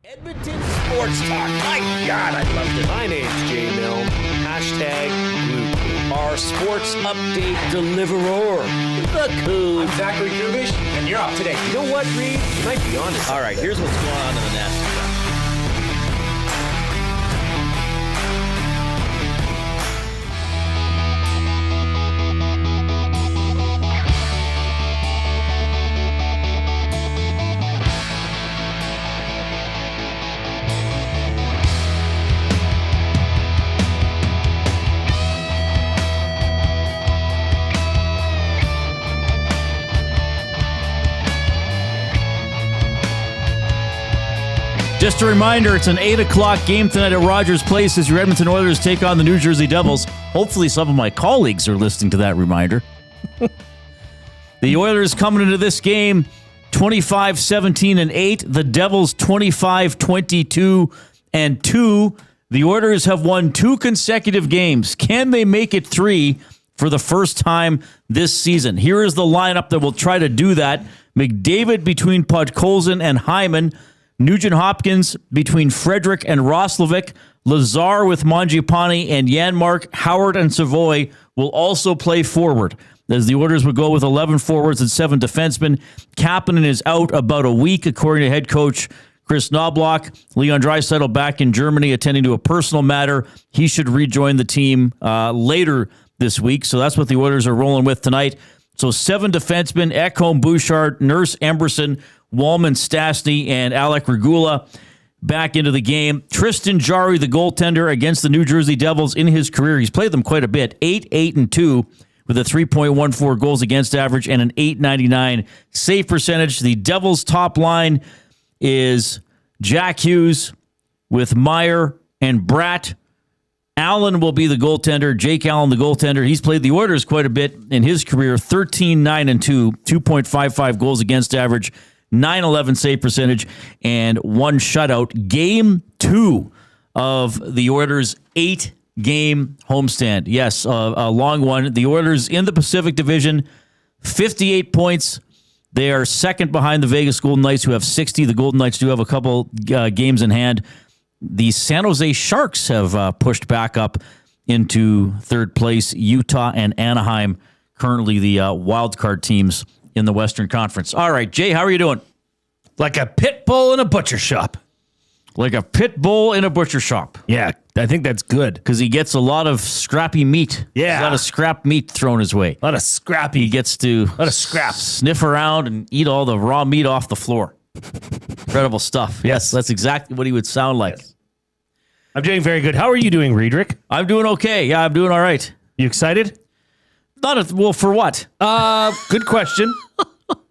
Edmonton Sports Talk. My God, I loved it. My name's Jay Milne. #Blue. Our sports update deliverer, the Coon. I'm Zachary Kubish, and you're up today. You know what, Reid? You might be on to All right, here's what's going on in the Nest. Just a reminder, it's an 8 o'clock game tonight at Rogers Place as your Edmonton Oilers take on the New Jersey Devils. Hopefully some of my colleagues are listening to that reminder. The Oilers coming into this game 25-17-8. The Devils 25-22-2. The Oilers have won 2 consecutive games. Can they make it 3 for the first time this season? Here is the lineup that will try to do that. McDavid between Podkolzin and Hyman. Nugent-Hopkins between Frederick and Roslovic. Lazar with Mangiapane and Janmark. Howard and Savoy will also play forward, as the Oilers would go with 11 forwards and 7 defensemen. Kapanen is out about a week, according to head coach Chris Knobloch. Leon Draisaitl back in Germany attending to a personal matter. He should rejoin the team later this week, so that's what the Oilers are rolling with tonight. So 7 defensemen: Ekholm, Bouchard, Nurse, Emberson, Wallman, Stastny, and Alec Regula back into the game. Tristan Jarry, the goaltender against the New Jersey Devils in his career. He's played them quite a bit. 8-8-2 with a 3.14 goals against average and an .899 save percentage. The Devils' top line is Jack Hughes with Meyer and Bratt. Allen will be the goaltender. Jake Allen, the goaltender. He's played the Oilers quite a bit in his career. 13-9-2, 2.55 goals against average, .911 save percentage, and 1 shutout. Game 2 of the Oilers' 8-game homestand. Yes, a long one. The Oilers in the Pacific Division, 58 points. They are second behind the Vegas Golden Knights, who have 60. The Golden Knights do have a couple games in hand. The San Jose Sharks have pushed back up into third place. Utah and Anaheim, currently the wild card teams in the Western Conference. All right, Jay, how are you doing? Like a pit bull in a butcher shop. Like a pit bull in a butcher shop. Yeah, I think that's good. Because he gets a lot of scrappy meat. Yeah. A lot of scrap meat thrown his way. A lot of scrappy. He gets to a lot of scraps. Sniff around and eat all the raw meat off the floor. Incredible stuff. Yes, that's exactly what he would sound like. Yes. I'm doing very good. How are you doing, Riedrich? I'm doing okay. Yeah, I'm doing all right. You excited? Well, for what? Good question.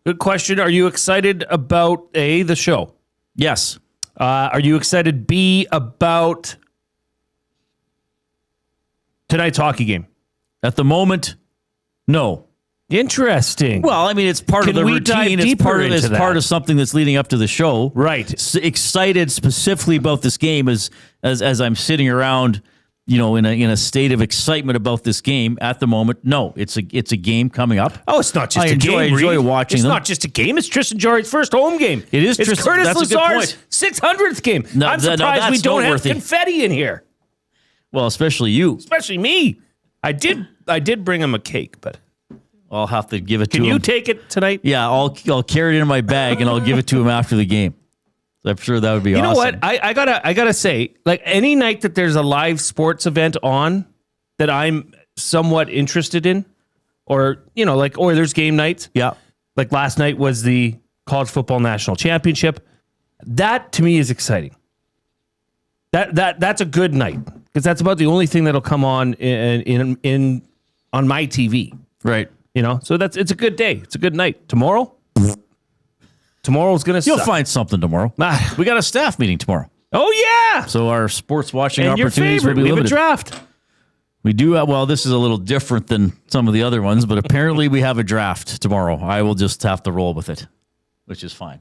Good question. Are you excited about A, the show? Yes. Are you excited, B, about tonight's hockey game? At the moment, no. Interesting. Well, I mean, it's part of the routine. It's part of something that's leading up to the show. Right. Excited specifically about this game as I'm sitting around, in a state of excitement about this game at the moment. No, it's a game coming up. Oh, it's not just a game. I enjoy watching them. It's not just a game. It's Tristan Jarry's first home game. It is. It's Tristan. Curtis Lazar's 600th game. No, I'm surprised we don't noteworthy. have confetti in here. Well, especially you. Especially me. I did bring him a cake, but I'll have to give it to him. Can you take it tonight? Yeah, I'll carry it in my bag and I'll give it to him after the game. I'm sure that would be awesome. You know what? I gotta say, like, any night that there's a live sports event on that I'm somewhat interested in, or like Oilers game nights. Yeah. Like last night was the College Football National Championship. That to me is exciting. That's a good night because that's about the only thing that'll come on in on my TV. Right. So it's a good day. It's a good night. Tomorrow's gonna. You'll find something tomorrow. We got a staff meeting tomorrow. Oh yeah. So our sports watching and opportunities will be we limited. have a draft. We do. Well, this is a little different than some of the other ones, but apparently we have a draft tomorrow. I will just have to roll with it, which is fine.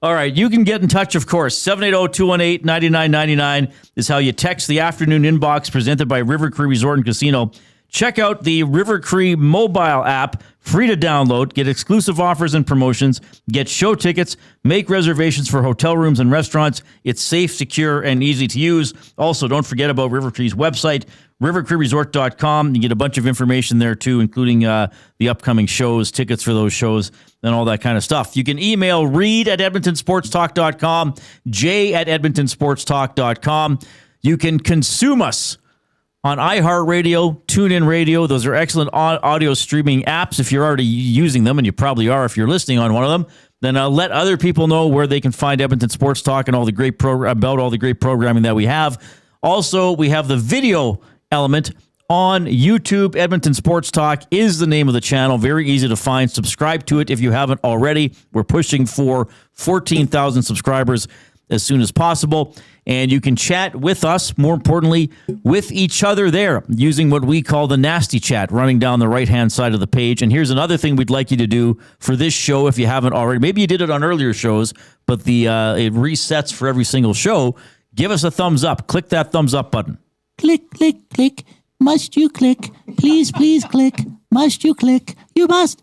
All right, you can get in touch, of course. 780-218-9999 is how you text the afternoon inbox presented by River Cree Resort and Casino. Check out the River Cree mobile app, free to download, get exclusive offers and promotions, get show tickets, make reservations for hotel rooms and restaurants. It's safe, secure, and easy to use. Also, don't forget about River Cree's website, rivercreeresort.com. You get a bunch of information there, too, including the upcoming shows, tickets for those shows, and all that kind of stuff. You can email Reid at edmontonsportstalk.com, Jay at edmontonsportstalk.com. You can consume us on iHeartRadio, TuneIn Radio. Those are excellent audio streaming apps. If you're already using them, and you probably are if you're listening on one of them, then let other people know where they can find Edmonton Sports Talk and all the great about all the great programming that we have. Also, we have the video element on YouTube. Edmonton Sports Talk is the name of the channel. Very easy to find. Subscribe to it if you haven't already. We're pushing for 14,000 subscribers as soon as possible. And you can chat with us, more importantly, with each other there, using what we call the nasty chat, running down the right-hand side of the page. And here's another thing we'd like you to do for this show if you haven't already. Maybe you did it on earlier shows, but it resets for every single show. Give us a thumbs up. Click that thumbs up button. Click, click, click. Must you click? Please, please click. Must you click? You must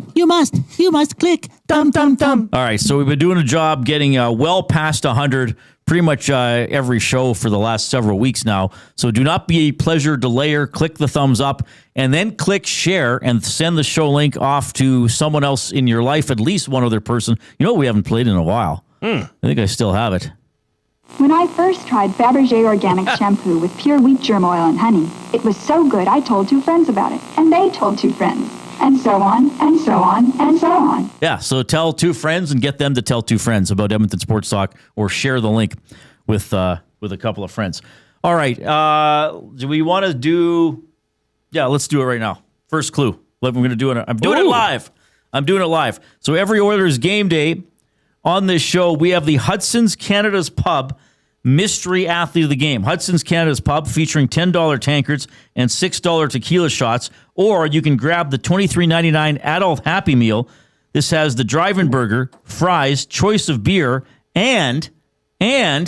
click. Dum, dum, dum. All right, so we've been doing a job getting well past 100 pretty much every show for the last several weeks now. So do not be a pleasure delayer. Click the thumbs up and then click share and send the show link off to someone else in your life, at least one other person. You know what we haven't played in a while? I think I still have it. When I first tried Fabergé Organic Shampoo with pure wheat germ oil and honey, it was so good I told 2 friends about it, and they told 2 friends, and so on, and so on, and so on. Yeah, so tell 2 friends and get them to tell 2 friends about Edmonton Sports Talk, or share the link with a couple of friends. All right, do we want to do... Yeah, let's do it right now. First clue. We're going to do it. I'm doing it live. So every Oilers game day on this show, we have the Hudson's Canada's Pub Mystery Athlete of the Game. Hudson's Canada's Pub featuring $10 tankards and $6 tequila shots. Or you can grab the $23.99 adult Happy Meal. This has the drive-in burger, fries, choice of beer, and a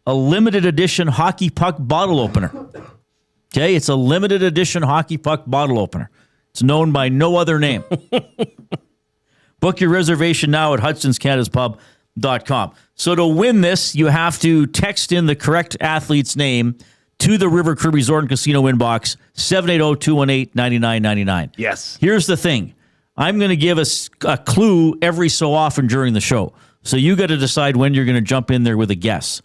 limited edition hockey puck bottle opener. Okay, it's a limited edition hockey puck bottle opener. It's known by no other name. Book your reservation now at hudsonscanadaspub.com. So to win this, you have to text in the correct athlete's name to the River Cree Resort and Casino inbox, 780-218-9999. Yes. Here's the thing. I'm going to give us a clue every so often during the show. So you got to decide when you're going to jump in there with a guess,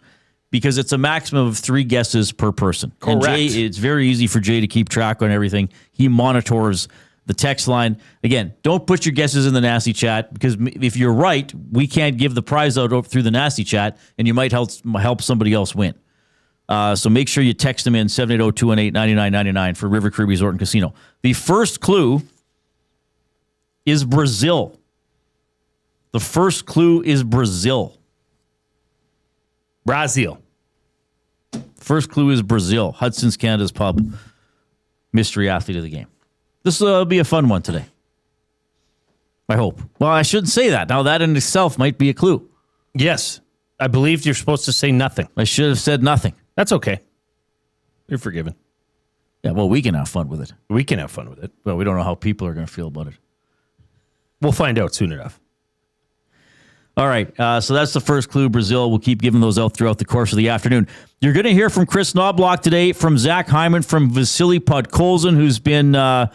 because it's a maximum of 3 guesses per person. Correct. And Jay, it's very easy for Jay to keep track on everything. He monitors the text line. Again, don't put your guesses in the nasty chat, because if you're right, we can't give the prize out through the nasty chat, and you might help somebody else win. So make sure you text them in 780-218-9999 for River Cree Resort and Casino. The first clue is Brazil. The first clue is Brazil. Brazil. First clue is Brazil. Hudson's Canada's Pub Mystery Athlete of the Game. This will be a fun one today. I hope. Well, I shouldn't say that. Now, that in itself might be a clue. Yes. I believe you're supposed to say nothing. I should have said nothing. That's okay. You're forgiven. Yeah, well, we can have fun with it. We can have fun with it. Well, we don't know how people are going to feel about it. We'll find out soon enough. All right, so that's the first clue, Brazil. We'll keep giving those out throughout the course of the afternoon. You're going to hear from Chris Knobloch today, from Zach Hyman, from Vasily Podkolzin, who's been, a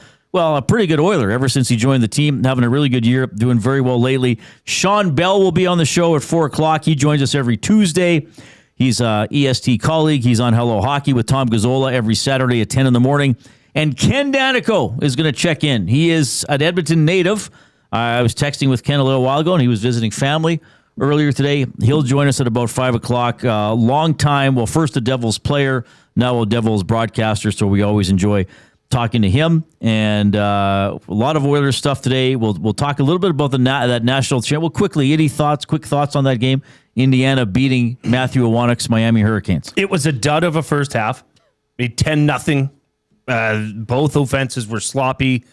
pretty good Oiler ever since he joined the team, having a really good year, doing very well lately. Shawn Belle will be on the show at 4 o'clock. He joins us every Tuesday. He's an EST colleague. He's on Hello Hockey with Tom Gazzola every Saturday at 10 in the morning. And Ken Daneyko is going to check in. He is an Edmonton native. I was texting with Ken a little while ago, and he was visiting family earlier today. He'll join us at about 5 o'clock. Long time, first a Devils player, now a Devils broadcaster, so we always enjoy talking to him. And a lot of Oilers stuff today. We'll talk a little bit about that national champ. Well, quick thoughts on that game? Indiana beating Matthew Iwanik's Miami Hurricanes. It was a dud of a first half. 10-0. Both offenses were sloppy.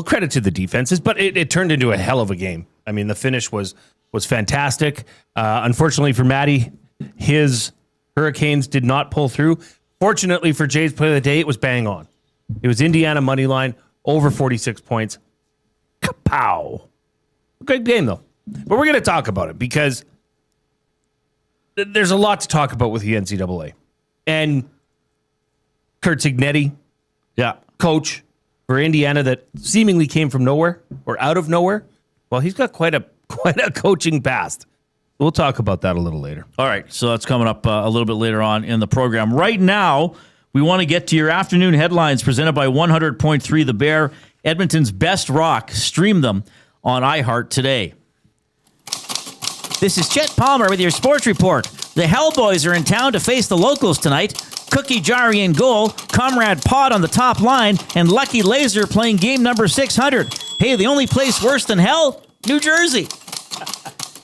Credit to the defenses, but it turned into a hell of a game. I mean, the finish was fantastic. Unfortunately for Matty, his Hurricanes did not pull through. Fortunately for Jay's play of the day, it was bang on. It was Indiana money line, over 46 points. Kapow. Good game, though. But we're going to talk about it because there's a lot to talk about with the NCAA. And Curt Cignetti, coach for Indiana that seemingly came from nowhere or out of nowhere. Well, he's got quite a coaching past. We'll talk about that a little later. All right, so that's coming up a little bit later on in the program. Right now, we want to get to your afternoon headlines presented by 100.3 The Bear, Edmonton's best rock. Stream them on iHeart today. This is Chet Palmer with your sports report. The Hellboys are in town to face the locals tonight. Cookie Jarry in goal, Comrade Pod on the top line, and Lucky Lazar playing game number 600. Hey, the only place worse than hell? New Jersey.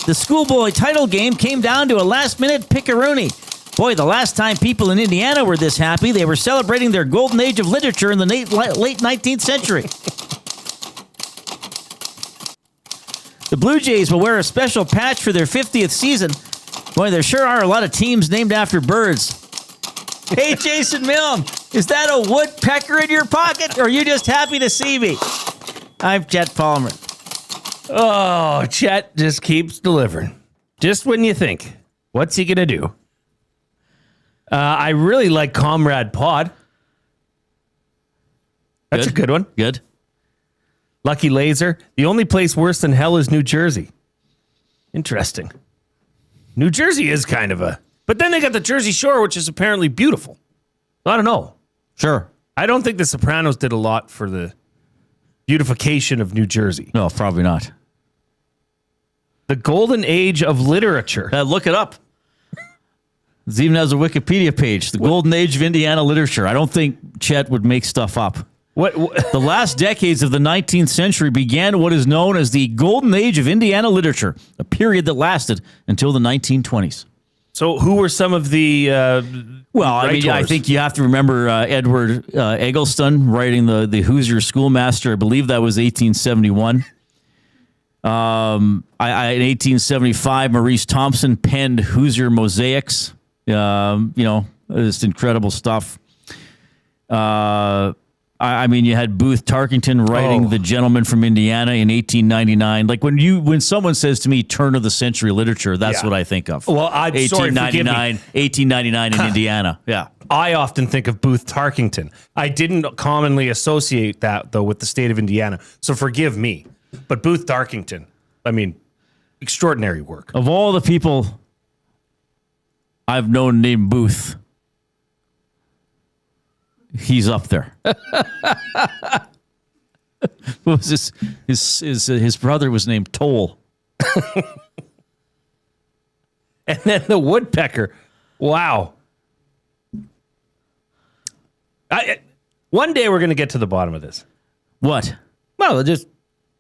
The schoolboy title game came down to a last-minute pickaroony. Boy, the last time people in Indiana were this happy, they were celebrating their golden age of literature in the late 19th century. The Blue Jays will wear a special patch for their 50th season. Boy, there sure are a lot of teams named after birds. Hey, Jason Milne, is that a woodpecker in your pocket, or are you just happy to see me? I'm Chet Palmer. Oh, Chet just keeps delivering. Just when you think, what's he going to do? I really like Comrade Pod. That's a good one. Good. Lucky Lazar. The only place worse than hell is New Jersey. Interesting. New Jersey is kind of a... But then they got the Jersey Shore, which is apparently beautiful. I don't know. Sure. I don't think The Sopranos did a lot for the beautification of New Jersey. No, probably not. The golden age of literature. Look it up. It even has a Wikipedia page. The golden age of Indiana literature. I don't think Chet would make stuff up. What? The last decades of the 19th century began what is known as the golden age of Indiana literature, a period that lasted until the 1920s. So who were some of the Well, I mean, I think you have to remember Edward Eggleston writing the Hoosier Schoolmaster. I believe that was 1871. In 1875, Maurice Thompson penned Hoosier Mosaics. It's incredible stuff. I mean, you had Booth Tarkington writing The Gentleman from Indiana in 1899. Like when someone says to me turn of the century literature, that's what I think of. Well, I'm sorry, forgive me. 1899 in Indiana. Yeah. I often think of Booth Tarkington. I didn't commonly associate that, though, with the state of Indiana. So forgive me. But Booth Tarkington, I mean, extraordinary work. Of all the people I've known named Booth, he's up there. What was this? His brother was named Toll. And then the woodpecker. Wow. One day we're going to get to the bottom of this. What? Well, just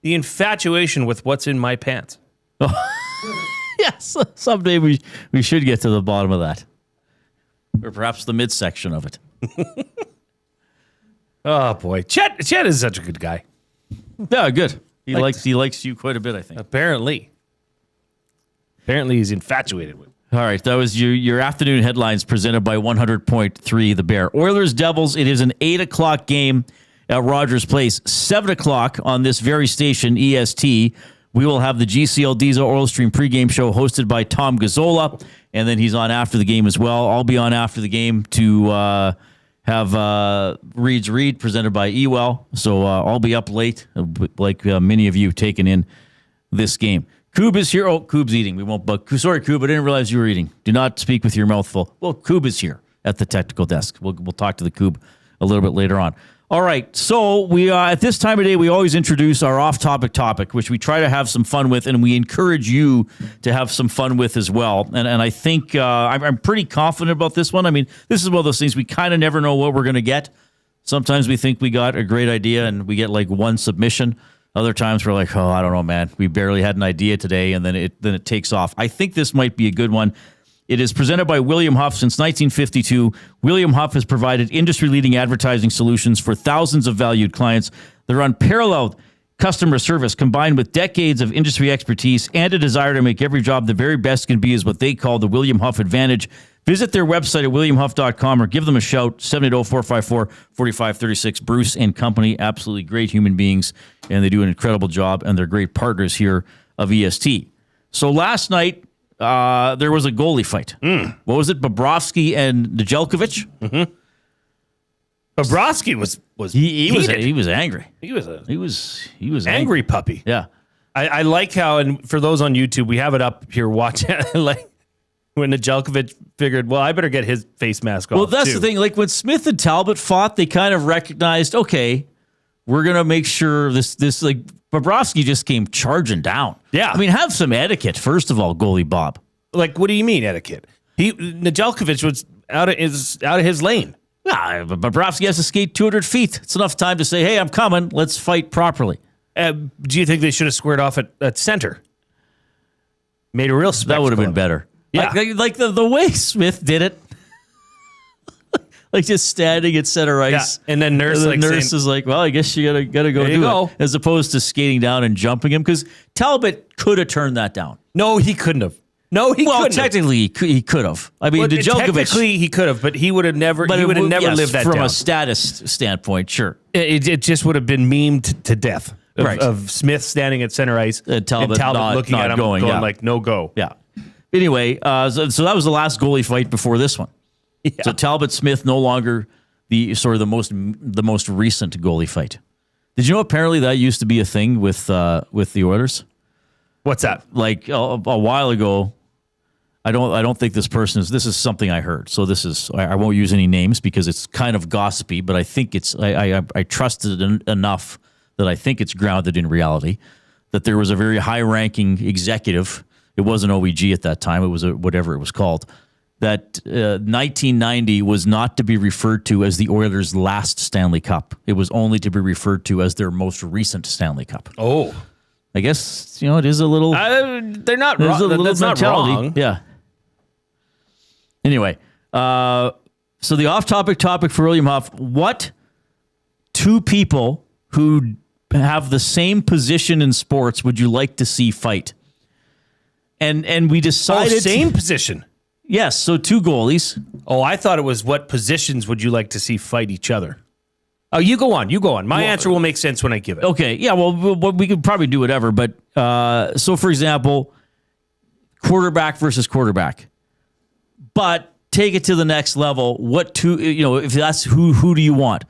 the infatuation with what's in my pants. Yes, someday we should get to the bottom of that. Or perhaps the midsection of it. Oh, boy. Chet is such a good guy. Yeah, good. He likes you quite a bit, I think. Apparently he's infatuated with. All right, that was your afternoon headlines presented by 100.3 The Bear. Oilers Devils, it is an 8 o'clock game at Rogers Place. 7 o'clock on this very station, EST. We will have the GCL Diesel Oil Stream pregame show hosted by Tom Gazzola, and then he's on after the game as well. I'll be on after the game to have Reid's Read presented by Ewell. So I'll be up late, like many of you taking in this game. Coob is here. Oh, Coob's eating. We won't bug. Sorry, Coob, I didn't realize you were eating. Do not speak with your mouth full. Well, Coob is here at the technical desk. We'll talk to the Coob a little bit later on. All right, so we at this time of day, we always introduce our off-topic topic, which we try to have some fun with, and we encourage you to have some fun with as well. And I think I'm pretty confident about this one. I mean, this is one of those things we kind of never know what we're going to get. Sometimes we think we got a great idea, and we get like one submission. Other times we're like, oh, I don't know, man. We barely had an idea today, and then it takes off. I think this might be a good one. It is presented by William Huff since 1952. William Huff has provided industry-leading advertising solutions for thousands of valued clients. Their unparalleled customer service, combined with decades of industry expertise and a desire to make every job the very best can be, is what they call the William Huff advantage. Visit their website at williamhuff.com or give them a shout, 780-454-4536. Bruce and company, absolutely great human beings, and they do an incredible job, and they're great partners here of EST. So last night, there was a goalie fight. What was it? Bobrovsky and Nedeljkovic? Mm-hmm. Bobrovsky was He was heated. angry. He was Angry puppy. Yeah. I like how, and for those on YouTube, we have it up here. Watch it. Like when Nedeljkovic figured, well, I better get his face mask off. Well, that's too. the thing. Like when Smith and Talbot fought, they kind of recognized, okay, we're gonna make sure this like Bobrovsky just came charging down. Yeah. I mean, have some etiquette first of all, goalie Bob. Like, what do you mean etiquette? Nedeljkovic was out of his lane. Yeah, but Bobrovsky has to skate 200 feet. It's enough time to say, hey, I'm coming. Let's fight properly. Do you think they should have squared off at center? Made a real spectacle. That would have been better. Yeah. Like the way Smith did it. Like just standing at center ice. Yeah. And then Nurse, the like nurse saying, is like, well, I guess you gotta go There do you go. it. As opposed to skating down and jumping him. Because Talbot could have turned that down. no, he couldn't have. No, he Well, couldn't have. technically, he could have. I mean, Nedeljkovic. Technically, he could have, but he would have never. But He it would have would- never yes, lived that from down. a status standpoint, sure. It just would have been memed to death. Right. Of Smith standing at center ice Talbot not- looking not at him going, yeah. like, no go. Yeah. Anyway, so that was the last goalie fight before this one. Yeah. So Talbot Smith no longer the most recent goalie fight. Did you know apparently that used to be a thing with the Oilers? What's that? Like a while ago. I don't think this person is. This is something I heard. So this is. I won't use any names because it's kind of gossipy. But I think it's. I trusted it enough that I think it's grounded in reality. That there was a very high-ranking executive. It wasn't OEG at that time. It was whatever it was called. That 1990 was not to be referred to as the Oilers' last Stanley Cup. It was only to be referred to as their most recent Stanley Cup. Oh, I guess it is a little. they're not There's wrong. a little That's not mentality. wrong. Yeah. Anyway, so the off-topic topic for William Huff: what two people who have the same position in sports would you like to see fight? And we decided Same position. Yes, so two goalies. Oh, I thought it was what positions would you like to see fight each other? Oh, you go on. You go on. My answer will make sense when I give it. Okay, yeah, well, we could probably do whatever, but so for example, quarterback versus quarterback. But take it to the next level. What two, if that's who do you want?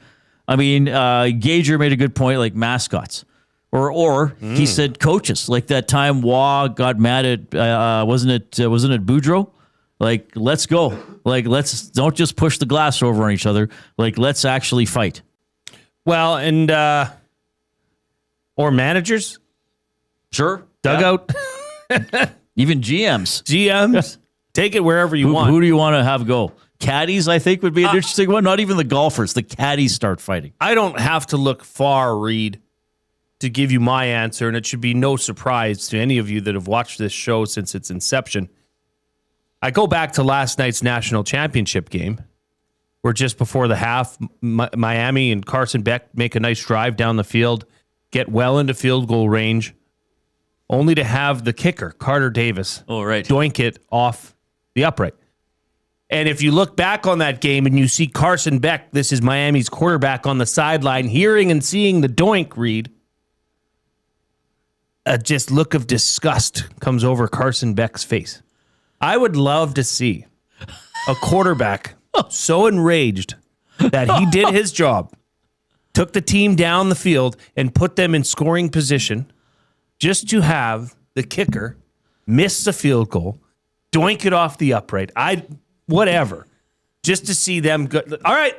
I mean, Gager made a good point, like mascots. Or he said coaches, like that time Waugh got mad at wasn't it Boudreaux? Like, let's go. Like, don't just push the glass over on each other. Like, let's actually fight. Well, and or managers, Sure. dugout, Even GMs. GMs. Take it wherever you want. Who do you want to have go? Caddies, I think, would be an interesting one. Not even the golfers. The caddies start fighting. I don't have to look far, Reid, to give you my answer, and it should be no surprise to any of you that have watched this show since its inception. I go back to last night's national championship game, where just before the half, Miami and Carson Beck make a nice drive down the field, get well into field goal range, only to have the kicker, Carter Davis, doink it off the upright. And if you look back on that game and you see Carson Beck, this is Miami's quarterback, on the sideline, hearing and seeing the doink, Reid, a just look of disgust comes over Carson Beck's face. I would love to see a quarterback so enraged that he did his job, took the team down the field, and put them in scoring position just to have the kicker miss the field goal, doink it off the upright. Whatever. Just to see them go, all right,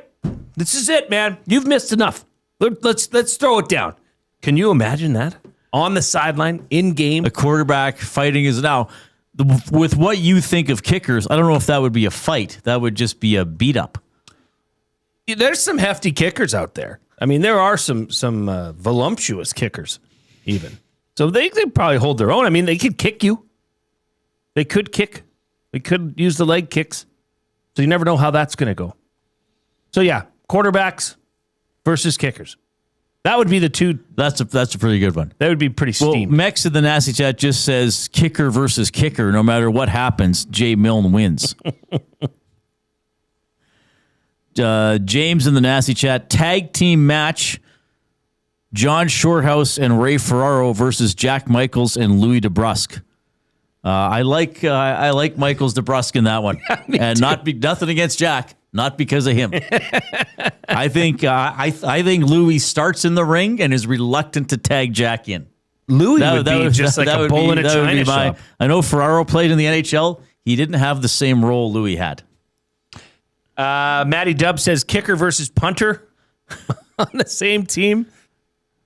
this is it, man. You've missed enough. Let's throw it down. Can you imagine that? On the sideline, in game. A quarterback fighting is now. With what you think of kickers, I don't know if that would be a fight. That would just be a beat up. There's some hefty kickers out there. I mean, there are some voluptuous kickers, even. So they could probably hold their own. I mean, they could kick you. They could kick. They could use the leg kicks. So you never know how that's going to go. So yeah, quarterbacks versus kickers. That would be the two. That's a pretty good one. That would be pretty steamy. Well, Mex in the Nasty Chat just says kicker versus kicker. No matter what happens, Jay Milne wins. James in the Nasty Chat, tag team match, John Shorthouse and Ray Ferraro versus Jack Michaels and Louis DeBrusque. I like Michaels DeBrusque in that one, and nothing against Jack, not because of him. I think Louis starts in the ring and is reluctant to tag Jack in. Louis would be just like a bull in a china shop. I know Ferraro played in the NHL. He didn't have the same role Louis had. Matty Dubb says kicker versus punter on the same team.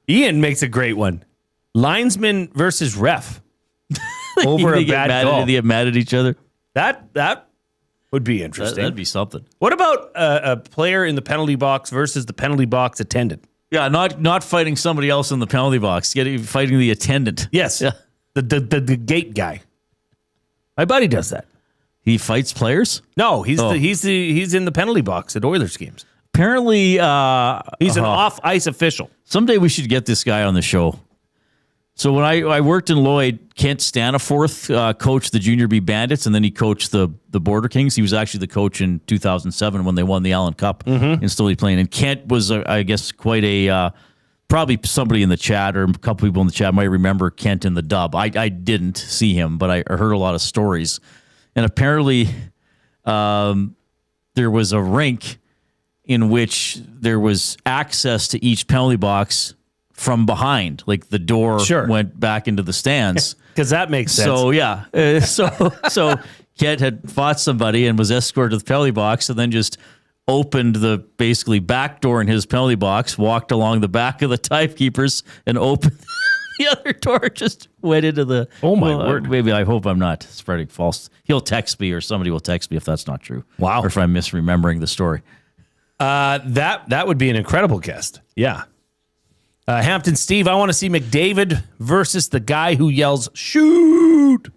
Ian makes a great one. Linesman versus ref over a bad goal. They get mad at each other. That would be interesting. That'd be something. What about a player in the penalty box versus the penalty box attendant? Yeah, not fighting somebody else in the penalty box, fighting the attendant. Yes, yeah. The gate guy. My buddy does that. He fights players? No, he's in the penalty box at Oilers games. Apparently, he's an off-ice official. Someday we should get this guy on the show. So when I worked in Lloyd, Kent Staniforth coached the Junior B Bandits, and then he coached the Border Kings. He was actually the coach in 2007 when they won the Allen Cup and still playing. And Kent was, I guess, quite a probably somebody in the chat or a couple people in the chat might remember Kent in the Dub. I didn't see him, but I heard a lot of stories. And apparently there was a rink in which there was access to each penalty box from behind, like the door went back into the stands. Because that makes sense. So, yeah. So Kent had fought somebody and was escorted to the penalty box and then just opened the basically back door in his penalty box, walked along the back of the timekeepers and opened the other door, just went into the... Oh, my word. Maybe I hope I'm not spreading false. He'll text me or somebody will text me if that's not true. Wow. Or if I'm misremembering the story. That would be an incredible guest. Yeah. Hampton Steve, I want to see McDavid versus the guy who yells "shoot"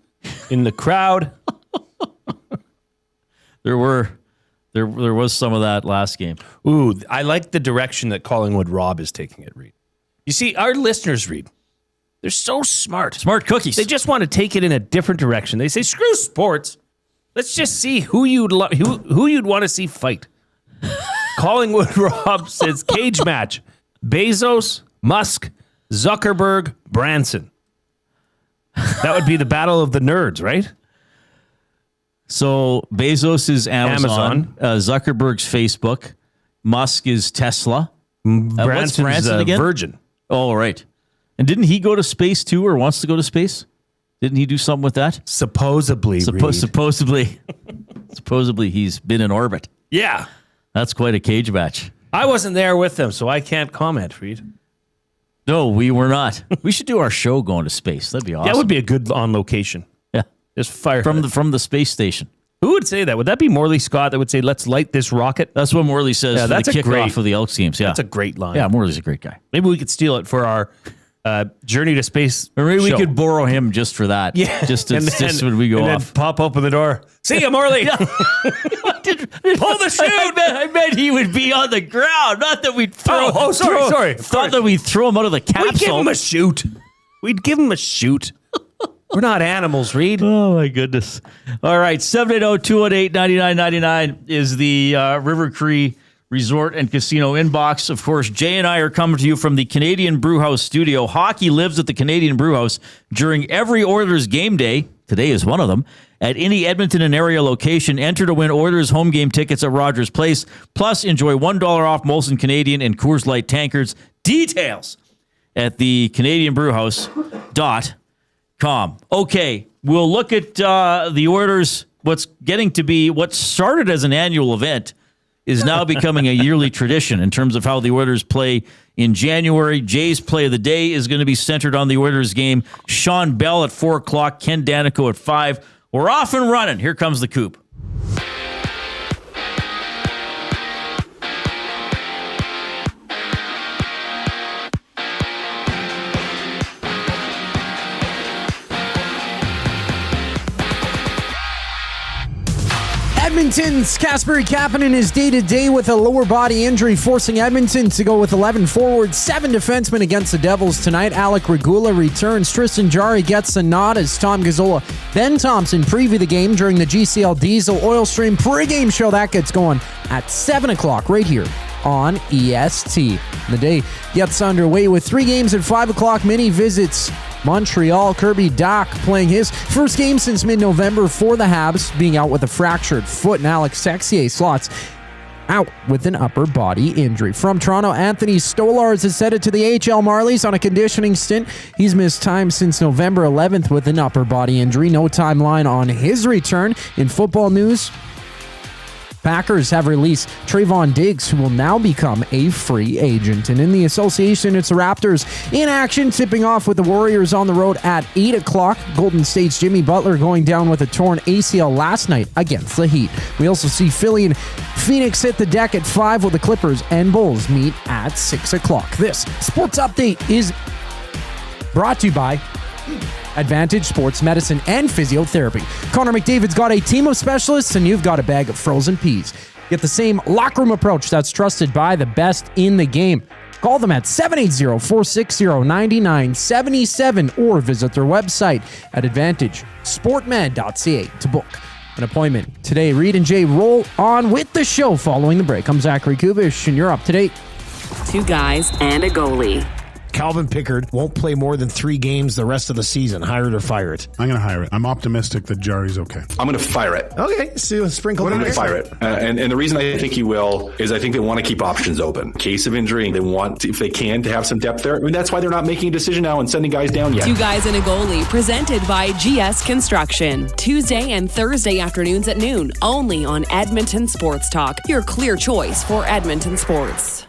in the crowd. There was some of that last game. Ooh, I like the direction that Collingwood Rob is taking it, Reid. You see, our listeners, Reid, they're so smart. Smart cookies. They just want to take it in a different direction. They say, screw sports. Let's just see who you'd want to see fight. Collingwood Rob says cage match. Bezos, Musk, Zuckerberg, Branson. That would be the battle of the nerds, right? So Bezos is Amazon. Zuckerberg's Facebook. Musk is Tesla. Branson's Branson again? Virgin. Oh, right. And didn't he go to space too, or wants to go to space? Didn't he do something with that? Supposedly, supposedly he's been in orbit. Yeah. That's quite a cage match. I wasn't there with them, so I can't comment, Reid. No, we were not. We should do our show going to space. That'd be awesome. That would be a good on location. Yeah. Just fire from the space station. Who would say that? Would that be Morley Scott that would say, let's light this rocket? That's what Morley says for that's the kickoff of the Elks games. Yeah. That's a great line. Yeah, Morley's a great guy. Maybe we could steal it for our Journey to Space Or maybe show. we could borrow him just for that. Yeah. Just when we go and off. Then pop open the door. See you, Morley. Pull the chute. I meant he would be on the ground, not that we'd throw. Sorry. Thought that we'd throw him out of the capsule. We'd give him a chute. We'd give him a chute. We're not animals, Reid. Oh, my goodness. All right, 780-218-9999 is the River Cree Resort and Casino inbox. Of course, Jay and I are coming to you from the Canadian Brewhouse studio. Hockey lives at the Canadian Brewhouse during every Oilers game day. Today is one of them. At any Edmonton and area location, enter to win Oilers home game tickets at Rogers Place. Plus, enjoy $1 off Molson Canadian and Coors Light tankers. Details at the CanadianBrewhouse.com. Okay, we'll look at the Oilers. What's getting to be what started as an annual event is now becoming a yearly tradition in terms of how the Oilers play in January. Jay's play of the day is going to be centered on the Oilers game. Shawn Belle at 4 o'clock, Ken Daneyko at 5. We're off and running. Here comes the Coop. Edmonton's Kasperi Kapanen is day-to-day with a lower body injury, forcing Edmonton to go with 11 forwards, 7 defensemen against the Devils tonight. Alec Regula returns. Tristan Jarry gets a nod as Tom Gazzola, Ben Thompson preview the game during the GCL Diesel Oil Stream pregame show. That gets going at 7 o'clock right here on EST. The day gets underway with 3 games at 5 o'clock. Mini visits Montreal. Kirby Dach playing his first game since mid-November for the Habs, being out with a fractured foot, and Alex Texier slots out with an upper body injury. From Toronto, Anthony Stolarz is headed to the AHL Marlies on a conditioning stint. He's missed time since November 11th with an upper body injury. No timeline on his return. In football news, Packers have released Trayvon Diggs, who will now become a free agent. And in the association, it's the Raptors in action, tipping off with the Warriors on the road at 8 o'clock. Golden State's Jimmy Butler going down with a torn ACL last night against the Heat. We also see Philly and Phoenix hit the deck at 5, while the Clippers and Bulls meet at 6 o'clock. This sports update is brought to you by Advantage Sports Medicine and Physiotherapy. Connor McDavid's got a team of specialists, and you've got a bag of frozen peas. Get the same locker room approach that's trusted by the best in the game. Call them at 780-460-9977 or visit their website at advantagesportmed.ca to book an appointment today. Reid and Jay roll on with the show following the break. I'm Zachary Kubish, and you're up to date. 2 guys and a goalie. Calvin Pickard won't play more than 3 games the rest of the season. Hire it or fire it. I'm going to hire it. I'm optimistic that Jarry's okay. I'm going to fire it. Okay, so sprinkle I'm going to fire it. And the reason I think he will is I think they want to keep options open. Case of injury, they want, to, if they can, to have some depth there. I mean, that's why they're not making a decision now and sending guys down yet. 2 guys and a goalie, presented by GS Construction. Tuesday and Thursday afternoons at noon, only on Edmonton Sports Talk. Your clear choice for Edmonton sports.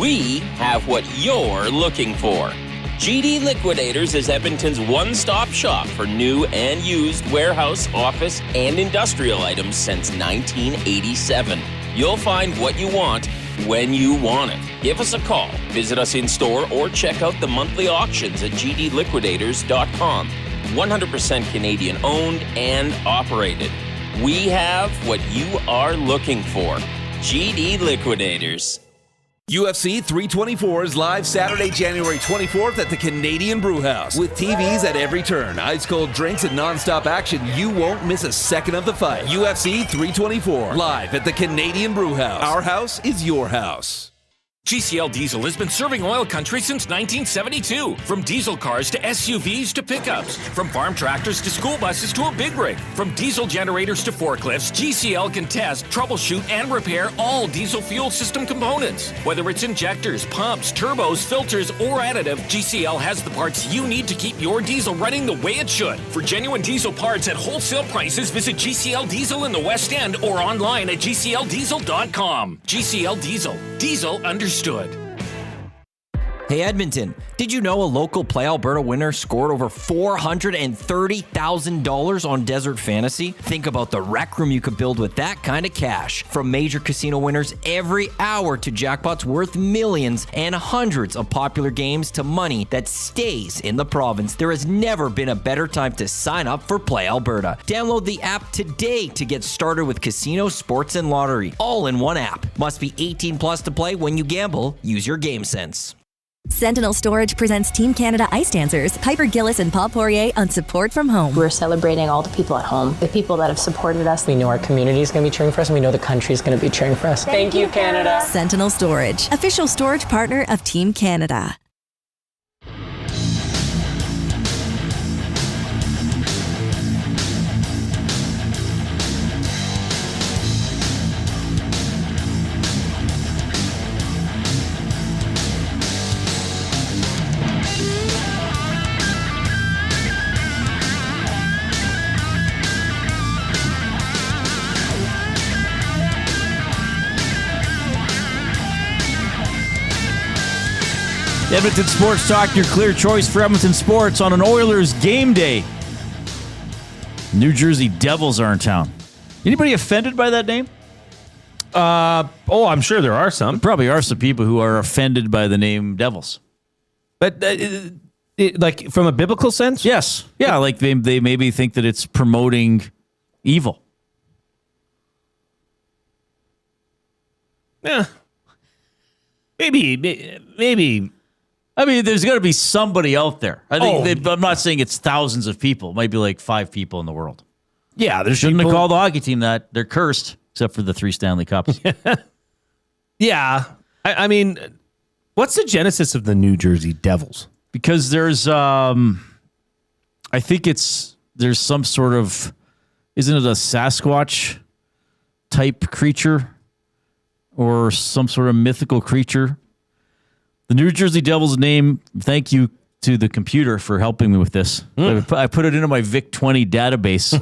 We have what you're looking for. GD Liquidators is Edmonton's one-stop shop for new and used warehouse, office, and industrial items since 1987. You'll find what you want when you want it. Give us a call, visit us in store, or check out the monthly auctions at gdliquidators.com. 100% Canadian owned and operated. We have what you are looking for. GD Liquidators. UFC 324 is live Saturday, January 24th at the Canadian Brewhouse. With TVs at every turn, ice-cold drinks, and non-stop action, you won't miss a second of the fight. UFC 324, live at the Canadian Brewhouse. Our house is your house. GCL Diesel has been serving oil country since 1972. From diesel cars to SUVs to pickups. From farm tractors to school buses to a big rig. From diesel generators to forklifts, GCL can test, troubleshoot, and repair all diesel fuel system components. Whether it's injectors, pumps, turbos, filters, or additive, GCL has the parts you need to keep your diesel running the way it should. For genuine diesel parts at wholesale prices, visit GCL Diesel in the West End or online at gcldiesel.com. GCL Diesel. Diesel understood. Hey Edmonton, did you know a local Play Alberta winner scored over $430,000 on Desert Fantasy? Think about the rec room you could build with that kind of cash. From major casino winners every hour to jackpots worth millions and hundreds of popular games to money that stays in the province, there has never been a better time to sign up for Play Alberta. Download the app today to get started with casino, sports, and lottery, all in one app. Must be 18 plus to play. When you gamble, use your game sense. Sentinel Storage presents Team Canada Ice Dancers, Piper Gillis and Paul Poirier on Support from Home. We're celebrating all the people at home, the people that have supported us. We know our community is going to be cheering for us, and we know the country is going to be cheering for us. Thank you, Canada. Sentinel Storage, official storage partner of Team Canada. Edmonton Sports Talk, your clear choice for Edmonton sports on an Oilers game day. New Jersey Devils are in town. Anybody offended by that name? I'm sure there are some. There probably are some people who are offended by the name Devils. But like from a biblical sense? Yes. Yeah, like they maybe think that it's promoting evil. Yeah. Maybe. I mean, there's got to be somebody out there. I think I'm not saying it's thousands of people. It might be like 5 people in the world. Yeah, there shouldn't have called the hockey team that. They're cursed, except for the 3 Stanley Cups. Yeah. I mean, what's the genesis of the New Jersey Devils? Because there's, I think there's some sort of, isn't it a Sasquatch type creature or some sort of mythical creature? The New Jersey Devils name, thank you to the computer for helping me with this. I put it into my VIC-20 database.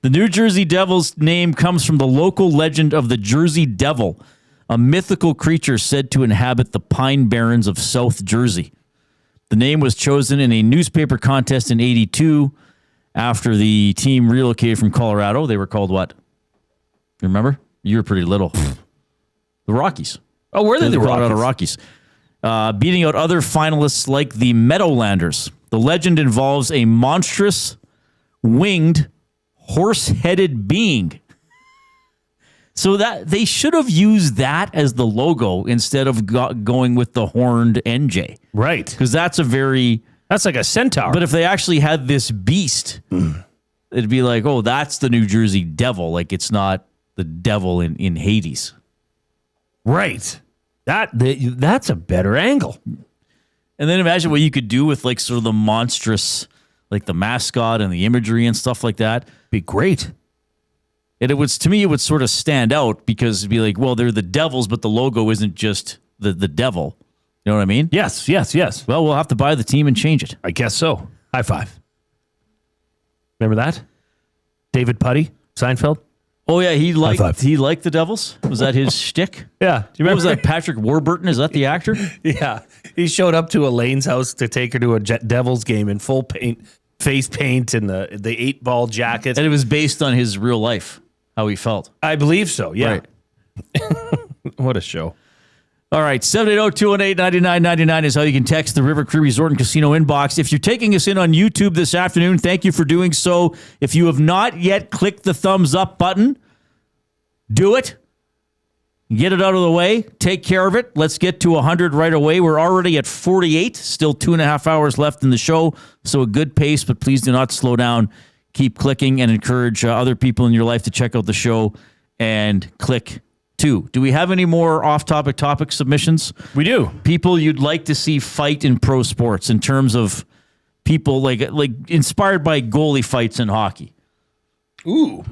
The New Jersey Devils name comes from the local legend of the Jersey Devil, a mythical creature said to inhabit the Pine Barrens of South Jersey. The name was chosen in a newspaper contest in '82 after the team relocated from Colorado. They were called what? You remember? You were pretty little. The Rockies. Oh, were they the Colorado Rockies? Beating out other finalists like the Meadowlanders. The legend involves a monstrous, winged, horse-headed being. So that they should have used that as the logo instead of going with the horned NJ. Right. Because that's like a centaur. But if they actually had this beast, it'd be like, oh, that's the New Jersey Devil. Like it's not the devil in Hades. Right. That's a better angle. And then imagine what you could do with like sort of the monstrous, like the mascot and the imagery and stuff like that. Be great. And to me, it would sort of stand out because it'd be like, well, they're the Devils, but the logo isn't just the devil. You know what I mean? Yes. Well, we'll have to buy the team and change it. I guess so. High five. Remember that? David Putty, Seinfeld? Oh, yeah, he liked the Devils? Was that his shtick? Yeah. Do you remember? Was that Patrick Warburton? Is that the actor? Yeah. He showed up to Elaine's house to take her to a Devils game in full paint, face paint, and the 8-ball jacket. And it was based on his real life, how he felt. I believe so, yeah. Right. What a show. All right, 780-218-9999 is how you can text the River Cree Resort and Casino inbox. If you're taking us in on YouTube this afternoon, thank you for doing so. If you have not yet clicked the thumbs up button, do it. Get it out of the way. Take care of it. Let's get to 100 right away. We're already at 48. Still 2.5 hours left in the show, so a good pace, but please do not slow down. Keep clicking and encourage other people in your life to check out the show and click too. Do we have any more off-topic submissions? We do. People you'd like to see fight in pro sports in terms of people like inspired by goalie fights in hockey. Ooh.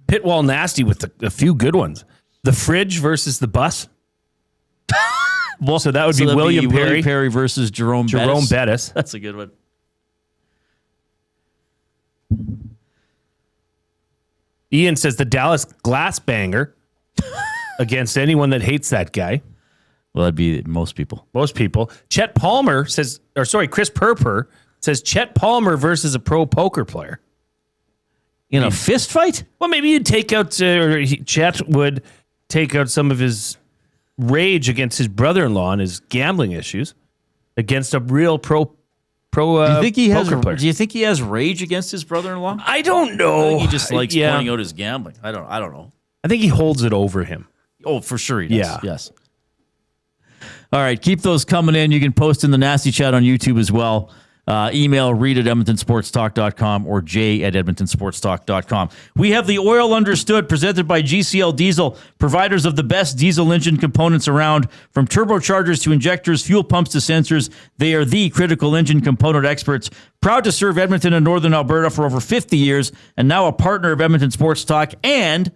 Pitwall Nasty with a few good ones. The fridge versus the bus. Well, so that would be William Perry versus Jerome Bettis. That's a good one. Ian says the Dallas Glass Banger against anyone that hates that guy. Well, that'd be most people. Chet Palmer says, Chris Purper says Chet Palmer versus a pro poker player. In a fist fight? Well, maybe you'd take out, Chet would take out some of his rage against his brother-in-law and his gambling issues against a real pro do you think he has? player. Do you think he has rage against his brother-in-law? I don't know. I think he just likes pointing out his gambling. I don't know. I think he holds it over him. Oh, for sure he does. Yeah. Yes. All right, keep those coming in. You can post in the Nasty Chat on YouTube as well. Email Reid at EdmontonSportsTalk.com or Jay at EdmontonSportsTalk.com. We have the Oil Understood presented by GCL Diesel, providers of the best diesel engine components around. From turbochargers to injectors, fuel pumps to sensors, they are the critical engine component experts. Proud to serve Edmonton and Northern Alberta for over 50 years and now a partner of Edmonton Sports Talk and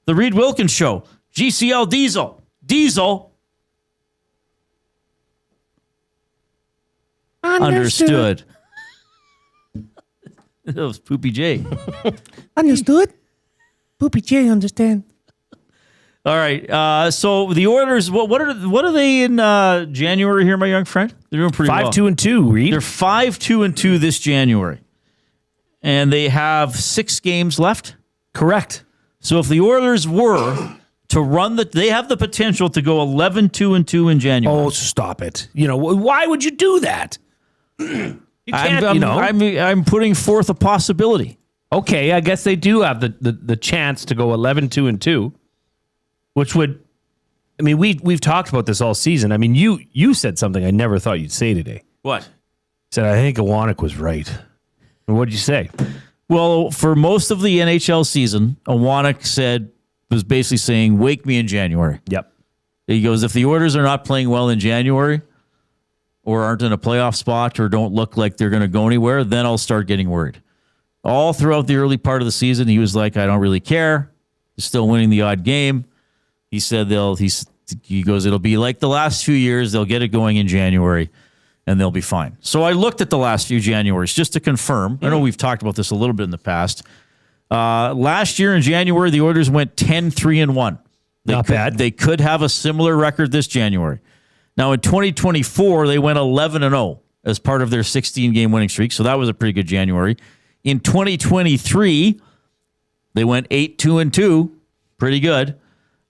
the Reid Wilkins Show. GCL Diesel. Understood. That was Poopy J. Understood? Poopy J, understand. All right. So the Oilers, what are they in January here, my young friend? They're doing pretty well. 5-2-2, Reid. They're 5-2-2 this January. And they have 6 games left? Correct. So if the Oilers were to run they have the potential to go 11-2-2 in January. Oh, stop it. Why would you do that? You can't, I'm putting forth a possibility. Okay, I guess they do have the chance to go 11-2-2. which would, I mean, we've talked about this all season. I mean, you said something I never thought you'd say today. What? Said, I think Iwanek was right. And what did you say? Well, for most of the NHL season, Iwanek was basically saying, wake me in January. Yep. He goes, if the Oilers are not playing well in January or aren't in a playoff spot or don't look like they're going to go anywhere, then I'll start getting worried. All throughout the early part of the season, he was like, I don't really care. He's still winning the odd game. He said he goes, it'll be like the last few years. They'll get it going in January and they'll be fine. So I looked at the last few Januaries just to confirm. I know we've talked about this a little bit in the past. Last year in January, the Oilers went 10-3-1. Not bad. They could have a similar record this January. Now in 2024, they went 11-0 as part of their 16-game winning streak. So that was a pretty good January. In 2023, they went 8-2-2. Pretty good.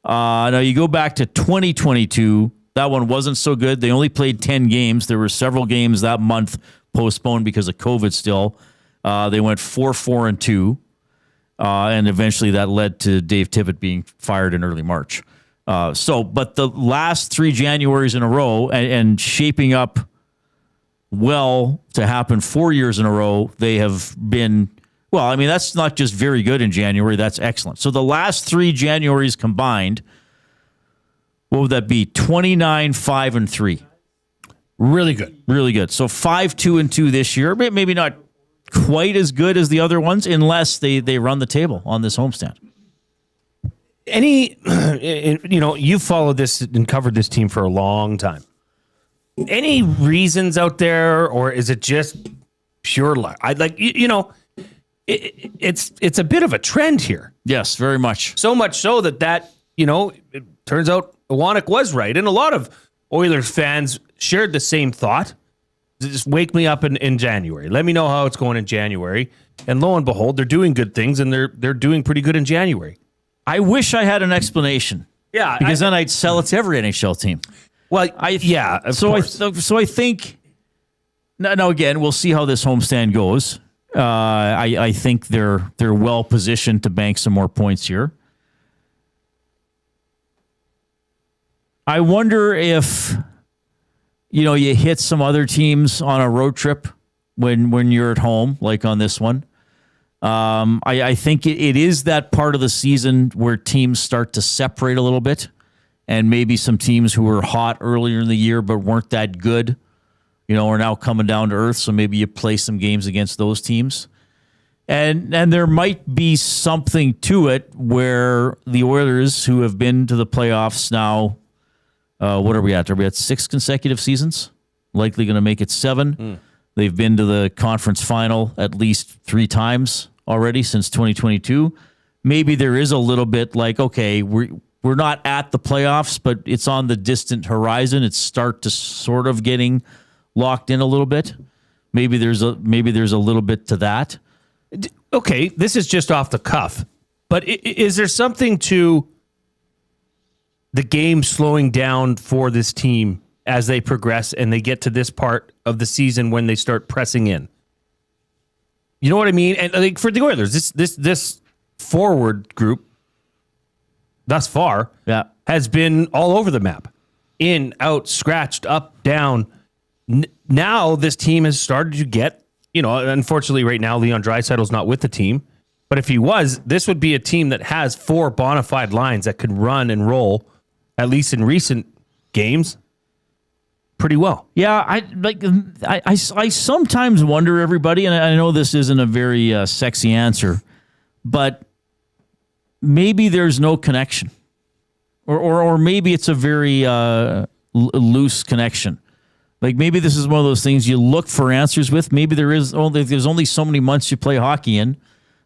Now you go back to 2022. That one wasn't so good. They only played 10 games. There were several games that month postponed because of COVID still. They went 4-4-2. And eventually that led to Dave Tippett being fired in early March. But the last 3 Januaries in a row and shaping up well to happen 4 years in a row, they have been, well, I mean, that's not just very good in January. That's excellent. So the last 3 Januaries combined, what would that be? 29-5-3. Really good. Really good. So 5-2-2 this year, but maybe not quite as good as the other ones unless they run the table on this homestand. You've followed this and covered this team for a long time. Any reasons out there, or is it just pure luck? It's a bit of a trend here. Yes, very much. So much so that it turns out Iwanek was right, and a lot of Oilers fans shared the same thought. Just wake me up in January. Let me know how it's going in January. And lo and behold, they're doing good things, and they're doing pretty good in January. I wish I had an explanation. Yeah, because then I'd sell it to every NHL team. Well, So I think. Now again, we'll see how this homestand goes. I think they're well positioned to bank some more points here. I wonder if you hit some other teams on a road trip when you're at home, like on this one. I think it is that part of the season where teams start to separate a little bit, and maybe some teams who were hot earlier in the year but weren't that good, are now coming down to earth. So maybe you play some games against those teams. And there might be something to it where the Oilers, who have been to the playoffs now, what are we at? Are we at 6 consecutive seasons? Likely going to make it 7. They've been to the conference final at least 3 times already since 2022. Maybe there is a little bit like, okay, we're not at the playoffs, but it's on the distant horizon. It's start to sort of getting locked in a little bit. Maybe there's a little bit to that. Okay, this is just off the cuff, but is there something to the game slowing down for this team as they progress and they get to this part of the season when they start pressing in? You know what I mean? And like for the Oilers, this forward group thus far has been all over the map. In, out, scratched, up, down. Now this team has started to get, unfortunately right now Leon Draisaitl's not with the team, but if he was, this would be a team that has 4 bona fide lines that could run and roll, at least in recent games, pretty well. Yeah, I sometimes wonder, everybody, and I know this isn't a very sexy answer, but maybe there's no connection, or maybe it's a very loose connection. Like maybe this is one of those things you look for answers with. Maybe there's only so many months you play hockey in.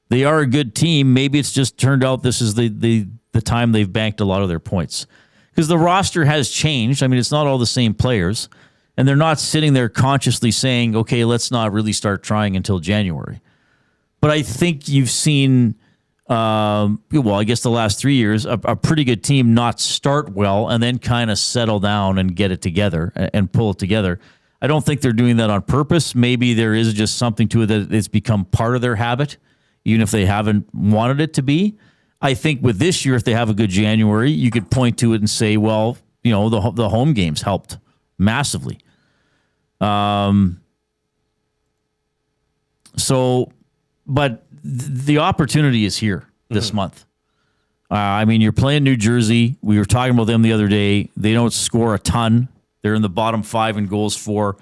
They are a good team. Maybe it's just turned out this is the time they've banked a lot of their points. Because the roster has changed. I mean, it's not all the same players. And they're not sitting there consciously saying, okay, let's not really start trying until January. But I think you've seen, I guess the last 3 years, a pretty good team not start well and then kind of settle down and get it together and pull it together. I don't think they're doing that on purpose. Maybe there is just something to it that it's become part of their habit, even if they haven't wanted it to be. I think with this year, if they have a good January, you could point to it and say, well, you know, the home games helped massively. But the opportunity is here this month. I mean, you're playing New Jersey. We were talking about them the other day. They don't score a ton. They're in the bottom 5 in goals for.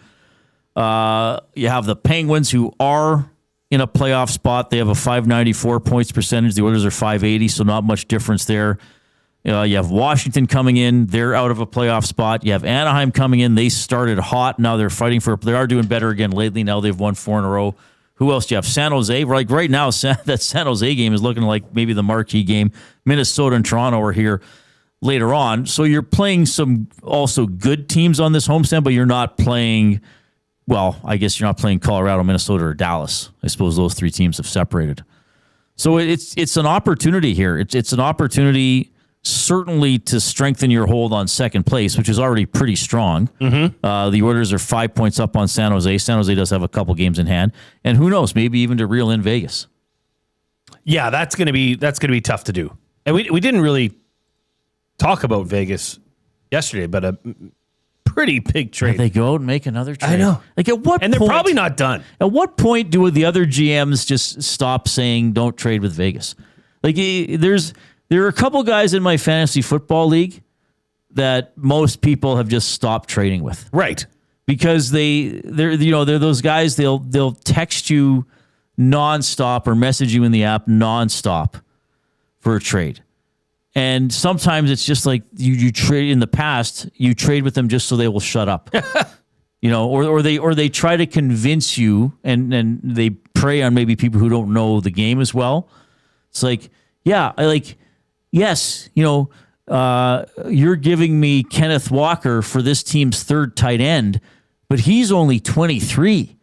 You have the Penguins, who are in a playoff spot. They have a .594 points percentage. The Oilers are .580, so not much difference there. You have Washington coming in. They're out of a playoff spot. You have Anaheim coming in. They started hot. Now they're fighting for. They are doing better again lately. Now they've won 4 in a row. Who else do you have? San Jose. Like right now, that San Jose game is looking like maybe the marquee game. Minnesota and Toronto are here later on. So you're playing some also good teams on this homestand, but you're not playing, well, I guess you're not playing Colorado, Minnesota, or Dallas. I suppose those 3 teams have separated. So it's an opportunity here. It's an opportunity certainly to strengthen your hold on second place, which is already pretty strong. The Oilers are 5 points up on San Jose. San Jose does have a couple games in hand, and who knows, maybe even to reel in Vegas. Yeah, that's gonna be tough to do. And we didn't really talk about Vegas yesterday, but a pretty big trade. They go out and make another trade. I know. Like at what? And point, they're probably not done. At what point do the other GMs just stop saying don't trade with Vegas? Like there are a couple guys in my fantasy football league that most people have just stopped trading with. Right. Because they're those guys, they'll text you nonstop or message you in the app nonstop for a trade. And sometimes it's just like you trade in the past, you trade with them just so they will shut up. Or they try to convince you and they prey on maybe people who don't know the game as well. It's like, yes, you're giving me Kenneth Walker for this team's 3rd tight end, but he's only 23.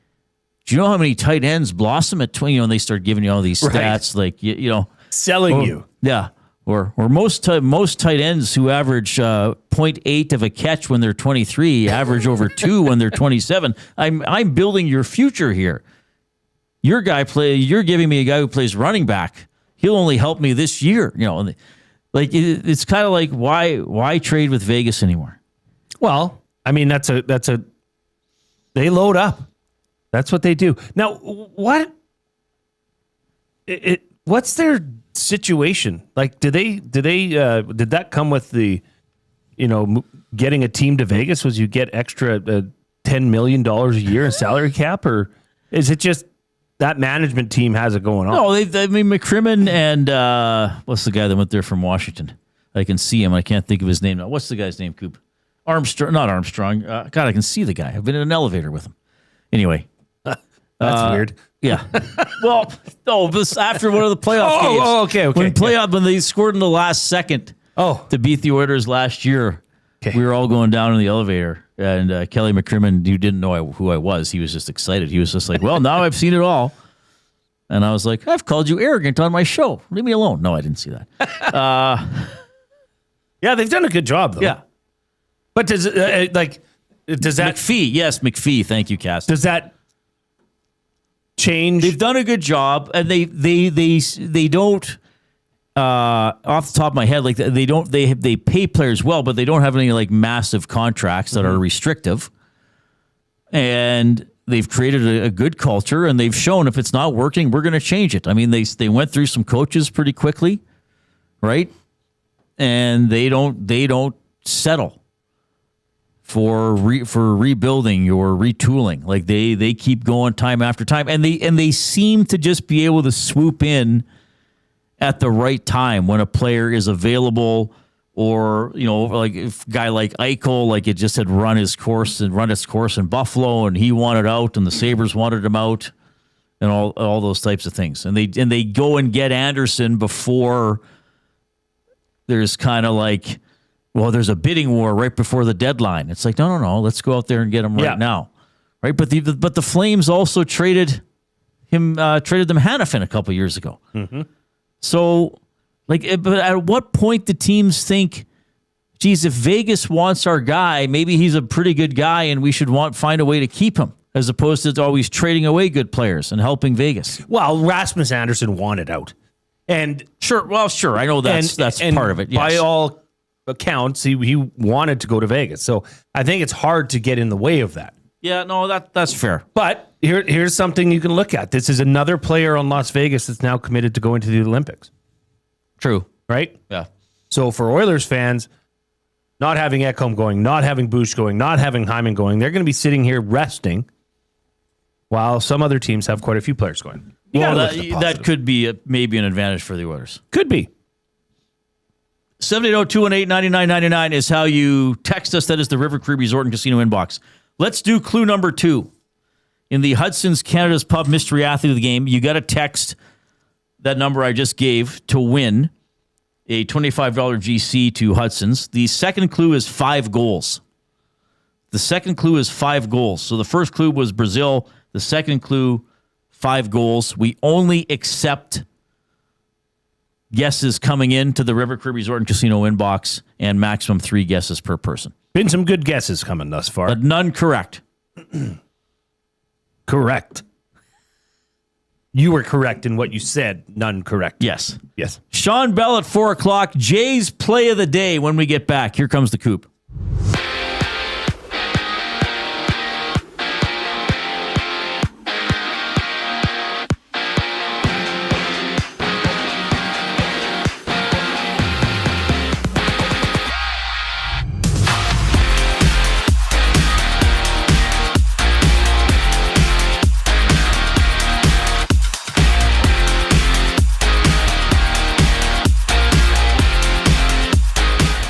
Do you know how many tight ends blossom at 20? And they start giving you all these stats, right. Selling you. Yeah. Or most tight ends who average 0.8 of a catch when they're 23 average over 2 when they're 27. I'm building your future here. You're giving me a guy who plays running back. He'll only help me this year. It's kind of like why trade with Vegas anymore? Well, I mean they load up. That's what they do. Now, what's their situation? Like, did that come with the, getting a team to Vegas? Was you get extra $10 million a year in salary cap, or is it just that management team has it going on? No, McCrimmon and what's the guy that went there from Washington? I can see him. I can't think of his name now. What's the guy's name, Coop? Not Armstrong. God, I can see the guy. I've been in an elevator with him. Anyway. That's weird. Yeah. Well, no, this after one of the playoff games. Oh, okay. When they scored in the last second to beat the Oilers last year, we were all going down in the elevator. And Kelly McCrimmon, who didn't know who I was, he was just excited. He was just like, well, now I've seen it all. And I was like, I've called you arrogant on my show. Leave me alone. No, I didn't see that. Yeah, they've done a good job, though. Yeah. But does that... McPhee. Yes, McPhee. Thank you, Cass. Does that change? They've done a good job, and they don't... off the top of my head, they pay players well, but they don't have any massive contracts that are restrictive. And they've created a good culture, and they've shown if it's not working, we're going to change it. I mean, they went through some coaches pretty quickly, right? And they don't settle for rebuilding or retooling. Like they keep going time after time, and they seem to just be able to swoop in at the right time when a player is available, or like a guy like Eichel, like it just had run its course in Buffalo, and he wanted out, and the Sabres wanted him out, and all those types of things. And they go and get Anderson before there's kind of like, well, there's a bidding war right before the deadline. It's like, no, let's go out there and get him right now, right? But the Flames also traded them Hanifin a couple years ago. Mm-hmm. So, but at what point do teams think, geez, if Vegas wants our guy, maybe he's a pretty good guy and we should find a way to keep him, as opposed to always trading away good players and helping Vegas? Well, Rasmus Anderson wanted out. And sure, I know that's part of it. Yes. By all accounts, he wanted to go to Vegas. So I think it's hard to get in the way of that. Yeah, no, that's fair. But here's something you can look at. This is another player on Las Vegas that's now committed to going to the Olympics. True. Right? Yeah. So for Oilers fans, not having Ekholm going, not having Bush going, not having Hyman going, they're going to be sitting here resting while some other teams have quite a few players going. Well, that could be maybe an advantage for the Oilers. Could be. 780-218-9999 is how you text us. That is the River Cree Resort and Casino inbox. Let's do clue number 2. In the Hudson's Canada's Pub Mystery Athlete of the Game, you got to text that number I just gave to win a $25 GC to Hudson's. The second clue is 5 goals. So the first clue was Brazil. The second clue, 5 goals. We only accept guesses coming into the River Cree Resort and Casino inbox, and maximum 3 guesses per person. Been some good guesses coming thus far. But none correct. Correct. You were correct in what you said. None correct. Yes. Yes. Shawn Belle at 4 o'clock. Jay's play of the day when we get back. Here comes the Coop.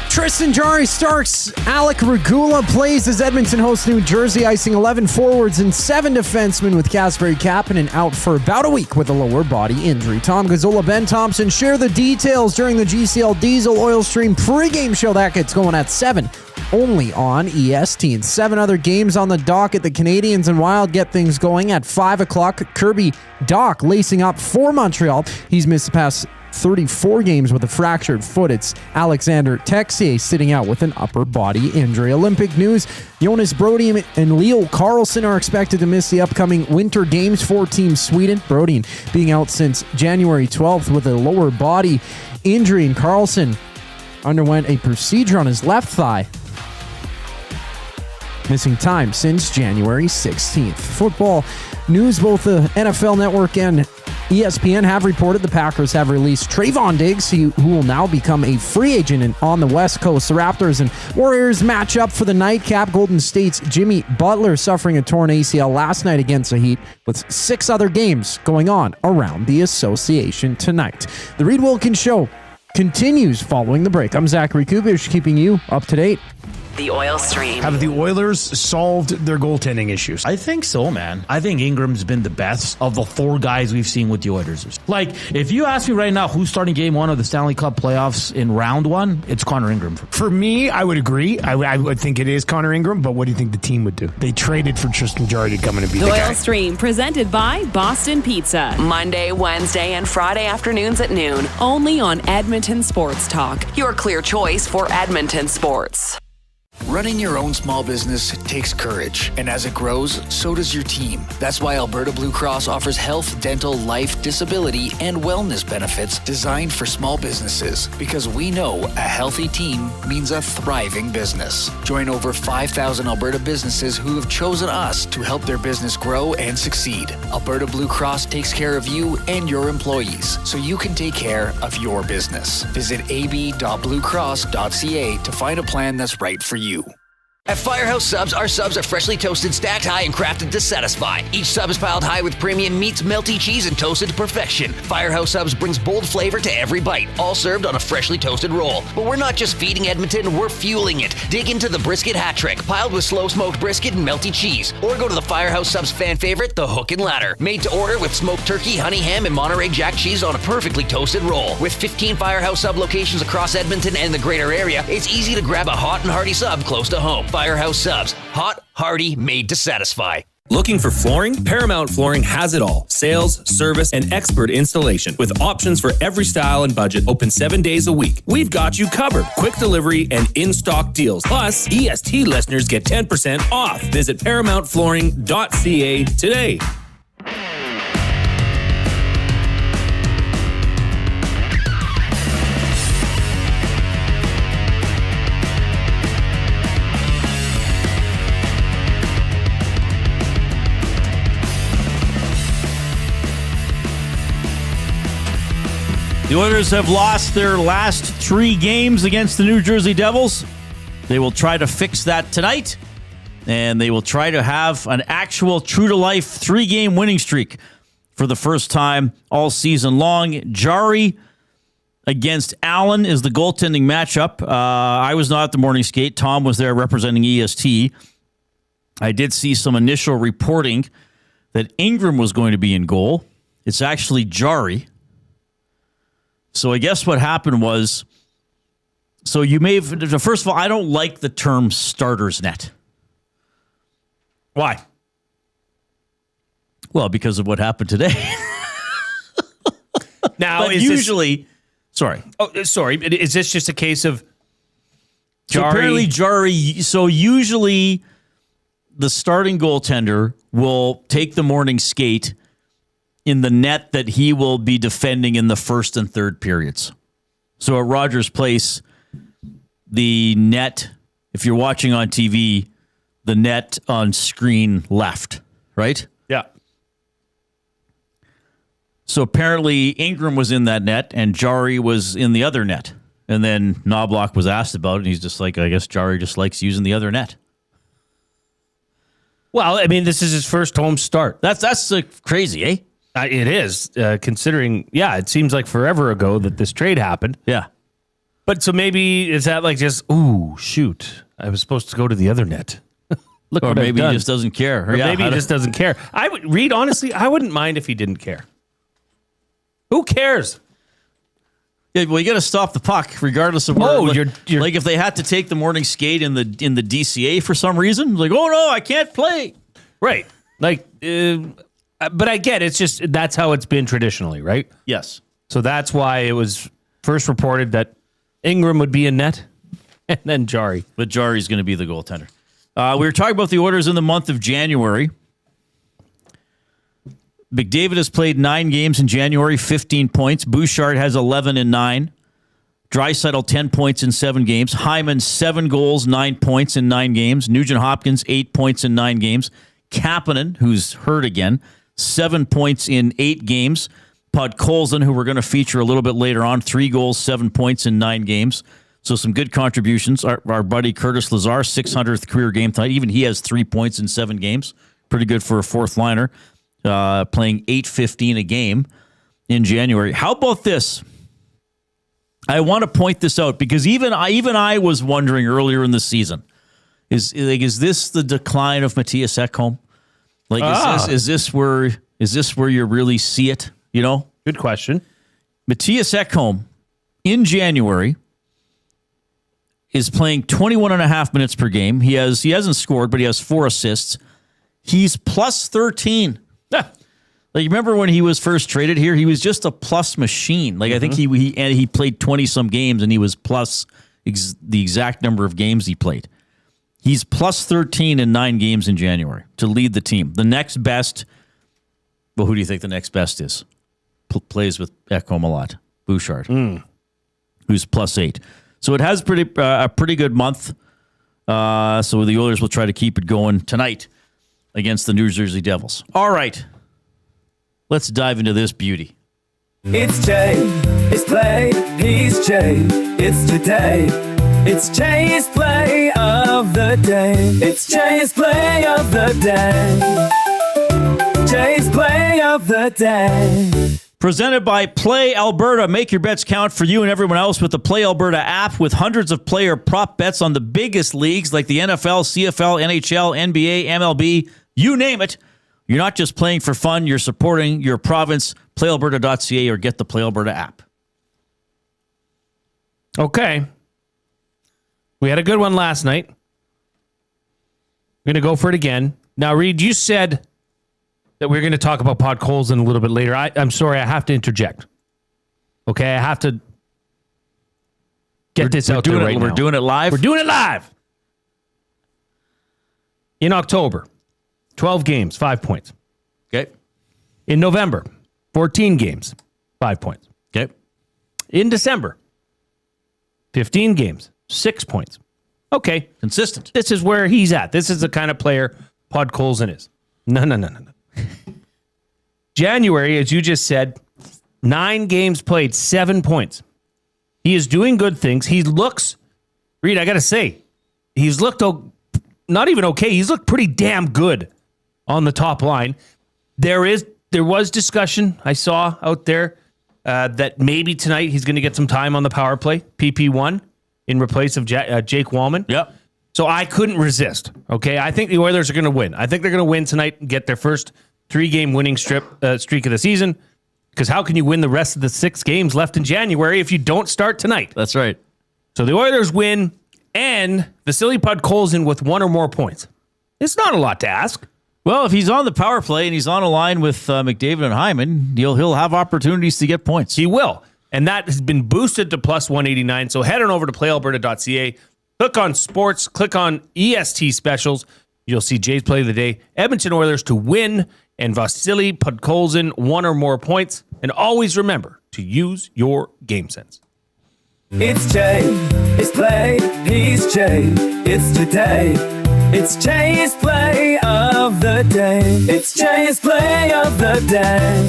Tristan, Jarry starts. Alec Regula plays as Edmonton hosts New Jersey, icing 11 forwards and 7 defensemen with Kasperi Kapanen out for about a week with a lower body injury. Tom Gazzola, Ben Thompson share the details during the GCL Diesel Oil Stream pregame show. That gets going at 7, only on EST. And 7 other games on the docket. The Canadians and Wild get things going at 5 o'clock. Kirby Dach lacing up for Montreal. He's missed the past 34 games with a fractured foot. It's Alexander Texier sitting out with an upper body injury. Olympic news, Jonas Brodin and Leo Carlsson are expected to miss the upcoming Winter Games for Team Sweden. Brodin being out since January 12th with a lower body injury, and Carlsson underwent a procedure on his left thigh, missing time since January 16th. Football news, both the NFL Network and ESPN have reported the Packers have released Trayvon Diggs, who will now become a free agent on the West Coast. The Raptors and Warriors match up for the nightcap. Golden State's Jimmy Butler suffering a torn ACL last night against the Heat, with 6 other games going on around the association tonight. The Reid Wilkins Show continues following the break. I'm Zachary Kubish, keeping you up to date. The Oil Stream. Have the Oilers solved their goaltending issues? I think so, man. I think Ingram's been the best of the 4 guys we've seen with the Oilers. Like, if you ask me right now who's starting game 1 of the Stanley Cup playoffs in round 1, it's Connor Ingram. For me, I would agree. I would think it is Connor Ingram, but what do you think the team would do? They traded for Tristan Jarry to come in and be the guy. Oil Stream, presented by Boston Pizza. Monday, Wednesday, and Friday afternoons at noon. Only on Edmonton Sports Talk. Your clear choice for Edmonton sports. Running your own small business takes courage, and as it grows, so does your team. That's why Alberta Blue Cross offers health, dental, life, disability, and wellness benefits designed for small businesses, because we know a healthy team means a thriving business. Join over 5,000 Alberta businesses who have chosen us to help their business grow and succeed. Alberta Blue Cross takes care of you and your employees, so you can take care of your business. Visit ab.bluecross.ca to find a plan that's right for you. At Firehouse Subs, our subs are freshly toasted, stacked high, and crafted to satisfy. Each sub is piled high with premium meats, melty cheese, and toasted to perfection. Firehouse Subs brings bold flavor to every bite, all served on a freshly toasted roll. But we're not just feeding Edmonton, we're fueling it. Dig into the brisket hat trick, piled with slow-smoked brisket and melty cheese. Or go to the Firehouse Subs fan favorite, the Hook and Ladder. Made to order with smoked turkey, honey ham, and Monterey Jack cheese on a perfectly toasted roll. With 15 Firehouse Sub locations across Edmonton and the greater area, it's easy to grab a hot and hearty sub close to home. Firehouse Subs. Hot, hearty, made to satisfy. Looking for flooring? Paramount Flooring has it all. Sales, service, and expert installation. With options for every style and budget, open 7 days a week. We've got you covered. Quick delivery and in-stock deals. Plus, EST listeners get 10% off. Visit ParamountFlooring.ca today. The Oilers have lost their last 3 games against the New Jersey Devils. They will try to fix that tonight, and they will try to have an actual true-to-life 3-game winning streak for the first time all season long. Jarry against Allen is the goaltending matchup. I was not at the morning skate. Tom was there representing EST. I did see some initial reporting that Ingram was going to be in goal. It's actually Jarry. So I guess what happened was, so you may have, first of all, I don't like the term starter's net. Why? Well, because of what happened today. Now, but usually, sorry. Oh, sorry. Is this just a case of Jarry? So apparently Jarry, so usually the starting goaltender will take the morning skate in the net that he will be defending in the first and third periods. So at Rogers Place, the net, if you're watching on TV, the net on screen left, right? Yeah. So apparently Ingram was in that net and Jarry was in the other net. And then Knobloch was asked about it, and he's just like, I guess Jarry just likes using the other net. Well, I mean, this is his first home start. That's crazy, eh? It is, considering, it seems like forever ago that this trade happened. Yeah. But so maybe is that like just, ooh, shoot, I was supposed to go to the other net. Look, or what maybe I've done. he just doesn't care. Or maybe he just doesn't care. Reid, honestly, I wouldn't mind if he didn't care. Who cares? Yeah, well, you got to stop the puck, regardless of where. You're like if they had to take the morning skate in the DCA for some reason, like, oh no, I can't play. Right, like, but I get it's just that's how it's been traditionally, right? Yes. So that's why it was first reported that Ingram would be in net, and then Jarry. But Jarry's going to be the goaltender. We were talking about the Oilers in the month of January. McDavid has played 9 games in January, 15 points. Bouchard has 11 and 9. Draisaitl, 10 points in 7 games. Hyman, 7 goals, 9 points in 9 games. Nugent-Hopkins, 8 points in 9 games. Kapanen, who's hurt again, 7 points in 8 games. Podkolzin, who we're going to feature a little bit later on, 3 goals, 7 points in 9 games. So some good contributions. Our buddy Curtis Lazar, 600th career game tonight. Even he has 3 points in 7 games. Pretty good for a fourth liner. Playing $8.15 a game in January. How about this? I want to point this out because even I was wondering earlier in the season, is this the decline of Matthias Ekholm? Like, is this where you really see it? You know, good question. Matthias Ekholm in January is playing 21 and a half minutes per game. He hasn't scored, but he has 4 assists. He's plus 13. Like, remember when he was first traded here? He was just a plus machine. Like, I think he played 20-some games, and he was plus the exact number of games he played. He's plus 13 in 9 games in January to lead the team. The next best, well, who do you think the next best is? Plays with Ekholm a lot. Bouchard, who's plus 8. So it has a pretty good month. So the Oilers will try to keep it going tonight against the New Jersey Devils. All right. Let's dive into this beauty. It's Jay, it's play, he's Jay, it's today. It's Jay's play of the day. It's Jay's play of the day. Jay's play of the day. Presented by Play Alberta. Make your bets count for you and everyone else with the Play Alberta app with hundreds of player prop bets on the biggest leagues like the NFL, CFL, NHL, NBA, MLB, you name it. You're not just playing for fun, you're supporting your province. PlayAlberta.ca or get the Play Alberta app. Okay. We had a good one last night. We're going to go for it again. Now, Reid, you said that we're going to talk about Podkolzin a little bit later. I'm sorry, I have to interject. Okay, I have to get this out there right now. We're doing it live? We're doing it live. In October, 12 games, 5 points. Okay. In November, 14 games, 5 points. Okay. In December, 15 games, 6 points. Okay. Consistent. This is where he's at. This is the kind of player Podkolzin is. No. January, as you just said, 9 games played, 7 points. He is doing good things. He looks, Reid, I got to say, he's looked not even okay. He's looked pretty damn good on the top line. There was discussion I saw out there that maybe tonight he's going to get some time on the power play, PP1, in place of Jake Wallman. Yep. So I couldn't resist. Okay, I think the Oilers are going to win. I think they're going to win tonight and get their first 3-game winning streak of the season. Because how can you win the rest of the 6 games left in January if you don't start tonight? That's right. So the Oilers win, and Vasily Podkolzin with 1 or more points. It's not a lot to ask. Well, if he's on the power play and he's on a line with McDavid and Hyman, he'll have opportunities to get points. He will. And that has been boosted to plus 189. So head on over to playalberta.ca. Click on sports. Click on EST specials. You'll see Jay's play of the day. Edmonton Oilers to win, and Vasily Podkolzin 1 or more points. And always remember to use your game sense. It's Jay, it's play, he's Jay, it's today. It's Jay's play of the day. It's Jay's play of the day.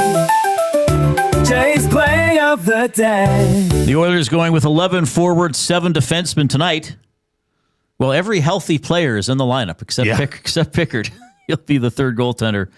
Jay's play of the day. The Oilers going with 11 forwards, 7 defensemen tonight. Well, every healthy player is in the lineup except Pickard. He'll be the third goaltender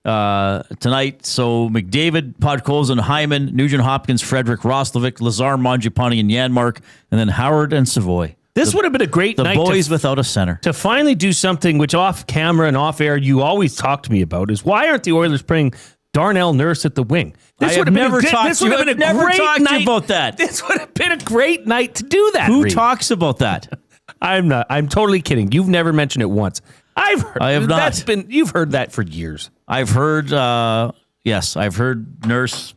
tonight. So McDavid, Podkolzin, Hyman, Nugent Hopkins, Frederick, Roslovic, Lazar, Mangiapane, and Janmark, and then Howard and Savoy. This would have been a great night. The boys without a center. To finally do something which off camera and off air you always talk to me about is why aren't the Oilers playing Darnell Nurse at the wing? This would have never talked to you about that. This would have been a great night to do that. Who talks about that? I'm not. I'm totally kidding. You've never mentioned it once. I have not. You've heard that for years. I've heard. Yes, I've heard Nurse.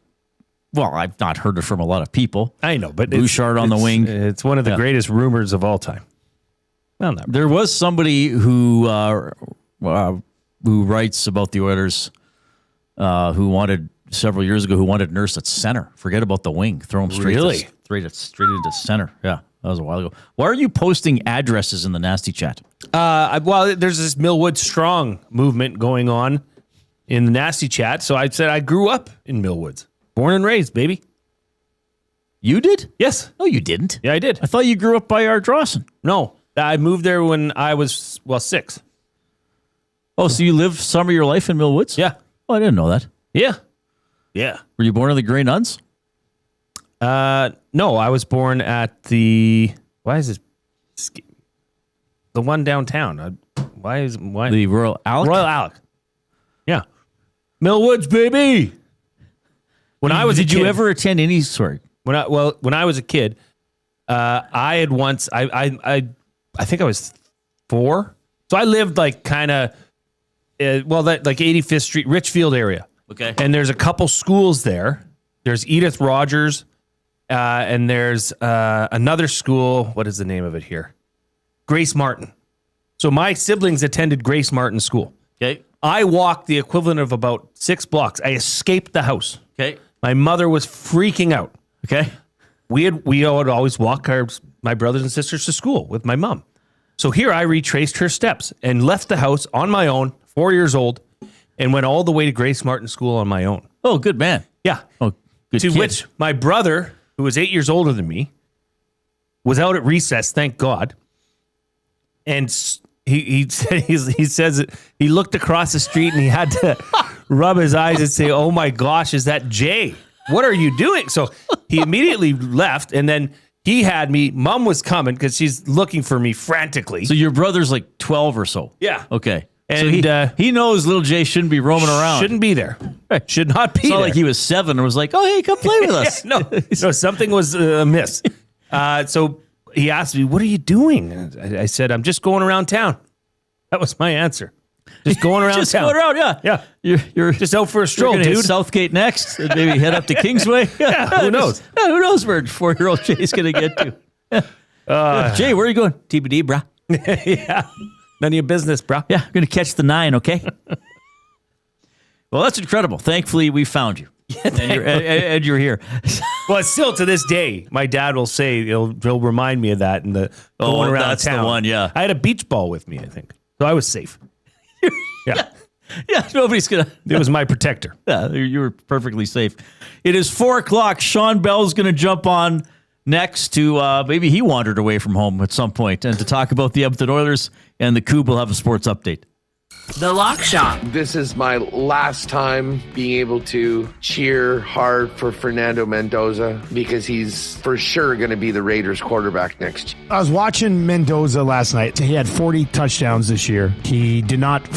Well, I've not heard it from a lot of people. I know, but Bouchard on the wing. It's one of the greatest rumors of all time. Well, there was somebody who writes about the Oilers who wanted several years ago who wanted Nurse at center. Forget about the wing. Throw him straight into center. Yeah, that was a while ago. Why are you posting addresses in the nasty chat? Well, there's this Millwood Strong movement going on in the nasty chat. So I said I grew up in Millwoods. Born and raised, baby. You did? Yes. No, you didn't. Yeah, I did. I thought you grew up by Ardrossan. No, I moved there when I was, 6. Oh, so you lived some of your life in Millwoods? Yeah. Oh, I didn't know that. Yeah. Yeah. Were you born in the Grey Nuns? No, I was born at the, why is this, the one downtown. Why? The Royal Alec? Royal Alec. Yeah. Millwoods, baby. When I was Did you ever attend any? Sorry. When I was a kid, I had once. I think I was 4. So I lived like kind of, like 85th Street, Richfield area. Okay. And there's a couple schools there. There's Edith Rogers, and there's another school. What is the name of it here? Grace Martin. So my siblings attended Grace Martin School. Okay. I walked the equivalent of about 6 blocks. I escaped the house. Okay. My mother was freaking out. Okay. We would always walk my brothers and sisters to school with my mom. So here I retraced her steps and left the house on my own, 4 years old, and went all the way to Grace Martin School on my own. Oh, good man. Yeah. Oh, good To kid. which my brother, who was 8 years older than me, was out at recess, thank God. And he says he looked across the street and he had to rub his eyes and say, "Oh my gosh, is that Jay? What are you doing?" So he immediately left, and then he had me. Mom was coming because she's looking for me frantically. So your brother's like 12 or so. Yeah. Okay. And so he knows little Jay shouldn't be roaming around. Shouldn't be there. Should not be It's not there. like he was 7 and was like, "Oh, hey, come play with us." No, something was amiss. So he asked me, "What are you doing?" And I said, "I'm just going around town." That was my answer. Just going around Just town. going around, yeah. Yeah. You're just out for a stroll, you're gonna hit dude. Southgate next, and maybe head up to Kingsway. Yeah, who knows? Who knows where 4-year-old Jay's going to get to? Jay, where are you going? TBD, brah. Yeah. None of your business, bro. Yeah, I'm going to catch the 9, okay? Well, that's incredible. Thankfully, we found you. And you're here. Well, still to this day, my dad will say, he'll remind me of that in the going around that's town. the one, yeah. I had a beach ball with me, I think. So I was safe. Yeah. Yeah, nobody's going to. It was my protector. Yeah, you were perfectly safe. It is 4 o'clock. Shawn Belle's going to jump on next to, maybe he wandered away from home at some point, and to talk about the Edmonton Oilers, and the Coupe will have a sports update. The Lock Shop. This is my last time being able to cheer hard for Fernando Mendoza because he's for sure going to be the Raiders quarterback next year. I was watching Mendoza last night. He had 40 touchdowns this year. He did not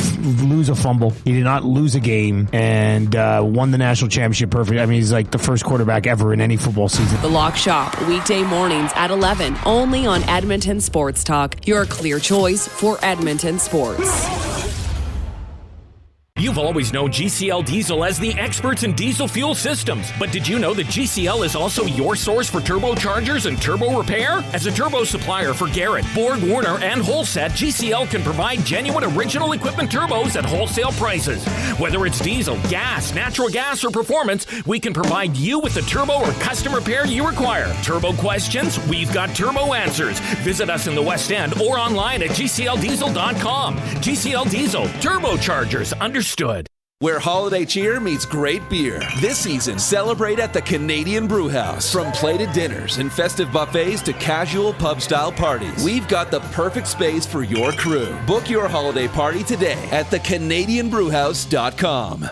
lose a fumble. He did not lose a game and won the national championship perfect. I mean, he's like the first quarterback ever in any football season. The Lock Shop, weekday mornings at 11, only on Edmonton Sports Talk, your clear choice for Edmonton sports. You've always known GCL Diesel as the experts in diesel fuel systems, but did you know that GCL is also your source for turbochargers and turbo repair? As a turbo supplier for Garrett, Borg Warner, and Holset, GCL can provide genuine original equipment turbos at wholesale prices. Whether it's diesel, gas, natural gas, or performance, we can provide you with the turbo or custom repair you require. Turbo questions? We've got turbo answers. Visit us in the West End or online at gcldiesel.com. GCL Diesel, turbochargers, understood. Where holiday cheer meets great beer. This season, celebrate at the Canadian Brewhouse. From plated dinners and festive buffets to casual pub-style parties, we've got the perfect space for your crew. Book your holiday party today at thecanadianbrewhouse.com.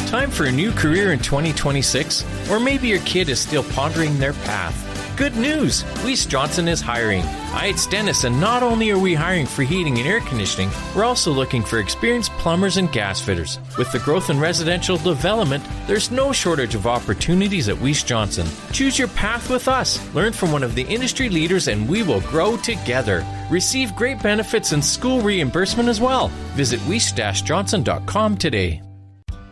Time for a new career in 2026? Or maybe your kid is still pondering their path. Good news! Weiss Johnson is hiring. It's Dennis, and not only are we hiring for heating and air conditioning, we're also looking for experienced plumbers and gas fitters. With the growth in residential development, there's no shortage of opportunities at Weiss Johnson. Choose your path with us. Learn from one of the industry leaders, and we will grow together. Receive great benefits and school reimbursement as well. Visit weiss-johnson.com today.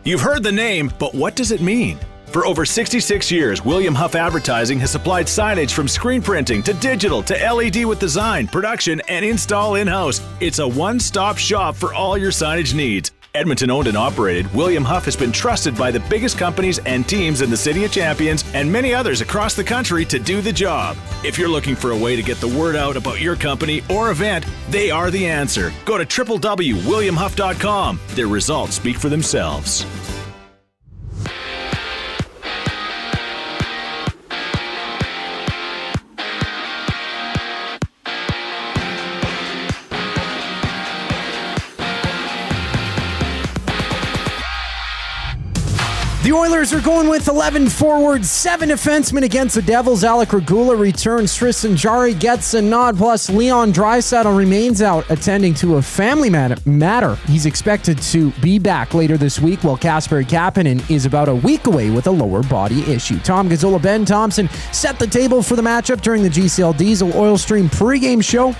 You've heard the name, but what does it mean? For over 66 years, William Huff Advertising has supplied signage from screen printing to digital to LED with design, production, and install in-house. It's a one-stop shop for all your signage needs. Edmonton owned and operated, William Huff has been trusted by the biggest companies and teams in the City of Champions and many others across the country to do the job. If you're looking for a way to get the word out about your company or event, they are the answer. Go to www.williamhuff.com. Their results speak for themselves. The Oilers are going with 11 forwards, 7 defensemen against the Devils. Alec Regula returns. Tristan Jarry gets a nod, plus Leon Draisaitl remains out attending to a family matter. He's expected to be back later this week, while Kasperi Kapanen is about a week away with a lower body issue. Tom Gazzola, Ben Thompson set the table for the matchup during the GCL Diesel Oil Stream pregame show.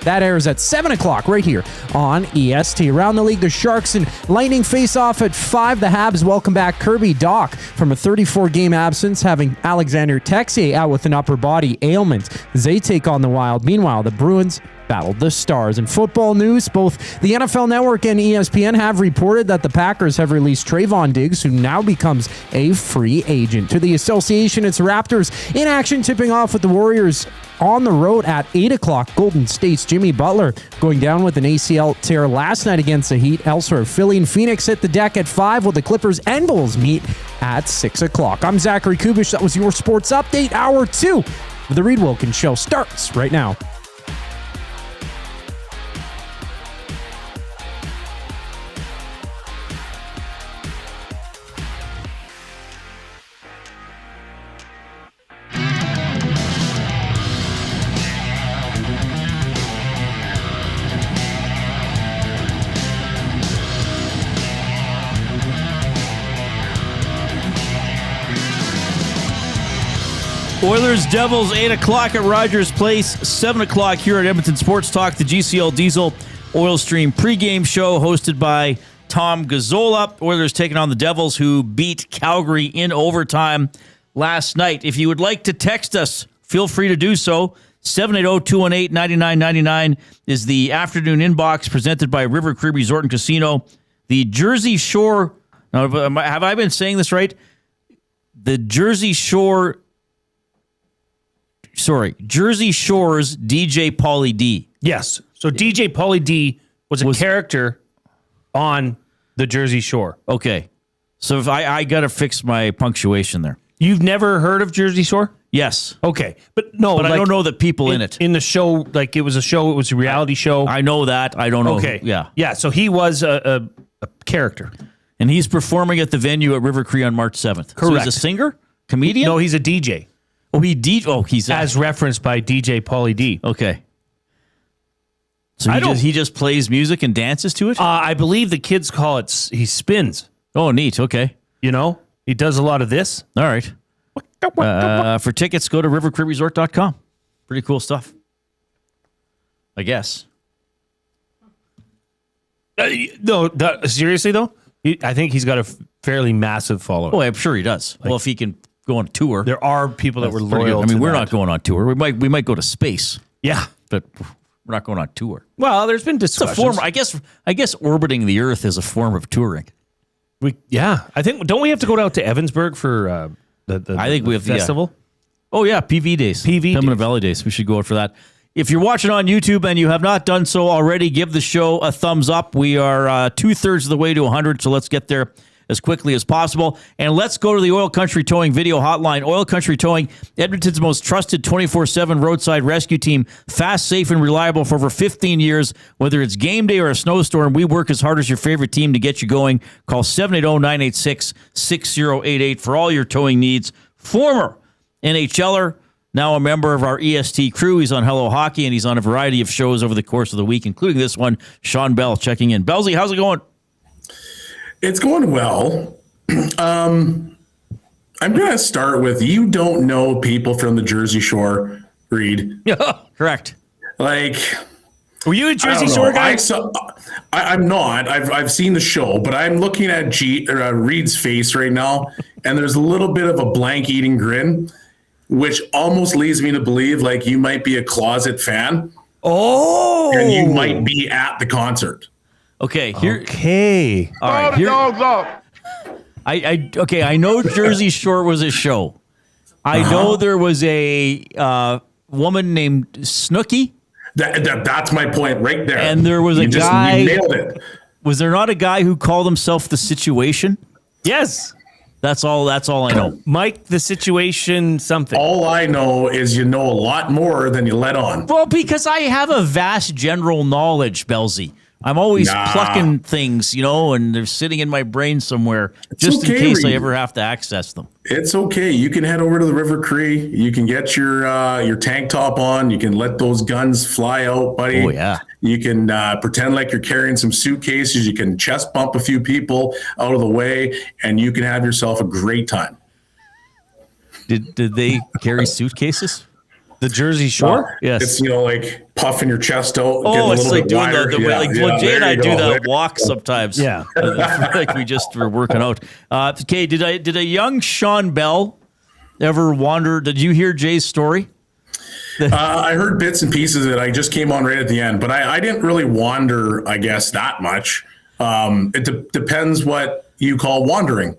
That airs at 7 o'clock right here on EST. Around the league, the Sharks and Lightning face off at 5. The Habs welcome back Kirby Dach from a 34-game absence, having Alexander Texier out with an upper body ailment. They take on the Wild. Meanwhile, the Bruins battled the Stars. In football news, both the NFL Network and ESPN have reported that the Packers have released Trayvon Diggs, who now becomes a free agent. To the association, it's Raptors in action, tipping off with the Warriors on the road at 8 o'clock. Golden State's Jimmy Butler going down with an ACL tear last night against the Heat. Elsewhere, Philly and Phoenix hit the deck at 5, while the Clippers and Bulls meet at 6 o'clock. I'm Zachary Kubish. That was your sports update. Hour 2 of the Reid Wilkins Show starts right now. Oilers, Devils, 8 o'clock at Rogers Place, 7 o'clock here at Edmonton Sports Talk, the GCL Diesel Oil Stream pregame show hosted by Tom Gazzola. Oilers taking on the Devils, who beat Calgary in overtime last night. If you would like to text us, feel free to do so. 780-218-9999 is the afternoon inbox presented by River Cree Resort and Casino. The Jersey Shore, now, have I been saying this right? The Jersey Shore's DJ Pauly D. Yes. So DJ Pauly D was a character on the Jersey Shore. Okay. So if I got to fix my punctuation there. You've never heard of Jersey Shore? Yes. Okay. But no, But I don't know the people in it. In the show, like it was a reality show. I know that. I don't know. Okay. Yeah. Yeah. So he was a character. And he's performing at the venue at River Cree on March 7th. Correct. So he's a singer? Comedian? No, he's a DJ. Oh, he's as referenced by DJ Pauly D. Okay. So he just plays music and dances to it? I believe the kids call it, he spins. Oh, neat. Okay. You know, he does a lot of this. All right. For tickets, go to rivercreekresort.com. Pretty cool stuff. I guess. No, seriously though, I think he's got a fairly massive following. Oh, I'm sure he does. Well, if he can go on tour. There are people that were loyal. I mean, we're that. not going on tour. We might go to space. Yeah. But we're not going on tour. Well, there's been discussions. It's a form, I guess orbiting the Earth is a form of touring. I think, don't we have to go out to Evansburg for we have festival? Oh yeah, PV days. Pembina Valley days. We should go out for that. If you're watching on YouTube and you have not done so already, give the show a thumbs up. We are 2/3 of the way to 100, so let's get there as quickly as possible. And let's go to the Oil Country Towing video hotline. Oil Country Towing, Edmonton's most trusted 24/7 roadside rescue team, fast, safe, and reliable for over 15 years. Whether it's game day or a snowstorm, we work as hard as your favorite team to get you going. Call 780-986-6088 for all your towing needs. Former NHLer, now a member of our EST crew. He's on Hello Hockey, and he's on a variety of shows over the course of the week, including this one. Shawn Belle checking in. Bellsy, how's it going? It's going well. I'm going to start with, you don't know people from the Jersey Shore, Reid. Yeah, correct. Like, were you a Jersey Shore guy? I'm not. I've seen the show, but I'm looking at Reid's face right now, and there's a little bit of a blank eating grin, which almost leads me to believe like you might be a closet fan. Oh, and you might be at the concert. Okay. Okay. All right. Dogs up. I know Jersey Shore was a show. I know there was a woman named Snooki. That's my point right there. And there was a guy. You nailed it. Was there not a guy who called himself The Situation? Yes. That's all I know. Mike, The Situation, something. All I know is you know a lot more than you let on. Well, because I have a vast general knowledge, Bellsy. I'm always plucking things, and they're sitting in my brain somewhere just in case I ever have to access them. It's okay. You can head over to the River Cree. You can get your tank top on. You can let those guns fly out, buddy. Oh, yeah. You can pretend like you're carrying some suitcases. You can chest bump a few people out of the way, and you can have yourself a great time. Did they carry suitcases? The Jersey Shore? Yes. It's, like puffing your chest out. Oh, it's like doing the way, like Jay and I do that There. walk sometimes. Yeah. Like we just were working out. Okay, did a young Shawn Belle ever wander? Did you hear Jay's story? I heard bits and pieces of it. I just came on right at the end, but I didn't really wander, I guess, that much. It depends what you call wandering.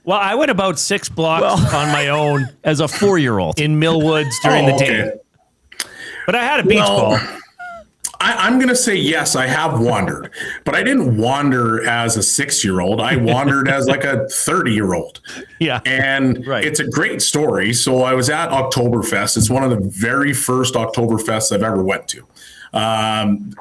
Well, I went about 6 blocks on my own as a 4-year-old in Millwoods during the day. But I had a beach ball. I'm going to say yes, I have wandered, but I didn't wander as a 6-year-old. I wandered as like a 30-year-old. Yeah. And It's a great story. So I was at Oktoberfest. It's one of the very first Oktoberfests I've ever went to.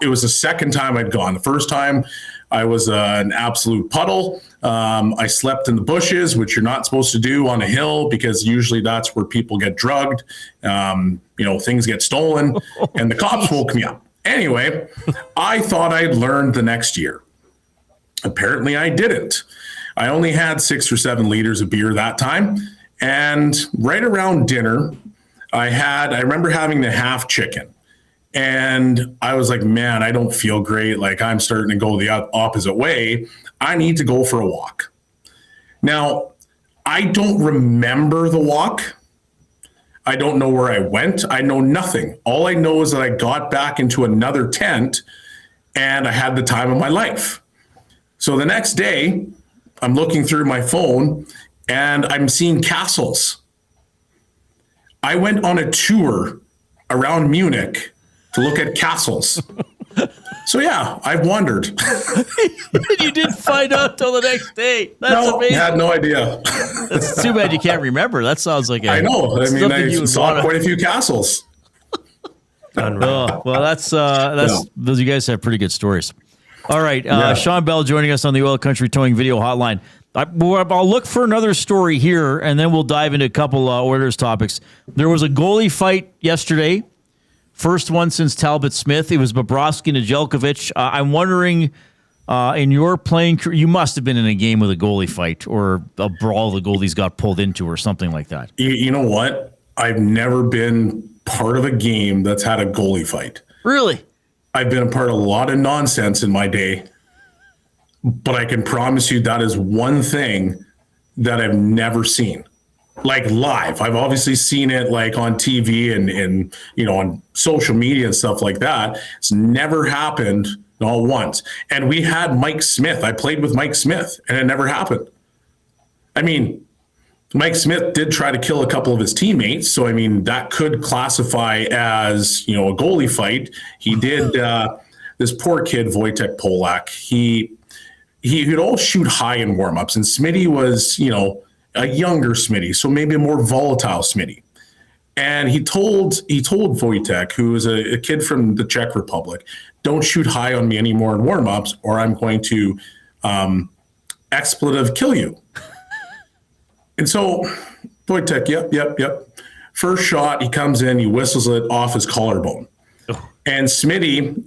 It was the second time I'd gone. The first time I was an absolute puddle. I slept in the bushes, which you're not supposed to do on a hill because usually that's where people get drugged. Things get stolen and the cops woke me up. Anyway, I thought I'd learned the next year. Apparently I didn't. I only had 6 or 7 liters of beer that time. And right around dinner, I remember having the half chicken. And I was like, man, I don't feel great. Like I'm starting to go the opposite way. I need to go for a walk. Now, I don't remember the walk. I don't know where I went. I know nothing. All I know is that I got back into another tent and I had the time of my life. So the next day, I'm looking through my phone and I'm seeing castles. I went on a tour around Munich to look at castles. So yeah, I've wondered. You didn't find out till the next day. That's amazing. I had no idea. That's too bad you can't remember. That sounds like I know. I mean, I saw quite a few castles. Well, that's those. You guys have pretty good stories. All right, Shawn Belle joining us on the Oil Country Towing Video Hotline. I'll look for another story here, and then we'll dive into a couple Oilers topics. There was a goalie fight yesterday. First one since Talbot Smith. It was Bobrovsky and Nedeljkovic. I'm wondering, in your playing career, you must have been in a game with a goalie fight or a brawl the goalies got pulled into or something like that. You know what? I've never been part of a game that's had a goalie fight. Really? I've been a part of a lot of nonsense in my day, but I can promise you that is one thing that I've never seen. Like live. I've obviously seen it like on TV and on social media and stuff like that. It's never happened, not once. And we had Mike Smith. I played with Mike Smith and it never happened. I mean, Mike Smith did try to kill a couple of his teammates. So, I mean, that could classify as, a goalie fight. He did, this poor kid, Wojtek Polak, he could all shoot high in warmups. And Smitty was, a younger Smitty, so maybe a more volatile Smitty. And he told Wojtek, who is a kid from the Czech Republic, don't shoot high on me anymore in warmups, or I'm going to expletive kill you. And so Wojtek, yep. First shot, he comes in, he whistles it off his collarbone. Oh. And Smitty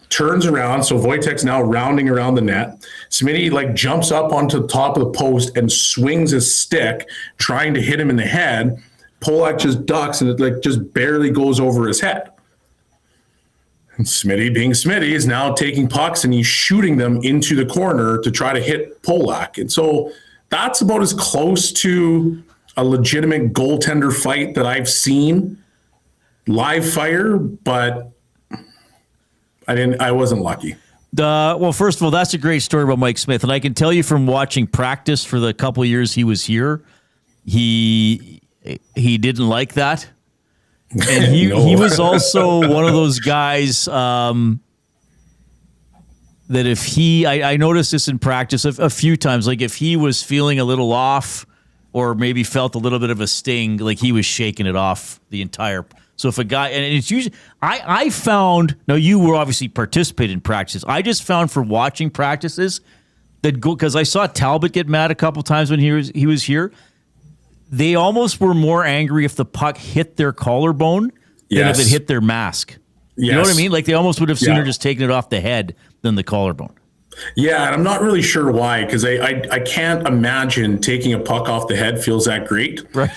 turns around, so Wojtek's now rounding around the net. Smitty jumps up onto the top of the post and swings his stick, trying to hit him in the head. Polak just ducks and it just barely goes over his head. And Smitty, being Smitty, is now taking pucks and he's shooting them into the corner to try to hit Polak. And so that's about as close to a legitimate goaltender fight that I've seen live fire, but I wasn't lucky. Well, first of all, that's a great story about Mike Smith. And I can tell you from watching practice for the couple of years he was here, he didn't like that. And he was also one of those guys that if I noticed this in practice a few times, if he was feeling a little off or maybe felt a little bit of a sting, he was shaking it off the entire. So if a guy, and it's usually, I found, now you were obviously participating in practices. I just found for watching practices that because I saw Talbot get mad a couple times when he was here. They almost were more angry if the puck hit their collarbone than if it hit their mask. Yes. You know what I mean? They almost would have sooner just taken it off the head than the collarbone. Yeah, and I'm not really sure why, because I can't imagine taking a puck off the head feels that great. Right.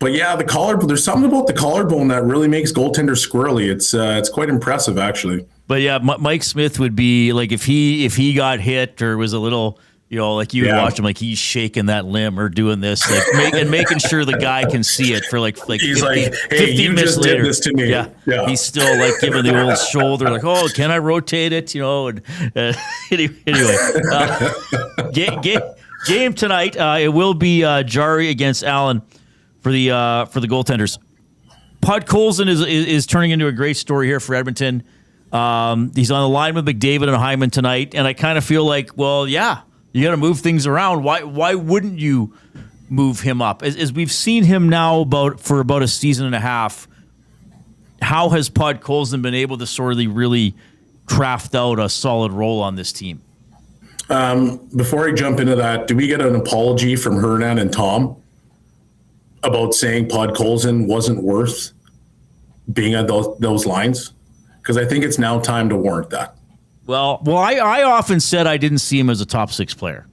But yeah, the collarbone. There's something about the collarbone that really makes goaltenders squirrely. It's quite impressive, actually. But yeah, Mike Smith would be if he got hit or was a little, you would watch him he's shaking that limb or doing this, making sure the guy can see it for he's 50, hey, 50 you minutes just later. Did this to me. Yeah, he's still giving the old shoulder, oh, can I rotate it? And anyway, game tonight. It will be Jarry against Allen for the goaltenders. Podkolzin is turning into a great story here for Edmonton. He's on the line with McDavid and Hyman tonight, and I kind of feel you got to move things around. Why wouldn't you move him up? As we've seen him now for about a season and a half, how has Podkolzin been able to sort of really craft out a solid role on this team? Before I jump into that, do we get an apology from Hernan and Tom about saying Podkolzin wasn't worth being at those lines? Because I think it's now time to warrant that. Well, I often said I didn't see him as a top six player.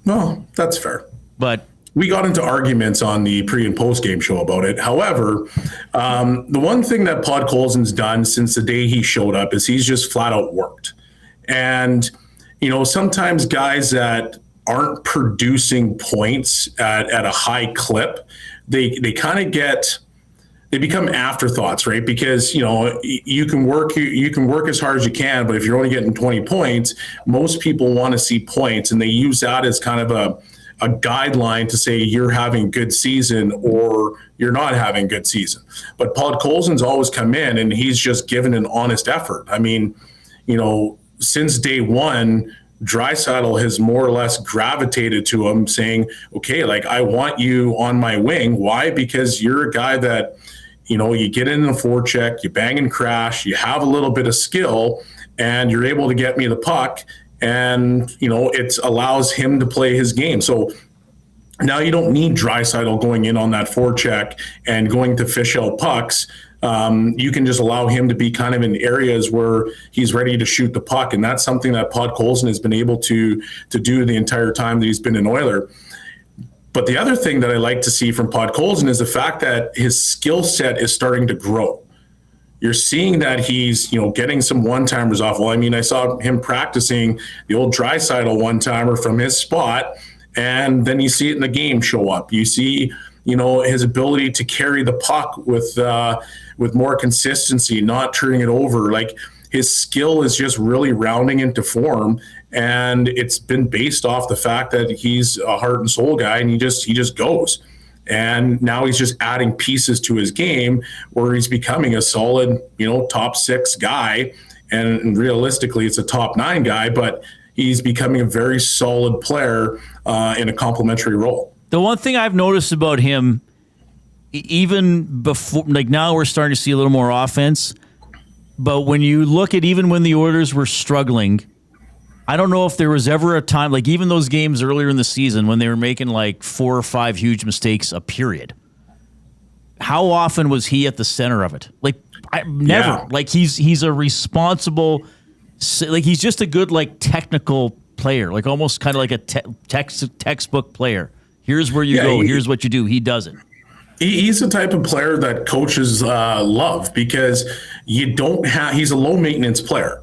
No, that's fair. But we got into arguments on the pre and post game show about it. However, the one thing that Podkolzin's done since the day he showed up is he's just flat out worked. And, sometimes guys that aren't producing points at a high clip, they kind of they become afterthoughts, right? Because, you can work as hard as you can, but if you're only getting 20 points, most people want to see points, and they use that as kind of a guideline to say you're having a good season or you're not having a good season. But Podkolzin's always come in and he's just given an honest effort. I mean, since day one, Draisaitl has more or less gravitated to him, saying, okay, like, I want you on my wing. Why? Because you're a guy that, you get in the forecheck, you bang and crash, you have a little bit of skill, and you're able to get me the puck. And, it allows him to play his game. So now you don't need Draisaitl going in on that forecheck and going to fish out pucks. You can just allow him to be kind of in areas where he's ready to shoot the puck. And that's something that Podkolzin has been able to do the entire time that he's been an Oiler. But the other thing that I like to see from Podkolzin is the fact that his skill set is starting to grow. You're seeing that he's, getting some one-timers off. Well, I mean, I saw him practicing the old Draisaitl one-timer from his spot, and then you see it in the game show up. You see, his ability to carry the puck with more consistency, not turning it over. Like, his skill is just really rounding into form, and it's been based off the fact that he's a heart and soul guy, and he just goes. And now he's just adding pieces to his game where he's becoming a solid, top 6 guy. And realistically, it's a top 9 guy, but he's becoming a very solid player in a complementary role. The one thing I've noticed about him, even before, like, now we're starting to see a little more offense, but when you look at even when the Oilers were struggling, I don't know if there was ever a time, like even those games earlier in the season when they were making like 4 or 5 huge mistakes a period. How often was he at the center of it? Like, never. Yeah. Like, he's a responsible, like, he's just a good, like, technical player, like almost kind of like a textbook player. Here's where you go. Here's what you do. He does it. He's the type of player that coaches love, because he's a low maintenance player.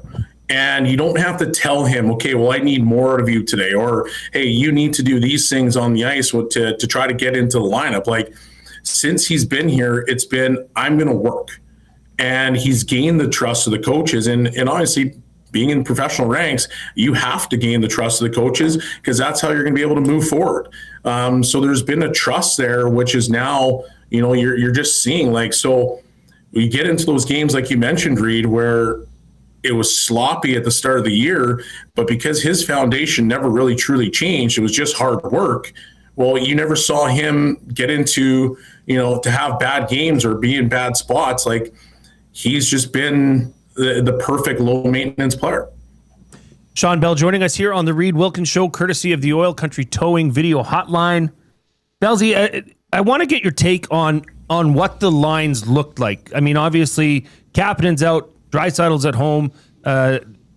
And you don't have to tell him, okay, well, I need more out of you today, or, hey, you need to do these things on the ice to try to get into the lineup. Like, since he's been here, it's been, I'm going to work. And he's gained the trust of the coaches. And honestly, being in professional ranks, you have to gain the trust of the coaches, because that's how you're going to be able to move forward. So there's been a trust there, which is now, you're just seeing, like, so we get into those games, like you mentioned, Reid, where it was sloppy at the start of the year, but because his foundation never really truly changed, it was just hard work. Well, you never saw him get into, to have bad games or be in bad spots. Like, he's just been the perfect low maintenance player. Shawn Belle joining us here on the Reid Wilkins Show, courtesy of the Oil Country Towing Video Hotline. Bellsy, I want to get your take on what the lines looked like. I mean, obviously, Kapanen's out, Draisaitl's at home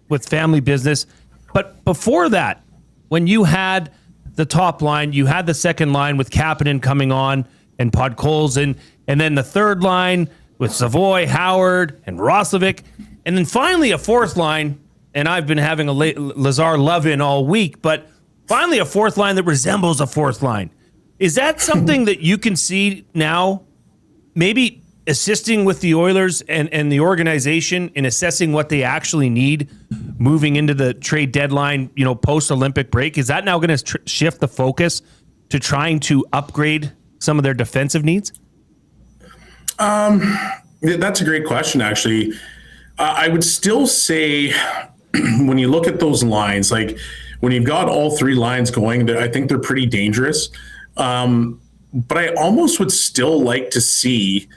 with family business. But before that, when you had the top line, you had the second line with Kapanen coming on and Podkolzin, and then the third line with Savoy, Howard, and Roslovic, and then finally a fourth line, and I've been having a Lazar love-in all week, but finally a fourth line that resembles a fourth line. Is that something that you can see now, maybe assisting with the Oilers and the organization in assessing what they actually need moving into the trade deadline, post-Olympic break? Is that now going to shift the focus to trying to upgrade some of their defensive needs? That's a great question, actually. I would still say when you look at those lines, like when you've got all 3 lines going, I think they're pretty dangerous. But I almost would still like to see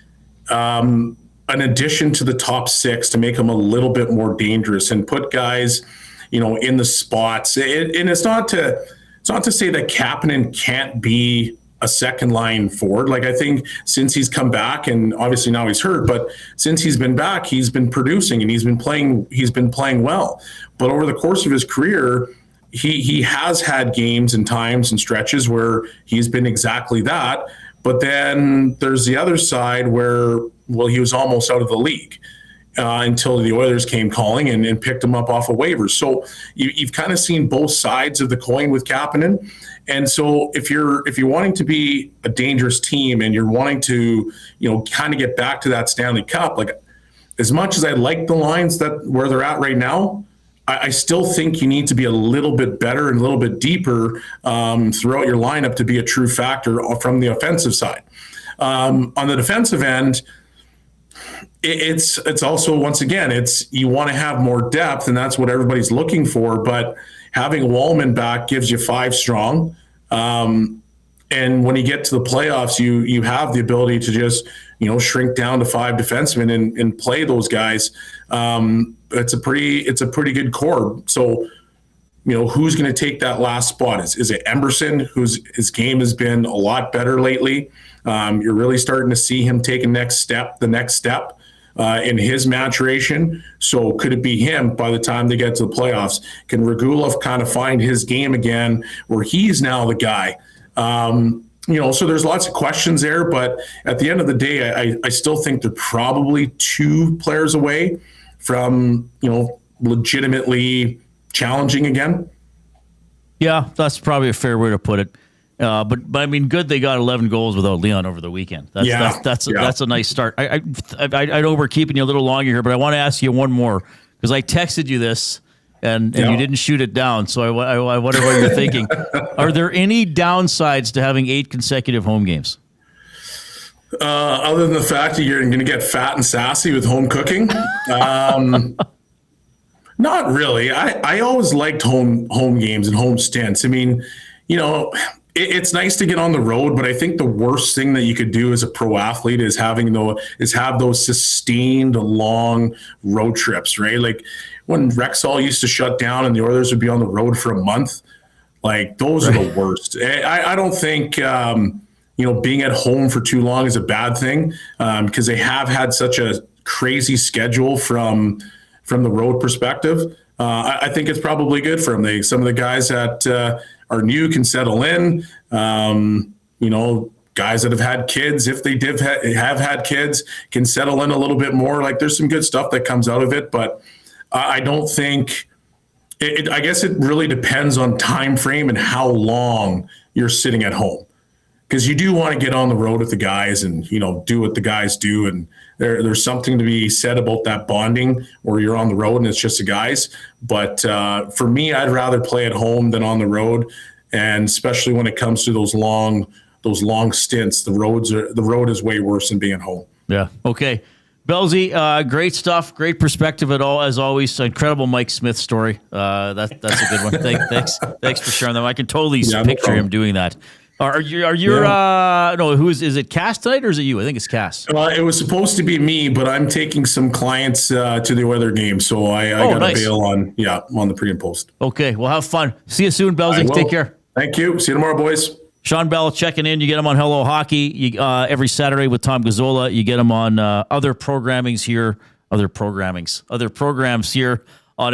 an addition to the top 6 to make them a little bit more dangerous and put guys, in the spots. And it's not to say that Kapanen can't be a second line forward. Like, I think since he's come back, and obviously now he's hurt, but since he's been back, he's been producing and he's been playing well. But over the course of his career, he has had games and times and stretches where he's been exactly that. But then there's the other side where, well, he was almost out of the league until the Oilers came calling and picked him up off of waivers. So you've kind of seen both sides of the coin with Kapanen. And so if you're wanting to be a dangerous team and you're wanting to, kind of get back to that Stanley Cup, like, as much as I like the lines where they're at right now, I still think you need to be a little bit better and a little bit deeper throughout your lineup to be a true factor from the offensive side. On the defensive end, it's also, once again, you want to have more depth, and that's what everybody's looking for. But having Wallman back gives you 5 strong. And when you get to the playoffs, you have the ability to just, shrink down to 5 defensemen and play those guys. It's a pretty good core. So, who's going to take that last spot? Is it Emberson, his game has been a lot better lately? You're really starting to see him take the next step in his maturation. So could it be him by the time they get to the playoffs? Can Regula kind of find his game again where he's now the guy? So there's lots of questions there, but at the end of the day, I still think they're probably 2 players away from, legitimately challenging again. Yeah, that's probably a fair way to put it. But I mean, good they got 11 goals without Leon over the weekend. That's a nice start. I know we're keeping you a little longer here, but I want to ask you one more because I texted you this and you didn't shoot it down. So I wonder what you're thinking. Are there any downsides to having 8 consecutive home games? Other than the fact that you're going to get fat and sassy with home cooking? Not really. I always liked home games and home stints. I mean, it's nice to get on the road, but I think the worst thing that you could do as a pro athlete is have those sustained long road trips, right? Like when Rexall used to shut down and the Oilers would be on the road for a month, like those are the worst. I don't think being at home for too long is a bad thing because they have had such a crazy schedule from the road perspective. I think it's probably good for them. Some of the guys that are new can settle in. Guys that have had kids, if they have had kids, can settle in a little bit more. Like there's some good stuff that comes out of it, but I don't think I guess it really depends on time frame and how long you're sitting at home. Because you do want to get on the road with the guys and, do what the guys do. And there's something to be said about that bonding where you're on the road and it's just the guys. But for me, I'd rather play at home than on the road. And especially when it comes to those long stints, the road is way worse than being at home. Yeah. Okay. Bellsy, great stuff. Great perspective at all, as always. Incredible Mike Smith story. That's a good one. Thanks for sharing that. I can totally picture him doing that. Are you is it Cass tonight or is it you? I think it's Cass. It was supposed to be me, but I'm taking some clients to the Oilers game, so I got to bail on the pre and post. Okay, well have fun. See you soon, Bellsy. Take care. Thank you. See you tomorrow, boys. Sean Bell checking in. You get him on Hello Hockey every Saturday with Tom Gazzola. You get him on other programs here on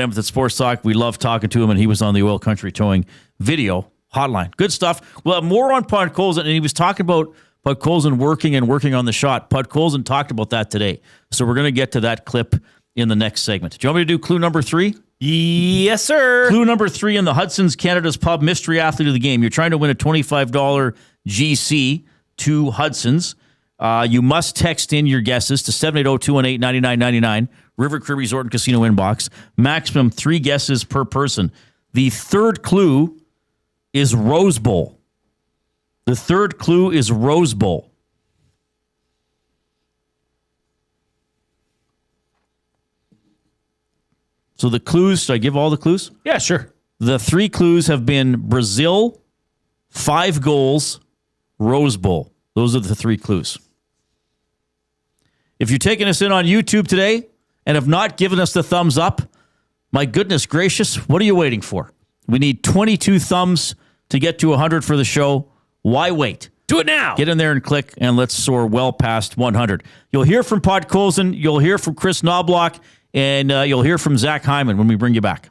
Edmonton Sports Talk. We love talking to him, and he was on the Oil Country Towing video hotline. Good stuff. We'll have more on Podkolzin, and he was talking about Podkolzin working on the shot. Podkolzin talked about that today. So we're going to get to that clip in the next segment. Do you want me to do clue number 3? Yes, sir. Clue number 3 in the Hudson's Canada's Pub Mystery Athlete of the Game. You're trying to win a $25 GC to Hudson's. You must text in your guesses to 780-218-9999, River Cree Resort and Casino inbox. Maximum 3 guesses per person. The third clue is Rose Bowl. The third clue is Rose Bowl. So the clues, should I give all the clues? Yeah, sure. The 3 clues have been Brazil, 5 goals, Rose Bowl. Those are the 3 clues. If you're taking us in on YouTube today and have not given us the thumbs up, my goodness gracious, what are you waiting for? We need 22 thumbs to get to 100 for the show. Why wait? Do it now. Get in there and click, and let's soar well past 100. You'll hear from Podkolzin, you'll hear from Chris Knobloch, and you'll hear from Zach Hyman when we bring you back.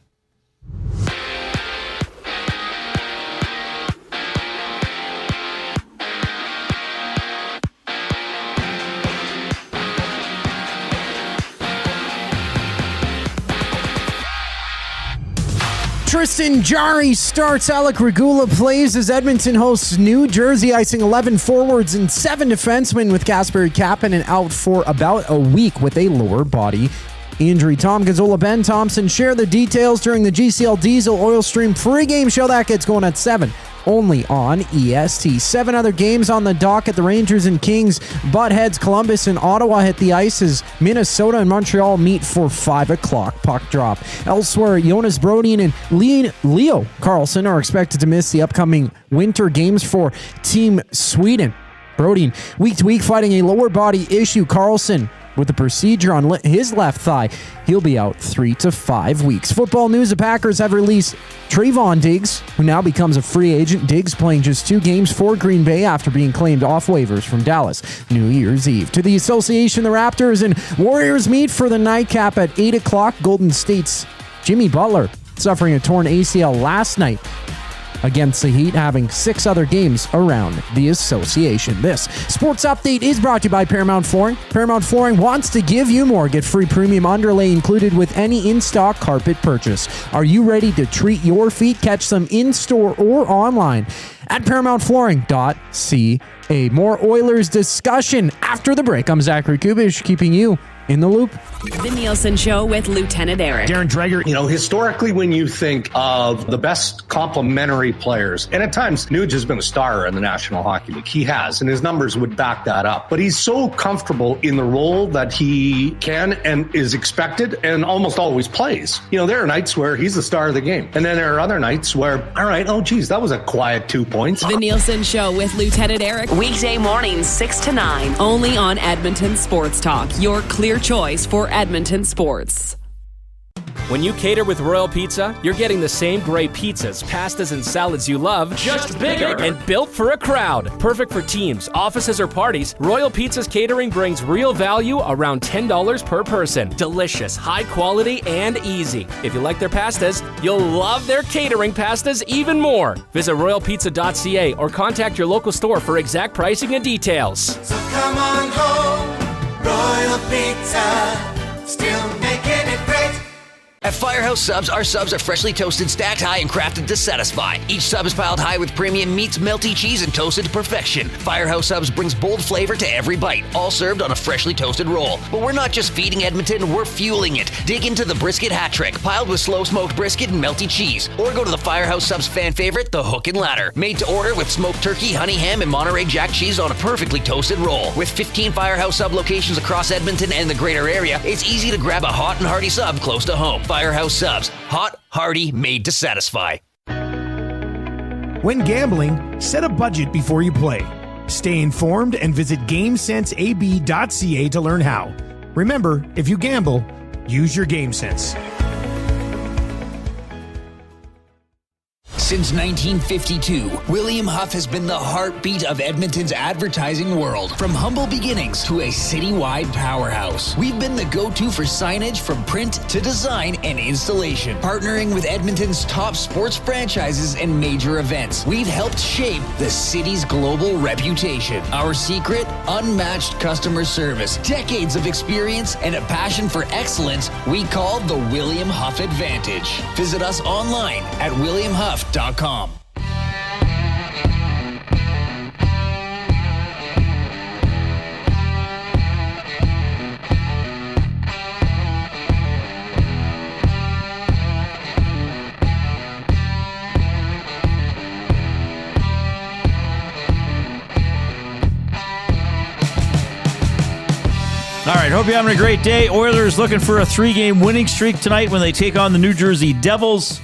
Tristan, Jarry starts. Alec Regula plays as Edmonton hosts New Jersey, icing 11 forwards and 7 defensemen with Kasperi Kapanen out for about a week with a lower body injury. Tom Gazzola, Ben Thompson share the details during the GCL Diesel Oil Stream pregame show. That gets going at 7 only on EST. 7 other games on the docket. The Rangers and Kings butt heads. Columbus and Ottawa hit the ice as Minnesota and Montreal meet for 5 o'clock puck drop. Elsewhere, Jonas Brodin and Leo Carlson are expected to miss the upcoming winter games for Team Sweden. Brodin, week to week, fighting a lower body issue. Carlson, with the procedure on his left thigh, he'll be out 3 to 5 weeks. Football news: the Packers have released Trayvon Diggs, who now becomes a free agent. Diggs playing just 2 games for Green Bay after being claimed off waivers from Dallas New Year's Eve. To the association, the Raptors and Warriors meet for the nightcap at 8 o'clock. Golden State's Jimmy Butler suffering a torn ACL last night against the Heat, having 6 other games around the association. This sports update is brought to you by Paramount Flooring. Paramount Flooring wants to give you more. Get free premium underlay included with any in-stock carpet purchase. Are you ready to treat your feet? Catch them in-store or online at ParamountFlooring.ca. More Oilers discussion after the break. I'm Zachary Kubish, keeping you in the loop. The Nielsen Show with Lieutenant Eric. Darren Dreger. You know, historically, when you think of the best complementary players, and at times Nuge has been a star in the National Hockey League. He has, and his numbers would back that up. But he's so comfortable in the role that he can and is expected and almost always plays. You know, there are nights where he's the star of the game. And then there are other nights where, all right, oh, geez, that was a quiet 2 points. The Nielsen Show with Lieutenant Eric. Weekday mornings, 6 to 9. Only on Edmonton Sports Talk. Your clear choice for Edmonton sports. When you cater with Royal Pizza, you're getting the same great pizzas, pastas, and salads you love, just bigger and built for a crowd. Perfect for teams, offices, or parties, Royal Pizza's catering brings real value around $10 per person. Delicious, high quality, and easy. If you like their pastas, you'll love their catering pastas even more. Visit royalpizza.ca or contact your local store for exact pricing and details. So come on home, Royal Pizza, still making it great. At Firehouse Subs, our subs are freshly toasted, stacked high, and crafted to satisfy. Each sub is piled high with premium meats, melty cheese, and toasted to perfection. Firehouse Subs brings bold flavor to every bite, all served on a freshly toasted roll. But we're not just feeding Edmonton, we're fueling it. Dig into the brisket hat trick, piled with slow-smoked brisket and melty cheese. Or go to the Firehouse Subs fan favorite, the Hook and Ladder. Made to order with smoked turkey, honey ham, and Monterey Jack cheese on a perfectly toasted roll. With 15 Firehouse Sub locations across Edmonton and the greater area, it's easy to grab a hot and hearty sub close to home. Firehouse Subs. Hot, hearty, made to satisfy. When gambling, set a budget before you play. Stay informed and visit GameSenseAB.ca to learn how. Remember, if you gamble, use your GameSense. Since 1952, William Huff has been the heartbeat of Edmonton's advertising world. From humble beginnings to a citywide powerhouse, we've been the go-to for signage from print to design and installation. Partnering with Edmonton's top sports franchises and major events, we've helped shape the city's global reputation. Our secret? Unmatched customer service, decades of experience, and a passion for excellence we call the William Huff Advantage. Visit us online at williamhuff.com. All right, hope you're having a great day. Oilers looking for a 3-game winning streak tonight when they take on the New Jersey Devils.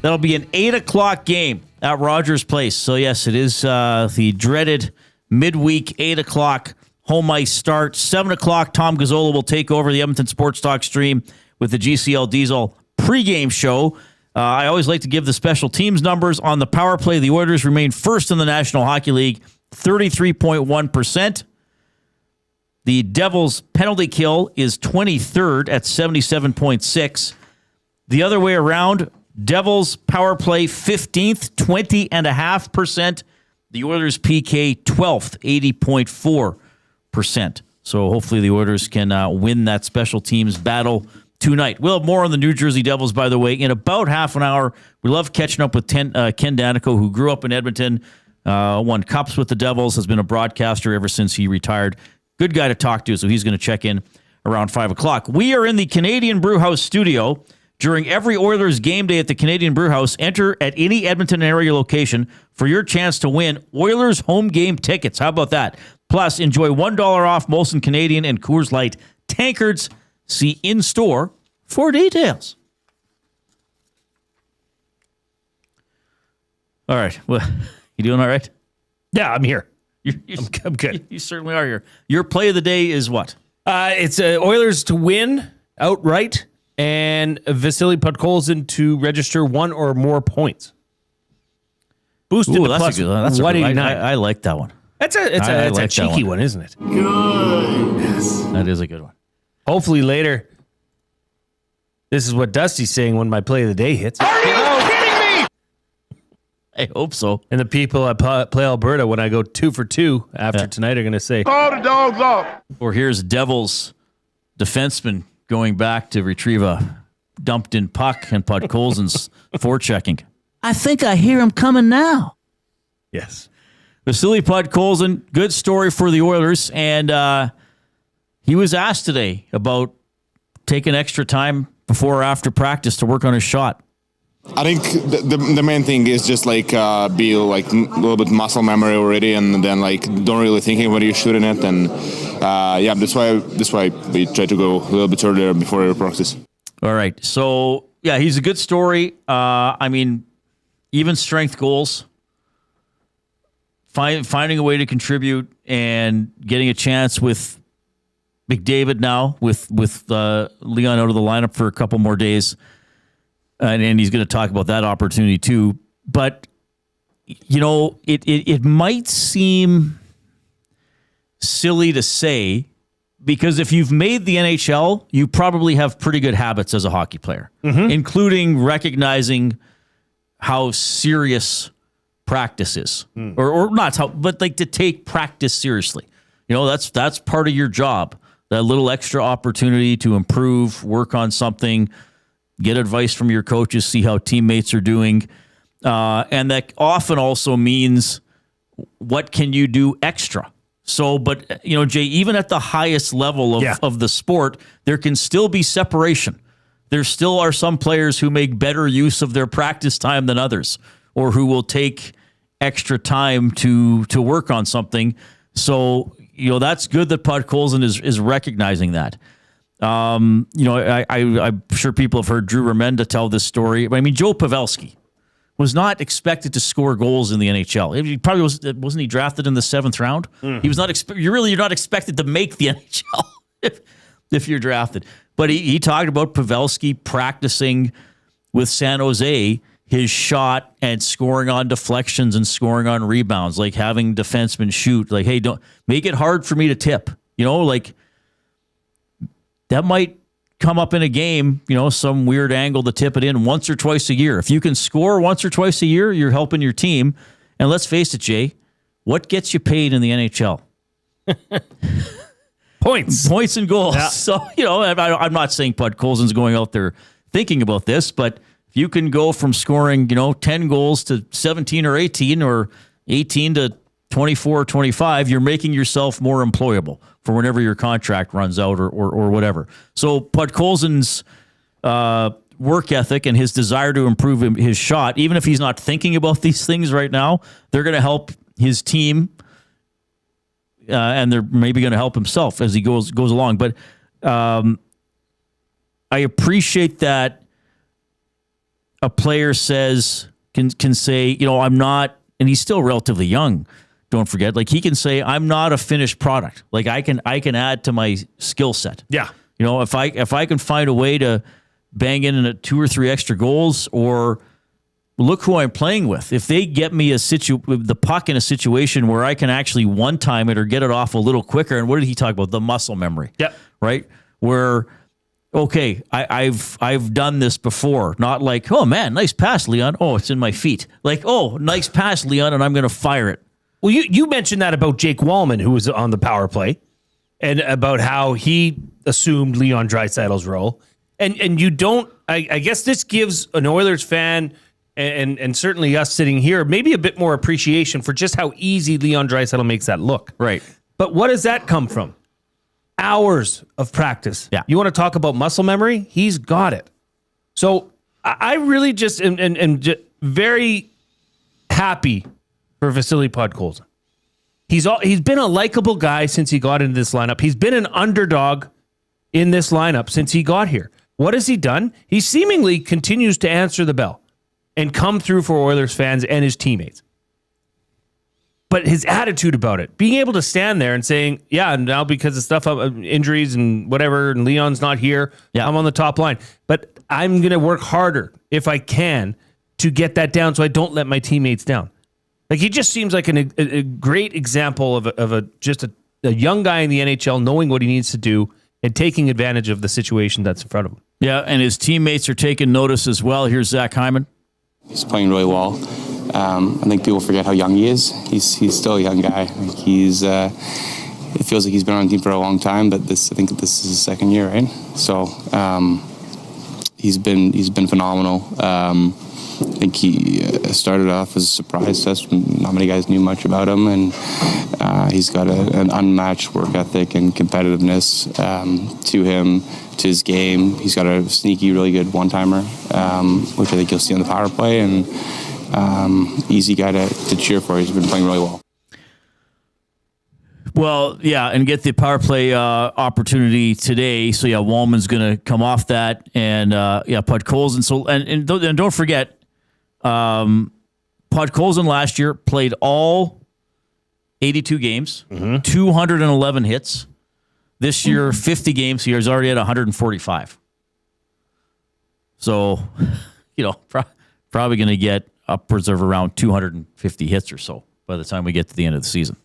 That'll be an 8 o'clock game at Rogers Place. So, yes, it is the dreaded midweek 8 o'clock home ice start. 7 o'clock, Tom Gazzola will take over the Edmonton Sports Talk stream with the GCL Diesel pregame show. I always like to give the special teams numbers. On the power play, the Oilers remain first in the National Hockey League, 33.1%. The Devils' penalty kill is 23rd at 77.6%. The other way around, Devils power play 15th, 20.5%. The Oilers PK 12th, 80.4%. So hopefully the Oilers can win that special teams battle tonight. We'll have more on the New Jersey Devils, by the way, in about half an hour. We love catching up with Ken Daneyko, who grew up in Edmonton, won cups with the Devils, has been a broadcaster ever since he retired. Good guy to talk to, so he's going to check in around 5 o'clock. We are in the Canadian Brewhouse studio. During every Oilers game day at the Canadian Brewhouse, enter at any Edmonton area location for your chance to win Oilers home game tickets. How about that? Plus, enjoy $1 off Molson Canadian and Coors Light tankards. See in-store for details. All right. Well, you doing all right? Yeah, I'm here. I'm good. You certainly are here. Your play of the day is what? It's Oilers to win outright and Vasily Podkolzin to register one or more points. Boosted to plus 189. I like that one. That's a cheeky one, isn't it? Goodness. That is a good one. Hopefully later, this is what Dusty's saying when my play of the day hits. Are you kidding me? I hope so. And the people at Play Alberta, when I go 2 for 2 after tonight, are going to say, call the dogs off. Or here's Devils defenseman going back to retrieve a dumped in puck and Podkolzin's forechecking. I think I hear him coming now. Yes. Vasily Podkolzin, good story for the Oilers. And he was asked today about taking extra time before or after practice to work on his shot. I think the main thing is just be like a little bit muscle memory already, and then don't really thinking when you're shooting it, and that's why we try to go a little bit earlier before your practice. All right, so he's a good story. Even strength goals, finding a way to contribute and getting a chance with McDavid now with Leon out of the lineup for a couple more days. And he's going to talk about that opportunity too. But, it might seem silly to say, because if you've made the NHL, you probably have pretty good habits as a hockey player, including recognizing how serious practice is. Or not how, but to take practice seriously. That's part of your job. That little extra opportunity to improve, work on something, get advice from your coaches, see how teammates are doing. And that often also means what can you do extra? So, but, Jay, even at the highest level of the sport, there can still be separation. There still are some players who make better use of their practice time than others, or who will take extra time to work on something. So, that's good that Podkolzin is recognizing that. I'm sure people have heard Drew Remenda tell this story. Joe Pavelski was not expected to score goals in the NHL. He probably wasn't he drafted in the 7th round? He was not. You're not expected to make the NHL if you're drafted. But he talked about Pavelski practicing with San Jose his shot and scoring on deflections and scoring on rebounds, like having defensemen shoot. Like, hey, don't make it hard for me to tip. That might come up in a game, some weird angle to tip it in once or twice a year. If you can score once or twice a year, you're helping your team. And let's face it, Jay, what gets you paid in the NHL? Points and goals. Yeah. So, I'm not saying Podkolzin's going out there thinking about this, but if you can go from scoring, 10 goals to 17 or 18 or 18 to 24 or 25, you're making yourself more employable for whenever your contract runs out or whatever. So Podkolzin's work ethic and his desire to improve his shot, even if he's not thinking about these things right now, they're going to help his team, and they're maybe going to help himself as he goes along. But I appreciate that a player can say, I'm not, and he's still relatively young. Don't forget, he can say, I'm not a finished product. I can add to my skill set. Yeah. If I can find a way to bang in 2 or 3 extra goals, or look who I'm playing with. If they get me the puck in a situation where I can actually one-time it or get it off a little quicker. And what did he talk about? The muscle memory. Yep. Right? Where, okay, I've done this before. Not like, oh man, nice pass, Leon. Oh, it's in my feet. Oh, nice pass, Leon, and I'm going to fire it. Well, you mentioned that about Jake Wallman, who was on the power play, and about how he assumed Leon Draisaitl's role. And you don't, I guess this gives an Oilers fan and certainly us sitting here maybe a bit more appreciation for just how easy Leon Draisaitl makes that look. Right. But what does that come from? Hours of practice. Yeah. You want to talk about muscle memory? He's got it. So I really just am just very happy for Vasily Podkolzin. He's been a likable guy since he got into this lineup. He's been an underdog in this lineup since he got here. What has he done? He seemingly continues to answer the bell and come through for Oilers fans and his teammates. But his attitude about it, being able to stand there and saying, yeah, now because of stuff, injuries and whatever, and Leon's not here, I'm on the top line. But I'm going to work harder if I can to get that down so I don't let my teammates down. Like, he just seems like a great example of a young guy in the NHL knowing what he needs to do and taking advantage of the situation that's in front of him. Yeah, and his teammates are taking notice as well. Here's Zach Hyman. He's playing really well. I think people forget how young he is. He's still a young guy. It feels like he's been on the team for a long time, but I think this is his second year, right? So he's been phenomenal. I think he started off as a surprise to us. Not many guys knew much about him, and he's got an unmatched work ethic and competitiveness to him, to his game. He's got a sneaky, really good one-timer, which I think you'll see on the power play, and easy guy to cheer for. He's been playing really well. Well, yeah, and get the power play opportunity today. So, yeah, Wallman's going to come off that, and, Podkolzin. So, and don't forget, Podkolzin last year played all 82 games, 211 hits. This year, 50 games. He's already at 145. So, probably going to get upwards of around 250 hits or so by the time we get to the end of the season.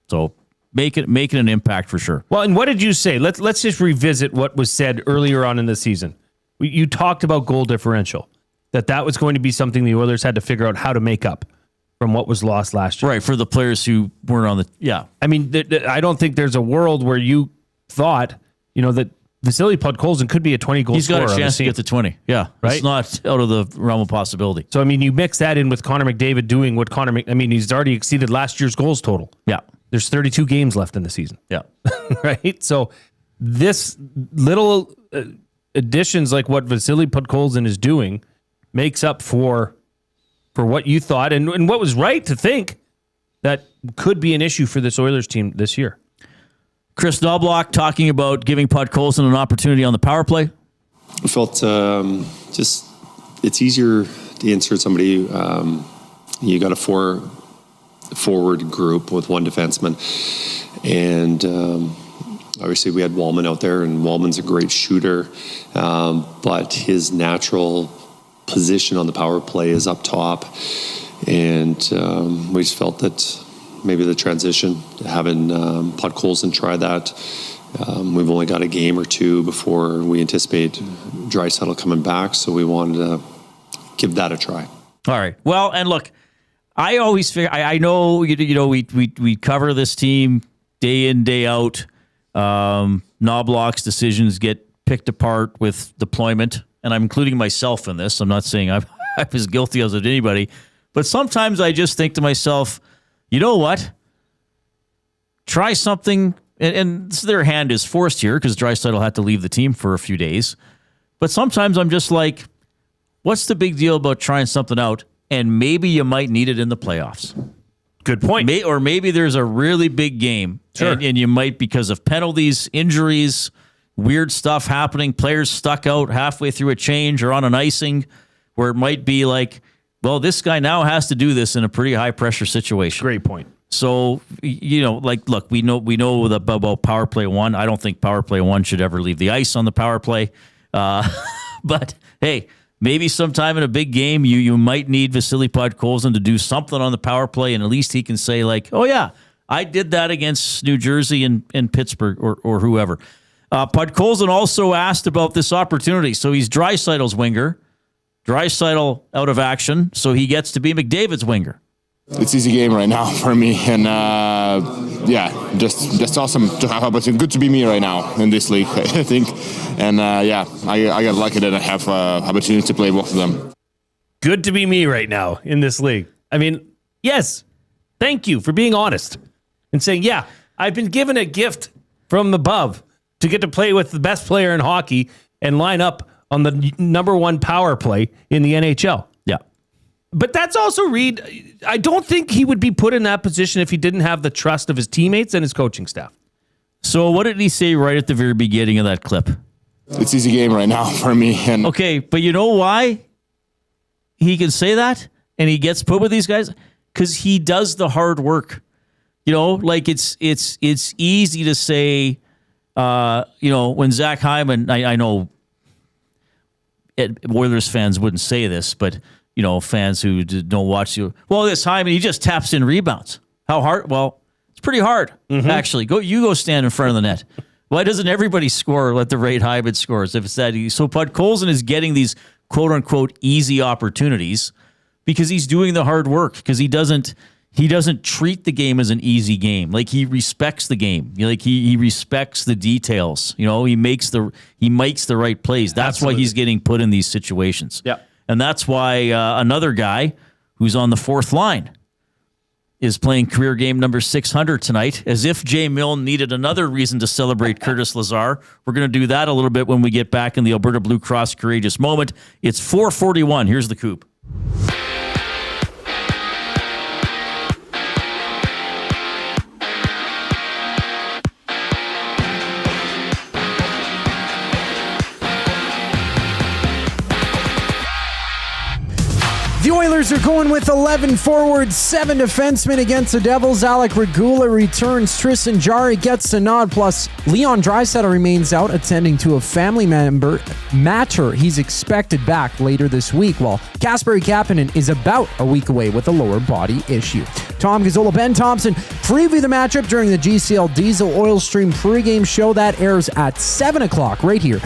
So, making an impact for sure. Well, and what did you say? Let's just revisit what was said earlier on in the season. You talked about goal differential, that was going to be something the Oilers had to figure out how to make up from what was lost last year. Right, for the players who weren't on the... Yeah. I mean, I don't think there's a world where you thought, that Vasily Podkolzin could be a 20-goal He's scorer. got a chance to get to 20. Yeah, right? It's not out of the realm of possibility. So, I mean, you mix that in with Connor McDavid doing what he's already exceeded last year's goals total. Yeah. There's 32 games left in the season. Yeah. Right? So, this little additions like what Vasily Podkolzin is doing makes up for what you thought and what was right to think that could be an issue for this Oilers team this year. Chris Knobloch talking about giving Podkolzin an opportunity on the power play. I felt it's easier to insert somebody. You got a forward group with one defenseman, and obviously we had Wallman out there, and Wallman's a great shooter, but his natural position on the power play is up top, and we just felt that maybe the transition, having Podkolzin try that. We've only got a game or two before we anticipate Draisaitl coming back, so we wanted to give that a try. All right. Well, and look, I always figure, I know, we cover this team day in, day out. Knobloch's decisions get picked apart with deployment, and I'm including myself in this. I'm not saying I'm as guilty as anybody, but sometimes I just think to myself, you know what? Try something, and their hand is forced here because Draisaitl had to leave the team for a few days. But sometimes I'm just like, what's the big deal about trying something out? And maybe you might need it in the playoffs. Good point. Or maybe there's a really big game, sure. and you might, because of penalties, injuries, weird stuff happening, players stuck out halfway through a change or on an icing, where it might be like, well, this guy now has to do this in a pretty high-pressure situation. Great point. So, look, we know about Power Play 1. I don't think Power Play 1 should ever leave the ice on the power play. But, hey, maybe sometime in a big game, you might need Vasily Podkolzin to do something on the power play, and at least he can say, like, oh, yeah, I did that against New Jersey and Pittsburgh or whoever. Podkolzin also asked about this opportunity. So he's Draisaitl's winger. Draisaitl out of action, so he gets to be McDavid's winger. It's easy game right now for me, and just awesome to have opportunity. Good to be me right now in this league, I think, and I got lucky that I have opportunity to play both of them. Good to be me right now in this league. I mean, yes, thank you for being honest and saying, yeah, I've been given a gift from above to get to play with the best player in hockey and line up on the number one power play in the NHL. Yeah. But that's also, Reid, I don't think he would be put in that position if he didn't have the trust of his teammates and his coaching staff. So what did he say right at the very beginning of that clip? It's easy game right now for me. And okay, but you know why he can say that and he gets put with these guys? Because he does the hard work. You know, like it's easy to say, when Zach Hyman, I know Oilers fans wouldn't say this, but, fans who don't watch you, well, this Hyman, he just taps in rebounds. How hard? Well, it's pretty hard, actually. You go stand in front of the net. Why doesn't everybody score like the Reid Hyman scores if it's that easy? So Podkolzin is getting these quote-unquote easy opportunities because he's doing the hard work, because he doesn't treat the game as an easy game. Like, he respects the game. Like, he respects the details. He makes the right plays. That's Absolutely. Why he's getting put in these situations. Yeah. And that's why another guy who's on the fourth line is playing career game number 600 tonight, as if Jay Milne needed another reason to celebrate Curtis Lazar. We're going to do that a little bit when we get back in the Alberta Blue Cross Courageous Moment. It's 4:41. Here's the Coop. The Oilers are going with 11 forwards, 7 defensemen against the Devils. Alec Regula returns. Tristan Jarry gets the nod. Plus, Leon Draisaitl remains out, attending to a family member matter. He's expected back later this week, while Kasperi Kapanen is about a week away with a lower body issue. Tom Gazzola, Ben Thompson preview the matchup during the GCL Diesel Oil Stream pregame show that airs at 7 o'clock right here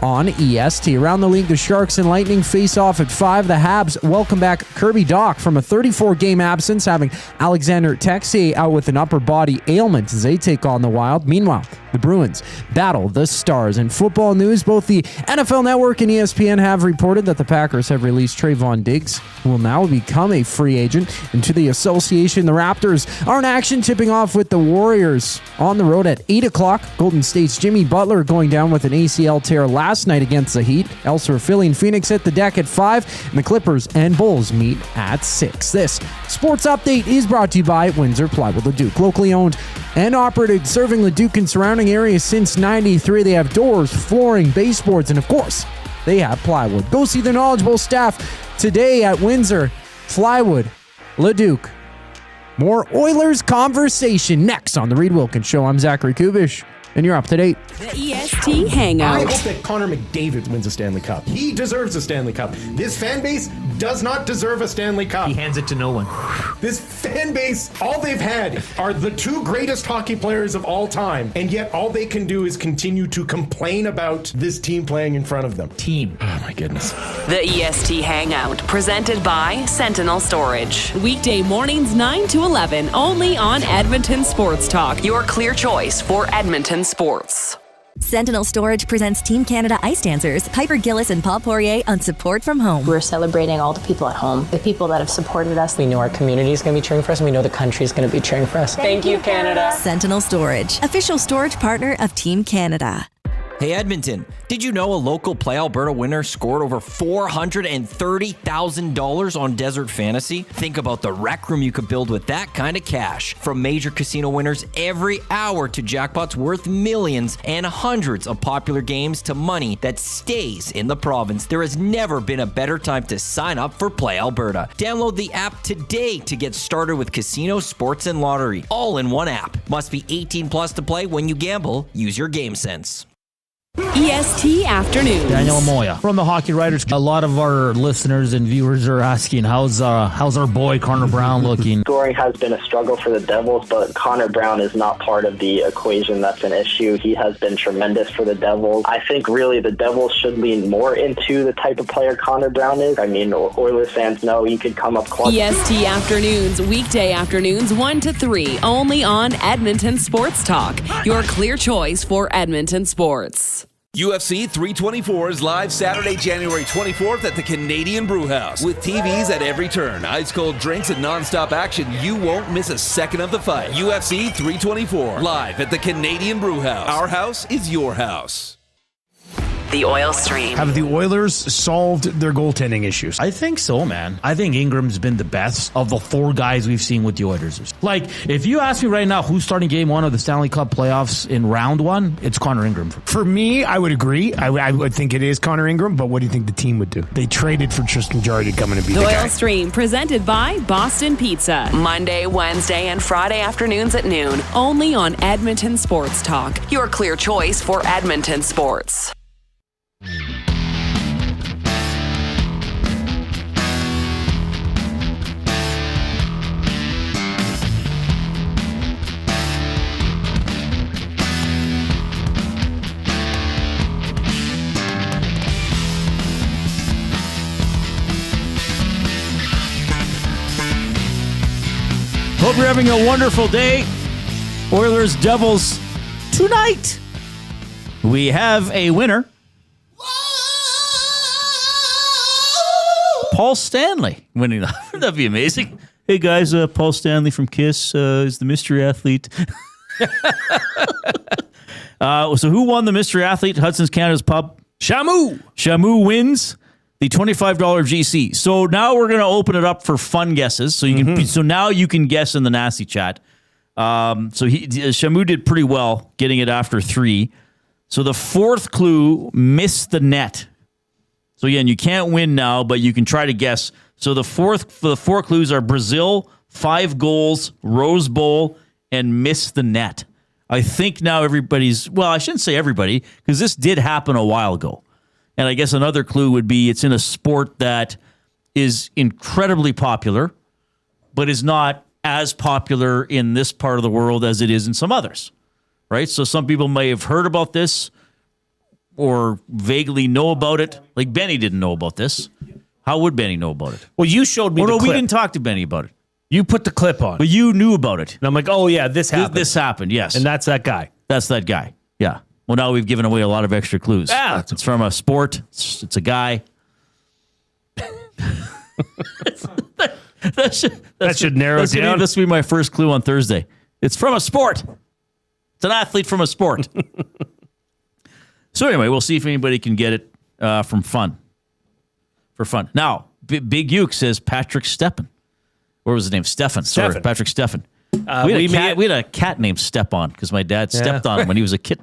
on EST. Around the league, the Sharks and Lightning face off at 5. The Habs welcome back Kirby Dach from a 34-game absence, having Alexander Texier out with an upper body ailment as they take on the Wild. Meanwhile, the Bruins battle the Stars. In football news, both the NFL Network and ESPN have reported that the Packers have released Trayvon Diggs, who will now become a free agent. And to the association, the Raptors are in action, tipping off with the Warriors on the road at 8 o'clock. Golden State's Jimmy Butler going down with an ACL tear last night against the Heat. Elsewhere, Philly and Phoenix hit the deck at 5, and the Clippers and Bulls meet at 6. This sports update is brought to you by Windsor Plywood Leduc, locally owned and operated, serving Leduc and surrounding areas since '93. They have doors, flooring, baseboards, and of course, they have plywood. Go see the knowledgeable staff today at Windsor Plywood Leduc. More Oilers conversation next on the Reid Wilkins Show. I'm Zachary Kubish, and you're up to date. The EST Hangout. I hope that Connor McDavid wins a Stanley Cup. He deserves a Stanley Cup. This fan base does not deserve a Stanley Cup. He hands it to no one. This fan base, all they've had are the 2 greatest hockey players of all time, and yet all they can do is continue to complain about this team playing in front of them. Team. Oh my goodness. The EST Hangout, presented by Sentinel Storage. Weekday mornings 9 to 11, only on Edmonton Sports Talk, your clear choice for Edmonton sports. Sentinel Storage presents Team Canada Ice Dancers, Piper Gillis and Paul Poirier on Support from Home. We're celebrating all the people at home, the people that have supported us. We know our community is going to be cheering for us, and we know the country is going to be cheering for us. Thank you, Canada. Sentinel Storage, official storage partner of Team Canada. Hey Edmonton, did you know a local Play Alberta winner scored over $430,000 on Desert Fantasy? Think about the rec room you could build with that kind of cash. From major casino winners every hour to jackpots worth millions and hundreds of popular games to money that stays in the province, there has never been a better time to sign up for Play Alberta. Download the app today to get started with casino, sports, and lottery, all in one app. Must be 18 plus to play. When you gamble, use your game sense. EST Afternoons. Daniel Moya From the Hockey Writers, a lot of our listeners and viewers are asking, how's our boy Connor Brown looking? Scoring has been a struggle for the Devils, but Connor Brown is not part of the equation that's an issue. He has been tremendous for the Devils. I think really the Devils should lean more into the type of player Connor Brown is. I mean, Oilers fans know he could come up clutch. EST Afternoons, weekday afternoons 1 to 3, only on Edmonton Sports Talk, your clear choice for Edmonton sports. UFC 324 is live Saturday, January 24th at the Canadian Brewhouse. With TVs at every turn, ice-cold drinks, and non-stop action, you won't miss a second of the fight. UFC 324, live at the Canadian Brewhouse. Our house is your house. the Oil Stream. Have the Oilers solved their goaltending issues? I think so, man. I think Ingram's been the best of the 4 guys we've seen with the Oilers. Like, if you ask me right now who's starting game 1 of the Stanley Cup playoffs in round 1, it's Connor Ingram. For me, I would agree. I would think it is Connor Ingram, but what do you think the team would do? They traded for Tristan Jarry to come in and be the The guy. Oil Stream, presented by Boston Pizza. Monday, Wednesday, and Friday afternoons at noon. Only on Edmonton Sports Talk. Your clear choice for Edmonton sports. Hope you're having a wonderful day. Oilers Devils tonight. We have a winner. Paul Stanley winning that. That'd be amazing. Hey guys, Paul Stanley from KISS is the mystery athlete. So who won the mystery athlete? Hudson's Canada's Pub. Shamu. Shamu wins the $25 GC. So now we're going to open it up for fun guesses. So you can. So now you can guess in the nasty chat. Shamu did pretty well getting it after 3. So the 4th clue missed the net. So again, you can't win now, but you can try to guess. So the 4 clues are Brazil, 5 goals, Rose Bowl, and miss the net. I think now everybody's, well, I shouldn't say everybody, because this did happen a while ago. And I guess another clue would be it's in a sport that is incredibly popular, but is not as popular in this part of the world as it is in some others, right? So some people may have heard about this or vaguely know about it. Like Benny didn't know about this. How would Benny know about it? Well, you showed me the clip. We didn't talk to Benny about it. You put the clip on. But you knew about it. And I'm like, oh, yeah, this happened. This happened, yes. And that's that guy. That's that guy, yeah. Well, now we've given away a lot of extra clues. Yeah. It's from a sport. It's a guy. that should narrow it down. This will be my first clue on Thursday. It's from a sport. It's an athlete from a sport. So anyway, we'll see if anybody can get it from fun. For fun. Now, Big Uke says Patrick Stepan. What was his name? Stefan. Sorry, Patrick Stefan. We had a cat named Stepan because my dad stepped on him when he was a kid.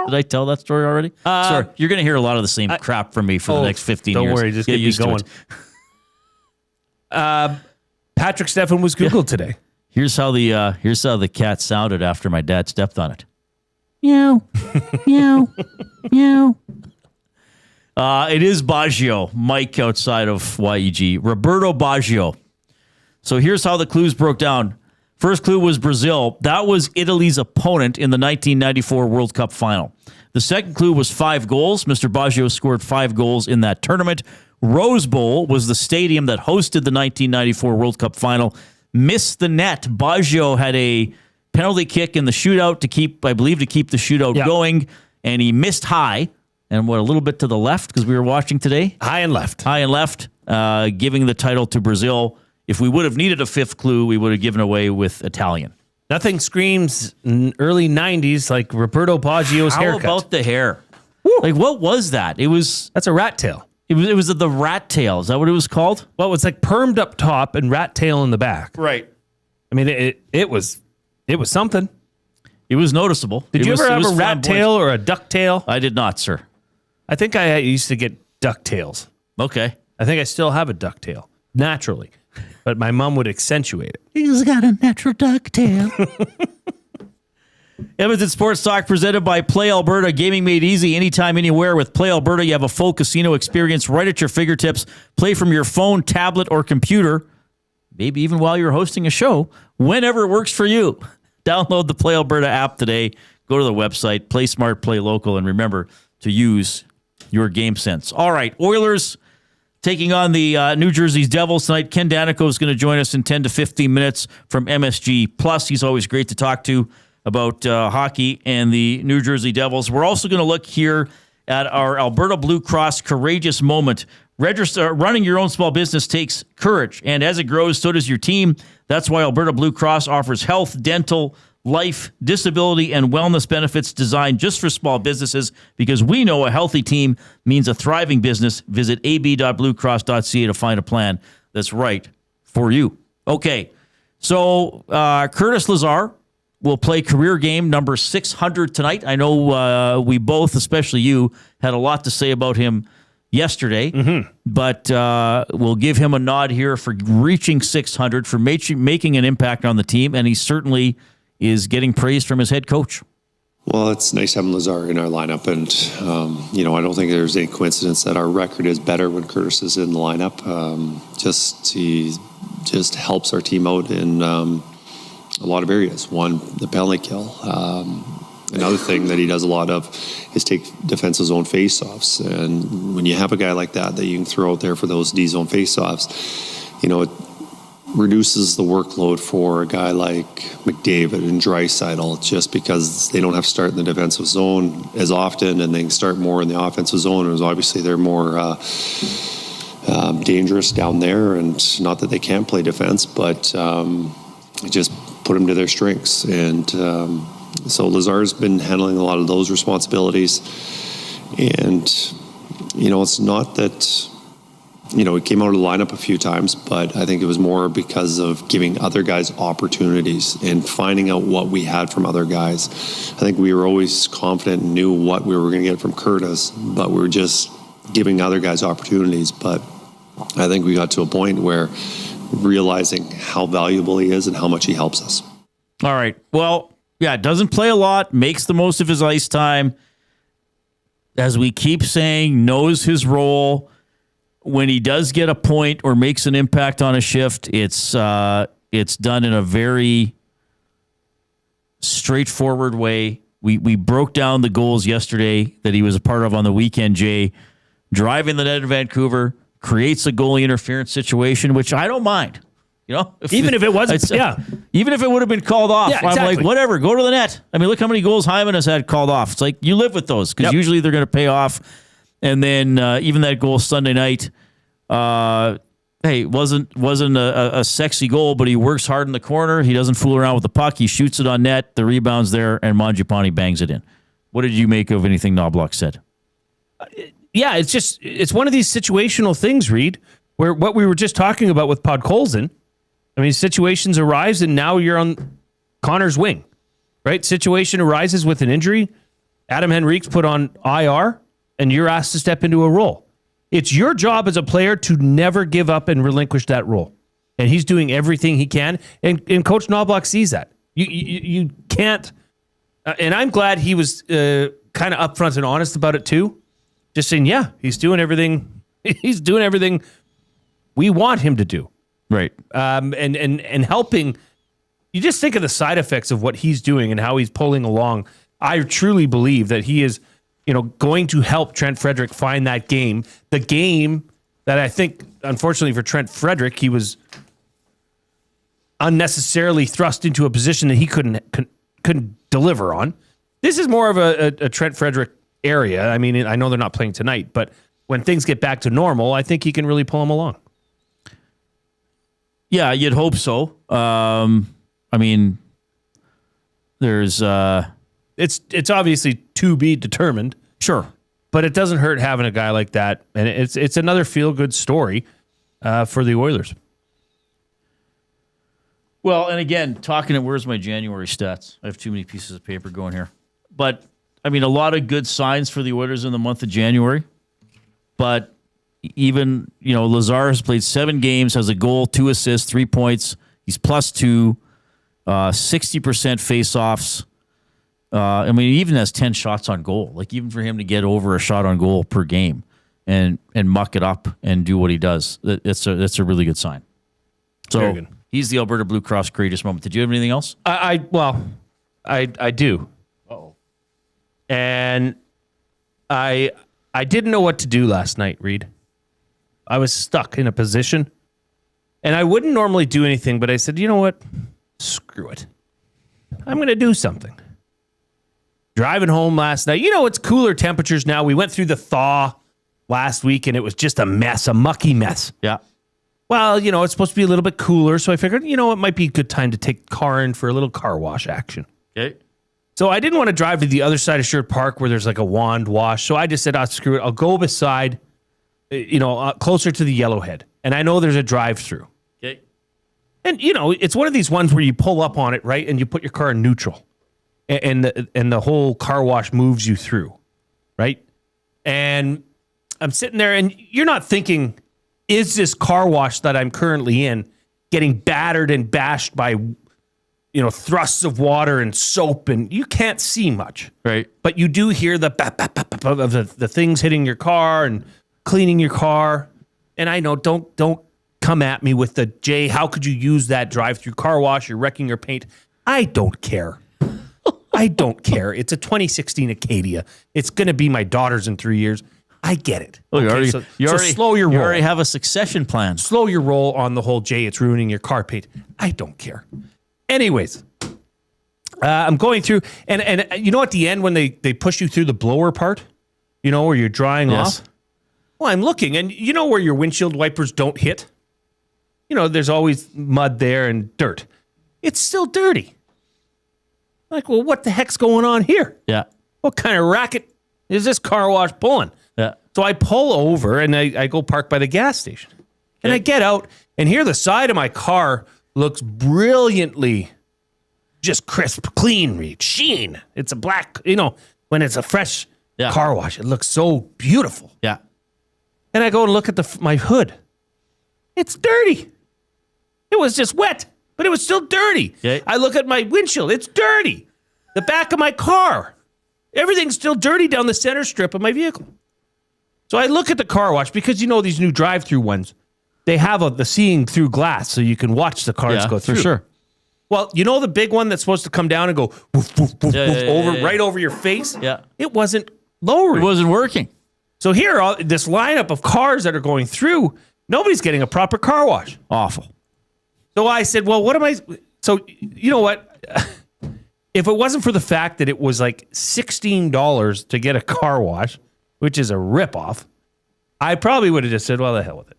Did I tell that story already? Sorry, you're going to hear a lot of the same crap from me for the next 15 years. Don't worry, just get used going. Patrick Stepan was Googled today. Here's how the cat sounded after my dad stepped on it. Meow, meow, meow. It is Baggio, Mike outside of YEG. Roberto Baggio. So here's how the clues broke down. First clue was Brazil. That was Italy's opponent in the 1994 World Cup final. The second clue was 5 goals. Mr. Baggio scored 5 goals in that tournament. Rose Bowl was the stadium that hosted the 1994 World Cup final. Missed the net. Baggio had a penalty kick in the shootout to keep the shootout going, and he missed high. And a little bit to the left, because we were watching today? High and left, giving the title to Brazil. If we would have needed a 5th clue, we would have given away with Italian. Nothing screams early 90s like Roberto Baggio's haircut. How about the hair? Like, what was that? That's a rat tail. It was the rat tail. Is that what it was called? Well, it was like permed up top and rat tail in the back. Right. I mean, it was something. It was noticeable. Did you ever have a rat tail or a duck tail? I did not, sir. I think I used to get duck tails. Okay. I think I still have a duck tail, naturally. But my mom would accentuate it. He's got a natural duck tail. Edmonton Sports Talk presented by Play Alberta. Gaming made easy anytime, anywhere. With Play Alberta, you have a full casino experience right at your fingertips. Play from your phone, tablet, or computer. Maybe even while you're hosting a show. Whenever it works for you. Download the Play Alberta app today. Go to the website. Play smart, play local. And remember to use your game sense. All right, Oilers taking on the New Jersey Devils tonight. Ken Daneyko is going to join us in 10 to 15 minutes from MSG Plus. He's always great to talk to about hockey and the New Jersey Devils. We're also going to look here at our Alberta Blue Cross Courageous Moment. Running your own small business takes courage, and as it grows, so does your team. That's why Alberta Blue Cross offers health, dental, life, disability, and wellness benefits designed just for small businesses, because we know a healthy team means a thriving business. Visit ab.bluecross.ca to find a plan that's right for you. Okay, so Curtis Lazar will play career game number 600 tonight. I know we both, especially you, had a lot to say about him yesterday, but we'll give him a nod here for reaching 600, for making an impact on the team, and he certainly is getting praise from his head coach. Well, it's nice having Lazar in our lineup, and I don't think there's any coincidence that our record is better when Curtis is in the lineup. He just helps our team out in a lot of areas. One, the penalty kill. Another thing that he does a lot of is take defensive zone faceoffs, and when you have a guy like that you can throw out there for those D zone faceoffs, it reduces the workload for a guy like McDavid and Draisaitl, just because they don't have to start in the defensive zone as often, and they can start more in the offensive zone. And obviously they're more dangerous down there, and not that they can't play defense, but just put them to their strengths. And so Lazar's been handling a lot of those responsibilities, and it's not that he came out of the lineup a few times, but I think it was more because of giving other guys opportunities and finding out what we had from other guys. I think we were always confident and knew what we were going to get from Curtis, but we were just giving other guys opportunities. But I think we got to a point where realizing how valuable he is and how much he helps us. All right. Well, yeah, doesn't play a lot, makes the most of his ice time. As we keep saying, knows his role. When he does get a point or makes an impact on a shift, it's done in a very straightforward way. We broke down the goals yesterday that he was a part of on the weekend, Jay. Driving the net in Vancouver, creates a goalie interference situation, which I don't mind. Even if it wasn't, even if it would have been called off, exactly. I'm like, whatever, go to the net. I mean, look how many goals Hyman has had called off. It's like, you live with those, because usually they're going to pay off. And then even that goal Sunday night, wasn't a sexy goal, but he works hard in the corner. He doesn't fool around with the puck. He shoots it on net. The rebound's there, and Mangiapane bangs it in. What did you make of anything Knobloch said? Yeah, it's one of these situational things, Reid, where what we were just talking about with Podkolzin, I mean, situations arise, and now you're on Connor's wing, right? Situation arises with an injury. Adam Henrique's put on IR, and you're asked to step into a role. It's your job as a player to never give up and relinquish that role. And he's doing everything he can. And Coach Knobloch sees that. You can't. And I'm glad he was kind of upfront and honest about it too. Just saying, yeah, he's doing everything. He's doing everything we want him to do. Right. And helping. You just think of the side effects of what he's doing and how he's pulling along. I truly believe that he is, going to help Trent Frederic find that game. The game that I think, unfortunately for Trent Frederic, he was unnecessarily thrust into a position that he couldn't deliver on. This is more of a Trent Frederic area. I mean, I know they're not playing tonight, but when things get back to normal, I think he can really pull him along. Yeah, you'd hope so. I mean, there's it's obviously to be determined. Sure. But it doesn't hurt having a guy like that, and it's another feel-good story for the Oilers. Well, and again, where's my January stats? I have too many pieces of paper going here. But, I mean, a lot of good signs for the Oilers in the month of January. But even, Lazar has played 7 games, has a goal, 2 assists, 3 points. He's +2, 60% face-offs. I mean, he even has 10 shots on goal. Like, even for him to get over a shot on goal per game and muck it up and do what he does, that's a really good sign. So very good. He's the Alberta Blue Cross greatest moment. Did you have anything else? I do. Uh-oh. And I didn't know what to do last night, Reid. I was stuck in a position, and I wouldn't normally do anything, but I said, you know what? Screw it. I'm going to do something. Driving home last night, it's cooler temperatures now. We went through the thaw last week, and it was just a mess, a mucky mess. Yeah. Well, it's supposed to be a little bit cooler, so I figured, it might be a good time to take the car in for a little car wash action. Okay. So I didn't want to drive to the other side of Sherwood Park where there's like a wand wash. So I just said, screw it. I'll go beside, closer to the Yellowhead. And I know there's a drive-through. Okay. And, it's one of these ones where you pull up on it, right? And you put your car in neutral. And the whole car wash moves you through, right? And I'm sitting there and you're not thinking, is this car wash that I'm currently in getting battered and bashed by thrusts of water and soap, and you can't see much. Right. But you do hear the bap, bap, bap, bap of the things hitting your car and cleaning your car. And I know, don't come at me with the, Jay, how could you use that drive-through car wash? You're wrecking your paint. I don't care. I don't care. It's a 2016 Acadia. It's going to be my daughter's in 3 years. I get it. Oh, you slow your roll. You already have a succession plan. Slow your roll on the whole, Jay, it's ruining your car paint. I don't care. Anyways, I'm going through, and at the end when they push you through the blower part, where you're drying off? Well, I'm looking, and where your windshield wipers don't hit? There's always mud there and dirt. It's still dirty. Like, well, what the heck's going on here? Yeah. What kind of racket is this car wash pulling? Yeah. So I pull over, and I go park by the gas station. And I get out, and here the side of my car looks brilliantly just crisp, clean, Reid, sheen. It's a black, when it's a fresh car wash, it looks so beautiful. Yeah. And I go and look at my hood. It's dirty. It was just wet, but it was still dirty. Yeah. I look at my windshield. It's dirty. The back of my car. Everything's still dirty down the center strip of my vehicle. So I look at the car wash because these new drive-through ones, they have the seeing through glass so you can watch the cars go through. For sure. Well, the big one that's supposed to come down and go woof, woof, woof, woof, right over your face? Yeah. It wasn't lowering. It wasn't working. So here, this lineup of cars that are going through, nobody's getting a proper car wash. Awful. So I said, well, what am I... So, you know what? If it wasn't for the fact that it was like $16 to get a car wash, which is a ripoff, I probably would have just said, well, the hell with it.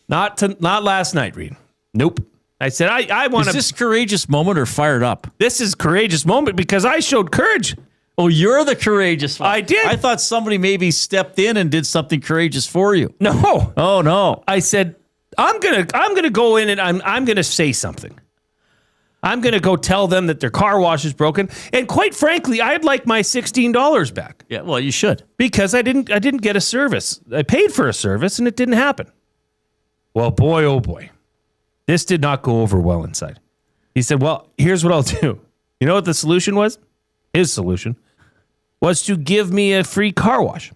Not last night, Reid. Nope. I said, I want to... Is this courageous moment or fired up? This is courageous moment because I showed courage. Oh, you're the courageous one. I did. I thought somebody maybe stepped in and did something courageous for you. No. Oh, no. I said, I'm gonna go in and I'm gonna say something. I'm gonna go tell them that their car wash is broken. And quite frankly, I'd like my $16 back. Yeah, well, you should. Because I didn't get a service. I paid for a service and it didn't happen. Well, boy, oh boy. This did not go over well inside. He said, well, here's what I'll do. You know what the solution was? His solution was to give me a free car wash.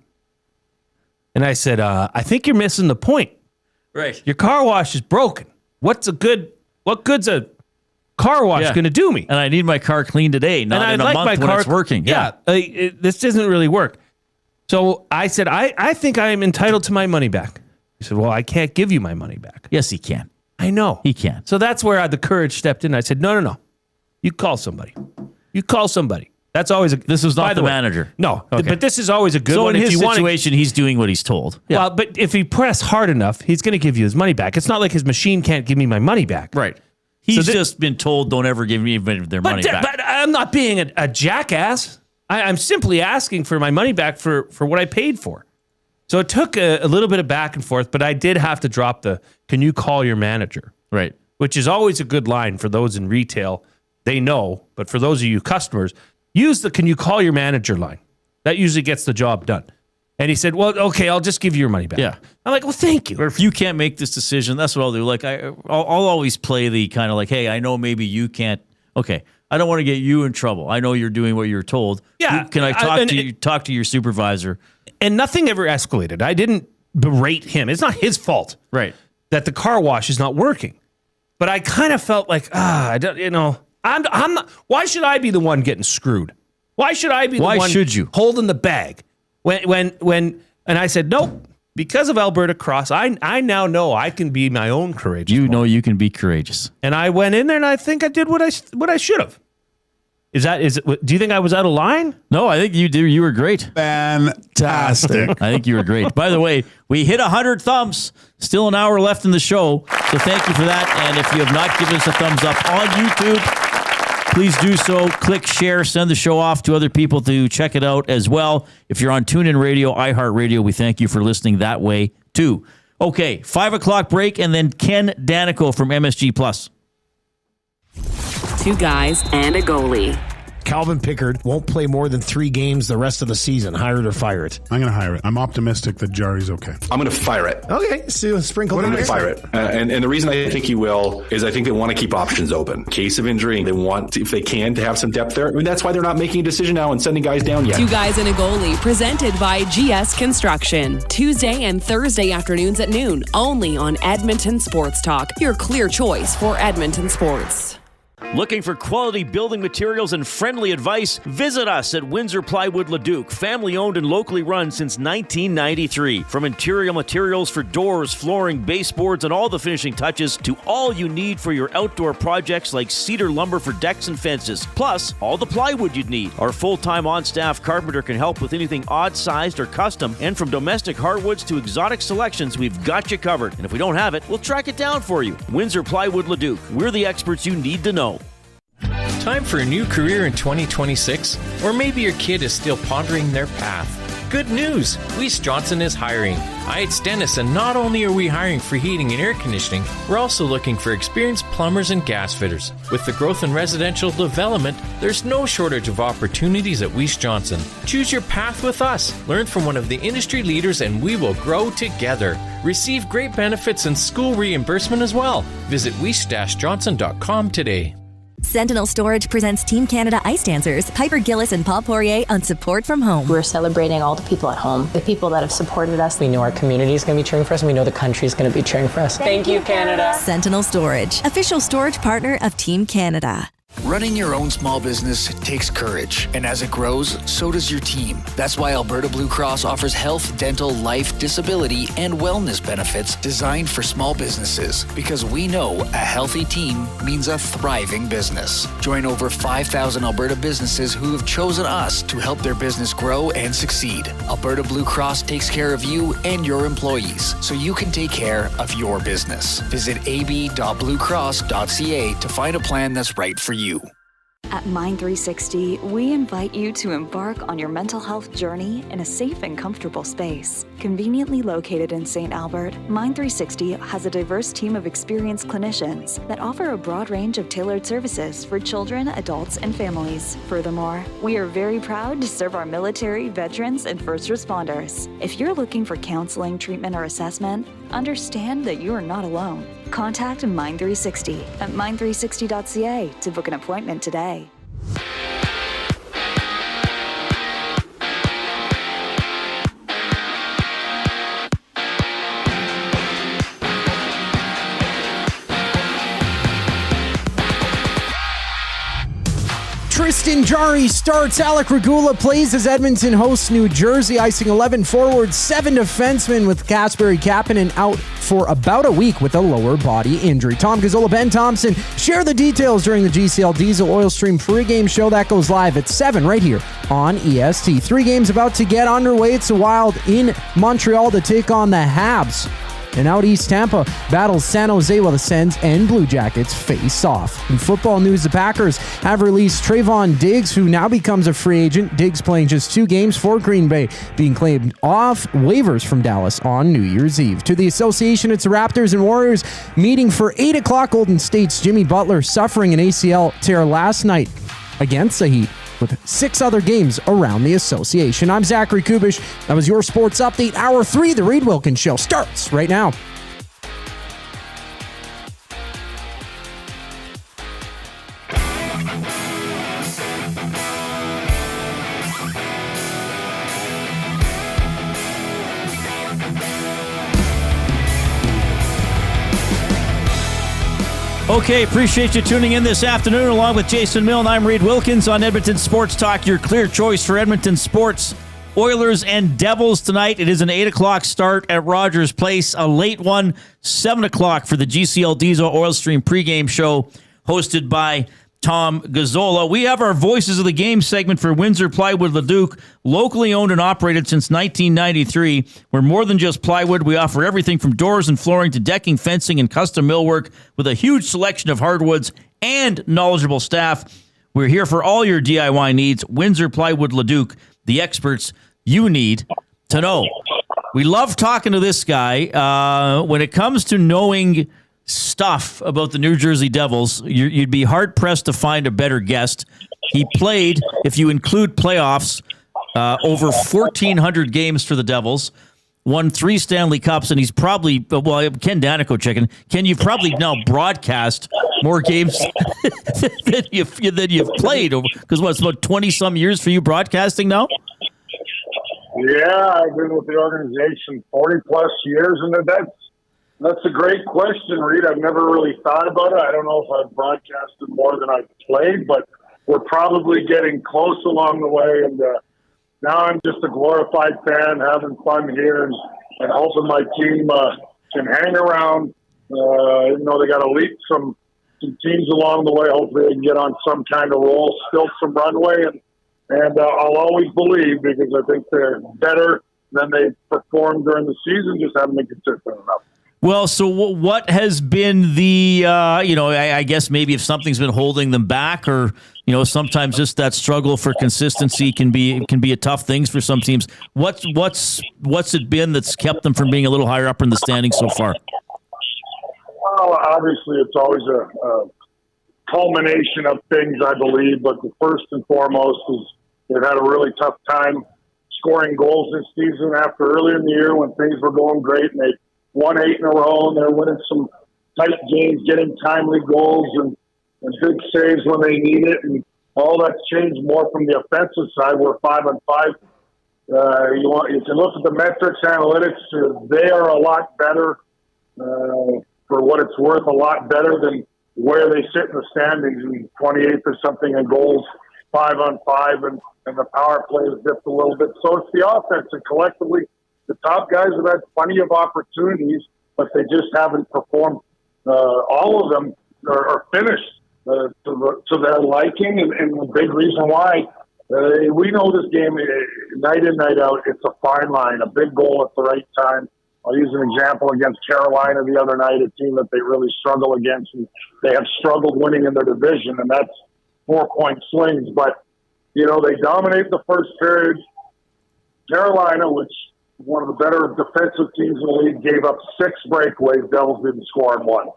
And I said, I think you're missing the point. Right. Your car wash is broken. What good's a car wash going to do me? And I need my car cleaned today, not in a month when it's working. Yeah. This doesn't really work. So I said, I think I am entitled to my money back. He said, well, I can't give you my money back. Yes, he can. I know. He can. So that's where the courage stepped in. I said, no. You call somebody. That's always This was not the manager. No, Okay. but this is always a good So one. in If his you want situation, he's doing what he's told. Yeah. Well, but if he press hard enough, he's going to give you his money back. It's not like his machine can't give me my money back. Right. He's just been told, don't ever give me their money back. But I'm not being a jackass. I'm simply asking for my money back for what I paid for. So it took a little bit of back and forth, but I did have to drop can you call your manager? Right. Which is always a good line for those in retail. They know, but for those of you customers, use the can you call your manager line. That usually gets the job done. And he said, well, okay, I'll just give you your money back. Yeah. I'm like, well, thank you. Or if you can't make this decision, that's what I'll do. Like, I'll always play the kind of like, hey, I know maybe you can't. Okay, I don't want to get you in trouble. I know you're doing what you're told. Yeah. Can I talk to your supervisor? And nothing ever escalated. I didn't berate him. It's not his fault. Right. That the car wash is not working. But I kind of felt like, I don't, I'm not. Why should I be the one getting screwed? Why should I be the one holding the bag? When and I said, nope, because of Alberta Cross, I now know I can be my own courageous. You know you can be courageous. And I went in there and I think I did what I should have. Do you think I was out of line? No, I think you did. You were great. Fantastic. I think you were great. By the way, we hit 100 thumbs. Still an hour left in the show. So thank you for that. And if you have not given us a thumbs up on YouTube, please do so. Click share, send the show off to other people to check it out as well. If you're on TuneIn Radio, iHeartRadio, we thank you for listening that way too. Okay, 5 o'clock break, and then Ken Daneyko from MSG Plus. 2 guys and a goalie. Calvin Pickard won't play more than 3 games the rest of the season. Hire it or fire it. I'm going to hire it. I'm optimistic that Jarry's okay. I'm going to fire it. Okay, so sprinkle I'm going to fire it. And the reason I think he will is I think they want to keep options open. In case of injury, they want, to, if they can, to have some depth there. I mean, that's why they're not making a decision now and sending guys down yet. 2 guys and a goalie, presented by GS Construction. Tuesday and Thursday afternoons at noon, only on Edmonton Sports Talk, your clear choice for Edmonton sports. Looking for quality building materials and friendly advice? Visit us at Windsor Plywood Leduc, family owned and locally run since 1993. From interior materials for doors, flooring, baseboards, and all the finishing touches to all you need for your outdoor projects like cedar lumber for decks and fences, plus all the plywood you'd need. Our full-time on-staff carpenter can help with anything odd-sized or custom, and from domestic hardwoods to exotic selections, we've got you covered. And if we don't have it, we'll track it down for you. Windsor Plywood Leduc. We're the experts you need to know. Time for a new career in 2026? Or maybe your kid is still pondering their path. Good news! Weiss Johnson is hiring. It's Dennis, and not only are we hiring for heating and air conditioning, we're also looking for experienced plumbers and gas fitters. With the growth in residential development, there's no shortage of opportunities at Weiss Johnson. Choose your path with us. Learn from one of the industry leaders, and we will grow together. Receive great benefits and school reimbursement as well. Visit weiss-johnson.com today. Sentinel Storage presents Team Canada Ice Dancers, Piper Gillis and Paul Poirier on Support from Home. We're celebrating all the people at home, the people that have supported us. We know our community is going to be cheering for us, and we know the country is going to be cheering for us. Thank you, Canada. Sentinel Storage, official storage partner of Team Canada. Running your own small business takes courage, and as it grows, so does your team. That's why Alberta Blue Cross offers health, dental, life, disability, and wellness benefits designed for small businesses, because we know a healthy team means a thriving business. Join over 5,000 Alberta businesses who have chosen us to help their business grow and succeed. Alberta Blue Cross takes care of you and your employees, so you can take care of your business. Visit ab.bluecross.ca to find a plan that's right for you. At Mind360, we invite you to embark on your mental health journey in a safe and comfortable space. Conveniently located in St. Albert, Mind360 has a diverse team of experienced clinicians that offer a broad range of tailored services for children, adults, and families. Furthermore, we are very proud to serve our military, veterans, and first responders. If you're looking for counseling, treatment, or assessment, understand that you are not alone. Contact Mind360 at mind360.ca to book an appointment today. Tristan Jarry starts. Alec Regula plays as Edmonton hosts New Jersey, icing 11 forwards, 7 defensemen, with Kasperi Kapanen out for about a week with a lower body injury. Tom Gazzola, Ben Thompson share the details during the GCL Diesel Oil Stream pregame show that goes live at 7 right here on EST. 3 games about to get underway. It's the Wild in Montreal to take on the Habs. And out east, Tampa battles San Jose while the Sens and Blue Jackets face off. In football news, the Packers have released Trayvon Diggs, who now becomes a free agent. Diggs playing just 2 games for Green Bay, being claimed off waivers from Dallas on New Year's Eve. To the association, it's the Raptors and Warriors meeting for 8 o'clock. Golden State's Jimmy Butler suffering an ACL tear last night against the Heat, with 6 other games around the association. I'm Zachary Kubish. That was your Sports Update. Hour 3, the Reid Wilkins Show, starts right now. Okay, appreciate you tuning in this afternoon along with Jason Milne. I'm Reid Wilkins on Edmonton Sports Talk, your clear choice for Edmonton sports. Oilers and Devils tonight. It is an 8 o'clock start at Rogers Place, a late one, 7 o'clock for the GCL Diesel Oil Stream pregame show hosted by Tom Gazzola. We have our Voices of the Game segment for Windsor Plywood Leduc, locally owned and operated since 1993. We're more than just plywood. We offer everything from doors and flooring to decking, fencing, and custom millwork with a huge selection of hardwoods and knowledgeable staff. We're here for all your DIY needs. Windsor Plywood Leduc, the experts you need to know. We love talking to this guy. When it comes to knowing stuff about the New Jersey Devils, you'd be hard-pressed to find a better guest. He played, if you include playoffs, over 1,400 games for the Devils, won 3 Stanley Cups, and he's probably, Ken Daneyko checking, Ken, you've probably now broadcast more games than you've played, because it's about 20-some years for you broadcasting now? Yeah, I've been with the organization 40-plus years, and that's a great question, Reid. I've never really thought about it. I don't know if I've broadcasted more than I've played, but we're probably getting close along the way, and now I'm just a glorified fan, having fun here, and hoping my team can hang around. Even though they got to leap some teams along the way, hopefully they can get on some kind of roll, still some runway, and I'll always believe, because I think they're better than they performed during the season, just haven't been consistent enough. Well, so what has been the, I guess maybe if something's been holding them back, or, sometimes just that struggle for consistency can be a tough thing for some teams. What's it been that's kept them from being a little higher up in the standings so far? Well, obviously it's always a culmination of things, I believe, but the first and foremost is they've had a really tough time scoring goals this season after early in the year when things were going great, and they won 8 in a row, and they're winning some tight games, getting timely goals and big saves when they need it, and all that's changed more from the offensive side. We're 5-on-5. You can look at the metrics, analytics. They are a lot better, for what it's worth, a lot better than where they sit in the standings, and 28th or something in goals, 5-on-5, and the power play has dipped a little bit. So it's the offense, and collectively, the top guys have had plenty of opportunities, but they just haven't performed. All of them are finished to their liking, and the big reason why, we know this game night in, night out, it's a fine line, a big goal at the right time. I'll use an example against Carolina the other night, a team that they really struggle against, and they have struggled winning in their division, and that's 4-point swings. But, they dominate the first period. Carolina, which one of the better defensive teams in the league, gave up 6 breakaways. Devils didn't score in 1.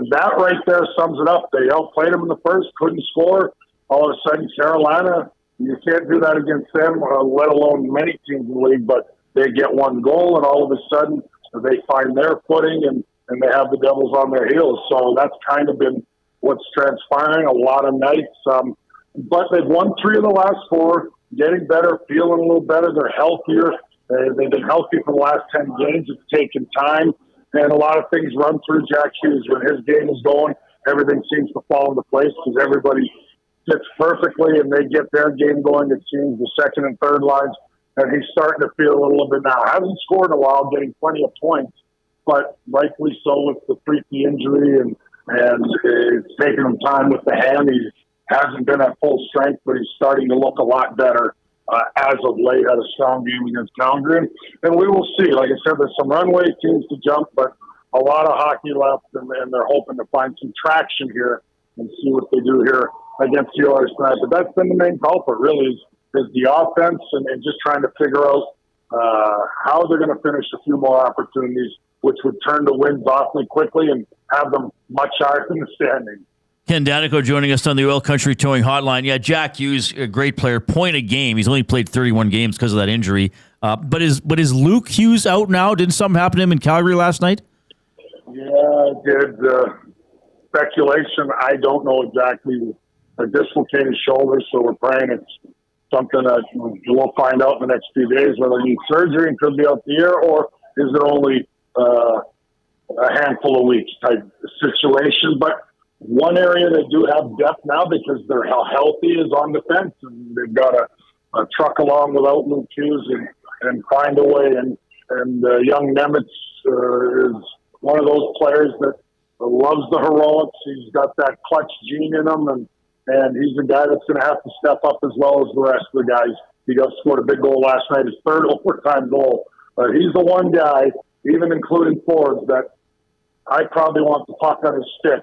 That right there sums it up. They outplayed them in the first, couldn't score. All of a sudden, Carolina, you can't do that against them, let alone many teams in the league, but they get 1 goal, and all of a sudden they find their footing, and they have the Devils on their heels. So that's kind of been what's transpiring a lot of nights. But they've won 3 of the last 4, getting better, feeling a little better. They're healthier. They've been healthy for the last 10 games. It's taken time, and a lot of things run through Jack Hughes. When his game is going, everything seems to fall into place because everybody fits perfectly, and they get their game going. It seems the second and third lines, and he's starting to feel a little bit now. Hasn't scored in a while, getting plenty of points, but rightfully so with the freaky injury, and it's taking him time with the hand. He hasn't been at full strength, but he's starting to look a lot better. As of late, had a strong game against Calgary, and we will see. Like I said, there's some runway teams to jump, but a lot of hockey left, and they're hoping to find some traction here and see what they do here against the Oilers tonight. But that's been the main culprit, really, is the offense, and just trying to figure out how they're going to finish a few more opportunities, which would turn the wins awfully quickly and have them much higher in the standings. Ken Daneyko joining us on the Oil Country Towing Hotline. Yeah, Jack Hughes, a great player, point a game. He's only played 31 games because of that injury. But is Luke Hughes out now? Didn't something happen to him in Calgary last night? Yeah, it did. Speculation, I don't know exactly. A dislocated shoulder, so we're praying it's something that we'll find out in the next few days, whether he needs surgery and could be out the year, or is it only a handful of weeks type situation. But one area they do have depth now because they're how healthy is on defense, and they've got a truck along without Luke Hughes and find a way. And young Nemitz is one of those players that loves the heroics. He's got that clutch gene in him, and he's a guy that's going to have to step up as well as the rest of the guys. He got scored a big goal last night, his 3rd overtime goal. He's the one guy, even including forwards, that I probably want the puck on his stick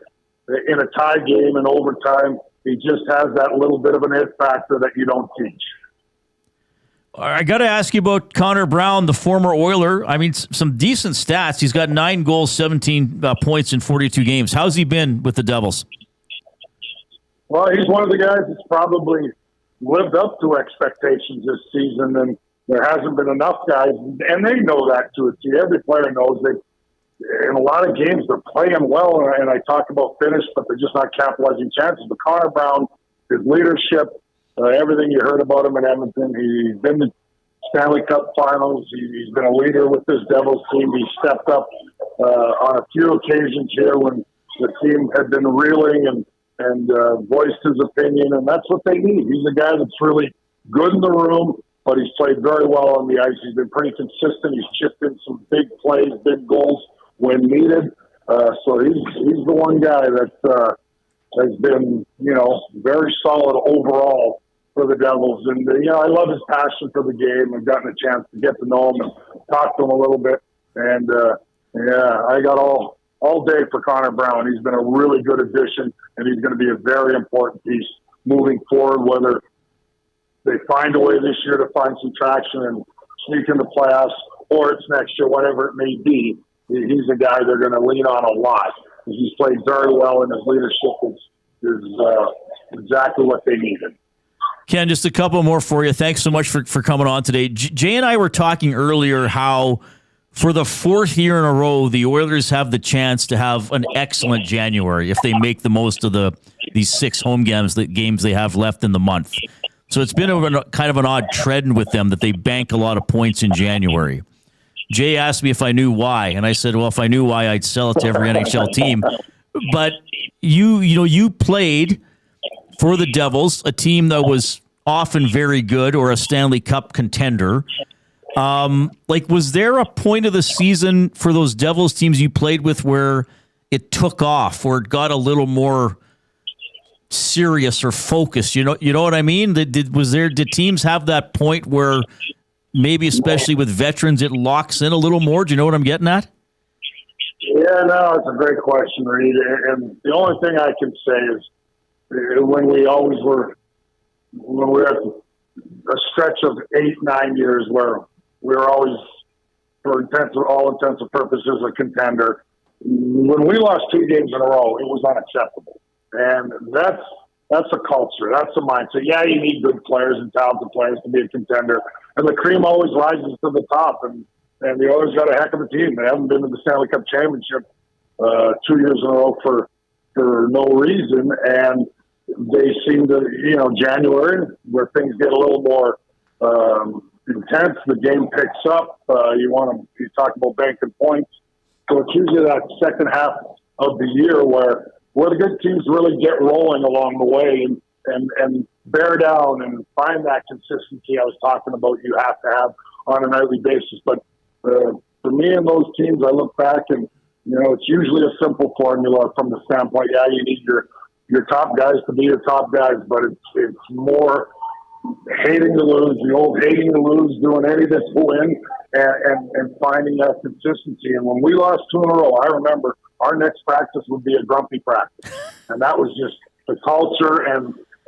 in a tie game in overtime. He just has that little bit of an it factor that you don't teach. I got to ask you about Connor Brown, the former Oiler. I mean, some decent stats. He's got 9 goals, 17 points in 42 games. How's he been with the Devils? Well, he's one of the guys that's probably lived up to expectations this season, and there hasn't been enough guys, and they know that to a T. Every player knows that in a lot of games they're playing well, and I talk about finish, but they're just not capitalizing chances. But Connor Brown, his leadership, everything you heard about him in Edmonton, he's been to Stanley Cup finals. He's been a leader with this Devils team. He stepped up on a few occasions here when the team had been reeling and voiced his opinion, and that's what they need. He's a guy that's really good in the room, but he's played very well on the ice. He's been pretty consistent. He's chipped in some big plays, big goals when needed. So he's the one guy that has been, very solid overall for the Devils. And, I love his passion for the game. I've gotten a chance to get to know him and talk to him a little bit. And, I got all day for Connor Brown. He's been a really good addition, and he's going to be a very important piece moving forward, whether they find a way this year to find some traction and sneak into playoffs, or it's next year, whatever it may be. He's a guy they're going to lean on a lot. He's played very well, and his leadership is exactly what they needed. Ken, just a couple more for you. Thanks so much for coming on today. Jay and I were talking earlier how for the 4th year in a row, the Oilers have the chance to have an excellent January if they make the most of these 6 home games they have left in the month. So it's been kind of an odd trend with them that they bank a lot of points in January. Jay asked me if I knew why, and I said, well, if I knew why, I'd sell it to every NHL team. But you played for the Devils, a team that was often very good or a Stanley Cup contender. Was there a point of the season for those Devils teams you played with where it took off, or it got a little more serious or focused? You know what I mean? Did teams have that point where maybe, especially with veterans, it locks in a little more? Do you know what I'm getting at? Yeah, no, it's a great question, Reid. And the only thing I can say is when we were at a stretch of 8-9 years where we were always, for all intents and purposes, a contender. When we lost 2 games in a row, it was unacceptable. And that's a culture. That's a mindset. Yeah, you need good players and talented players to be a contender. And the cream always rises to the top. And the Oilers got a heck of a team. They haven't been to the Stanley Cup Championship 2 years in a row for no reason. And they seem to, January, where things get a little more intense, the game picks up. You talk about banking points. So it's usually that second half of the year where the good teams really get rolling along the way and bear down and find that consistency I was talking about you have to have on a nightly basis. But for me and those teams, I look back and, it's usually a simple formula from the standpoint, you need your top guys to be your top guys, but it's more hating to lose, the old hating to lose, doing anything to win, and finding that consistency. And when we lost 2 in a row, I remember our next practice would be a grumpy practice. And that was just the culture,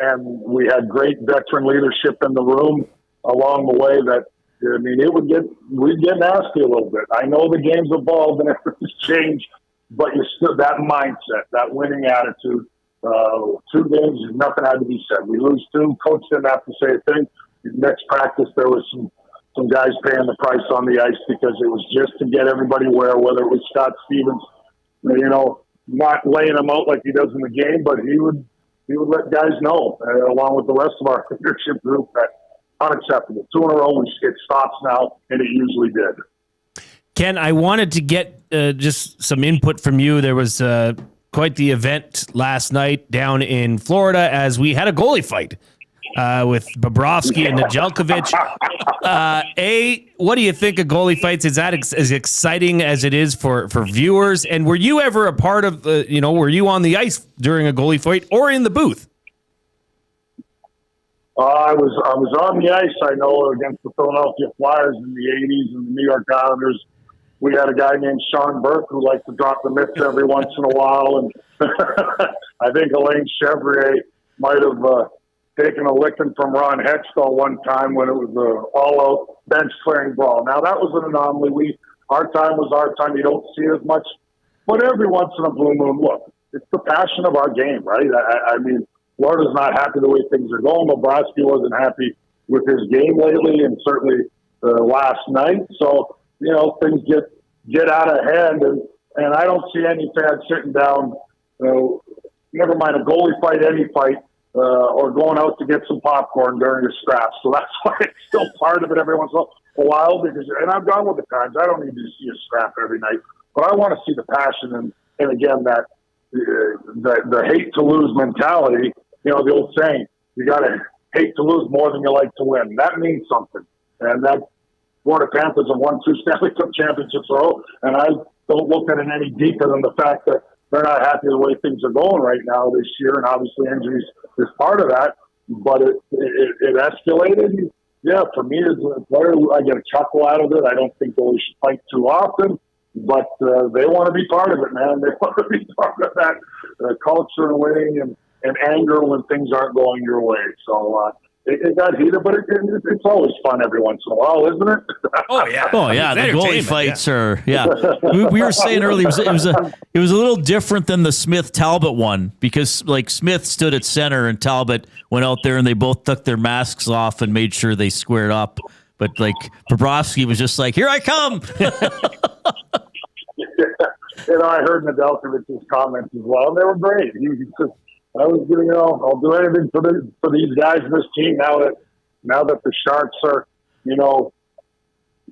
and we had great veteran leadership in the room along the way that, we'd get nasty a little bit. I know the game's evolved and everything's changed, but you still, that mindset, that winning attitude, 2 games, nothing had to be said. We lose 2, coach didn't have to say a thing. Next practice, there was some guys paying the price on the ice because it was just to get everybody whether it was Scott Stevens, not laying them out like he does in the game, but he would let guys know, along with the rest of our leadership group, that unacceptable. 2 in a row, it stops now, and it usually did. Ken, I wanted to get just some input from you. There was quite the event last night down in Florida as we had a goalie fight with Bobrovsky and Nedeljkovic. What do you think of goalie fights? Is that as exciting as it is for viewers? And were you ever a part of were you on the ice during a goalie fight or in the booth? I was on the ice, I know, against the Philadelphia Flyers in the 80s and the New York Islanders we had a guy named Sean Burke who liked to drop the mitts every once in a while. And I think Alain Chevrier might have taken a licking from Ron Hextall one time when it was an all-out bench clearing brawl. Now, that was an anomaly. Our time was our time. You don't see as much. But every once in a blue moon, look, it's the passion of our game, right? I mean, Florida's not happy the way things are going. Bobrovsky wasn't happy with his game lately, and certainly last night. So, you know, things get out of hand, and I don't see any fans sitting down, never mind a goalie fight, any fight, or going out to get some popcorn during the scrap. So that's why it's still part of it every once in a while. Because, and I've gone with the times. I don't need to see a scrap every night, but I want to see the passion and again that the hate to lose mentality. You know, the old saying, you got to hate to lose more than you like to win. That means something, and that Florida Panthers have won 2 Stanley Cup championships in a row, and I don't look at it any deeper than the fact that they're not happy the way things are going right now this year, and obviously injuries is part of that. But it escalated. Yeah, for me as a player, I get a chuckle out of it. I don't think goalies should fight too often, but they want to be part of it, man. They want to be part of that culture and winning and anger when things aren't going your way. So it got heated, but it's always fun every once in a while, isn't it? Oh yeah, the goalie fights are we were saying earlier it was a little different than the Smith Talbot one, because like Smith stood at center and Talbot went out there and they both took their masks off and made sure they squared up. But like Bobrovsky was just like, "Here I come." You know, I heard Nedeljkovic's comments as well, and they were great. He just, I was, I'll do anything for these guys in this team now that the Sharks are,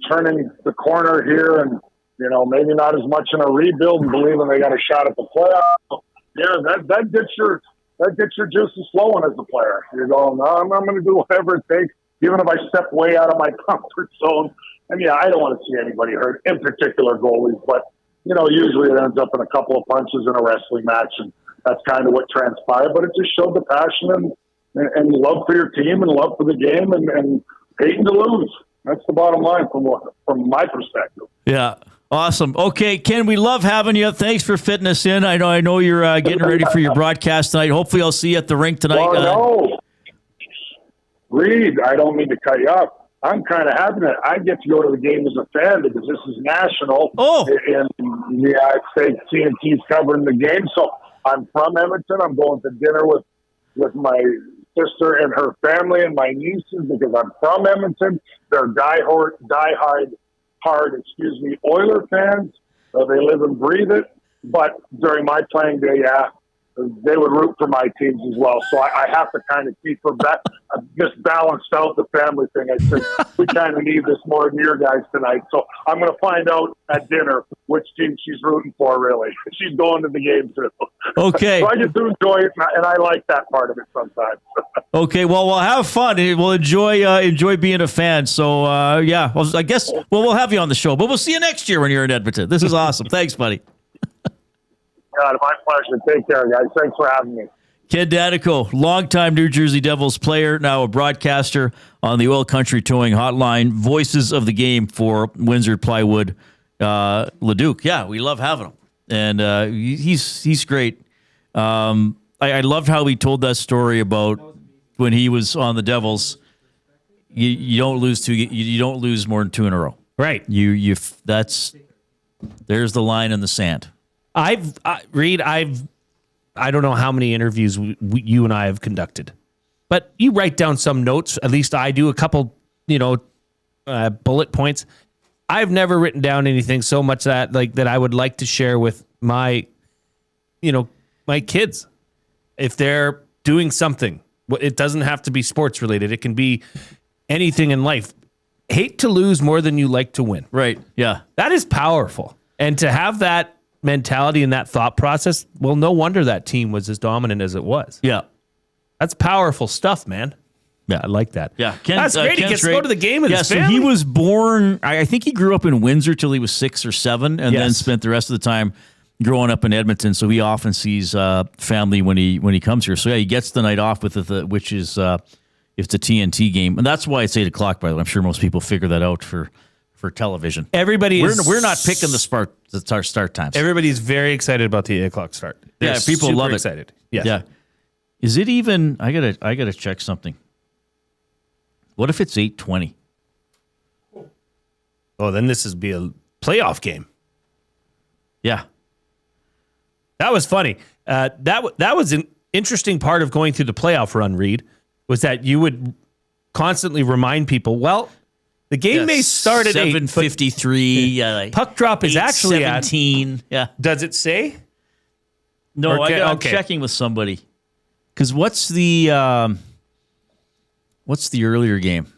turning the corner here, and maybe not as much in a rebuild and believing they got a shot at the playoffs. Yeah, that gets your juices flowing as a player. You're going, I'm going to do whatever it takes, even if I step way out of my comfort zone. And yeah, I don't want to see anybody hurt, in particular goalies, but usually it ends up in a couple of punches in a wrestling match, and that's kind of what transpired. But it just showed the passion and love for your team and love for the game and hating to lose. That's the bottom line from my perspective. Yeah. Awesome. Okay, Ken, we love having you. Thanks for fitting us in. I know you're getting ready for your broadcast tonight. Hopefully I'll see you at the rink tonight. No. Reid, I don't mean to cut you off. I'm kind of happy that I get to go to the game as a fan, because this is national. In the United States. TNT's covering the game. So I'm from Edmonton. I'm going to dinner with my sister and her family and my nieces, because I'm from Edmonton. They're diehard Oiler fans. They live and breathe it. But during my playing day, they would root for my teams as well. So I have to kind of keep from that. Just balanced out the family thing. I think we kind of need this more than your guys tonight. So I'm going to find out at dinner which team she's rooting for, really. She's going to the game, too. Okay. So I get to enjoy it, and I like that part of it sometimes. Okay, well, we'll have fun. We'll enjoy being a fan. So, well, I guess we'll have you on the show. But we'll see you next year when you're in Edmonton. This is awesome. Thanks, buddy. God, my pleasure. Take care, guys. Thanks for having me. Ken Daneyko, longtime New Jersey Devils player, now a broadcaster on the Oil Country Towing Hotline, voices of the game for Windsor Plywood Leduc. Yeah, we love having him, and he's great. I loved how he told that story about when he was on the Devils. You don't lose you don't lose more than 2 in a row. Right. There's the line in the sand. Reid, I don't know how many interviews you and I have conducted, but you write down some notes. At least I do, a couple, bullet points. I've never written down anything so much that I would like to share with my kids. If they're doing something, it doesn't have to be sports related. It can be anything in life. Hate to lose more than you like to win. Right. Yeah. That is powerful. And to have that mentality and that thought process, well, no wonder that team was as dominant as it was. Yeah. That's powerful stuff, man. Yeah, I like that. Yeah. That's great. He gets to go to the game with his family. So he was born, I think he grew up in Windsor till he was 6 or 7, and then spent the rest of the time growing up in Edmonton. So he often sees family when he comes here. So yeah, he gets the night off with which is it's a TNT game. And that's why it's 8 o'clock, by the way. I'm sure most people figure that out for for television. We're not picking the start times. Everybody's very excited about the 8 o'clock start. They're People love it. Excited. Yes. Yeah. Is it even? I gotta check something. What if it's 8:20? Oh, then this would be a playoff game. Yeah. That was funny. That was an interesting part of going through the playoff run, Reid, was that you would constantly remind people, well, the game may start at 7:53. Puck drop is actually at 17. Yeah. Does it say? No, I'm checking with somebody. Because what's the earlier game?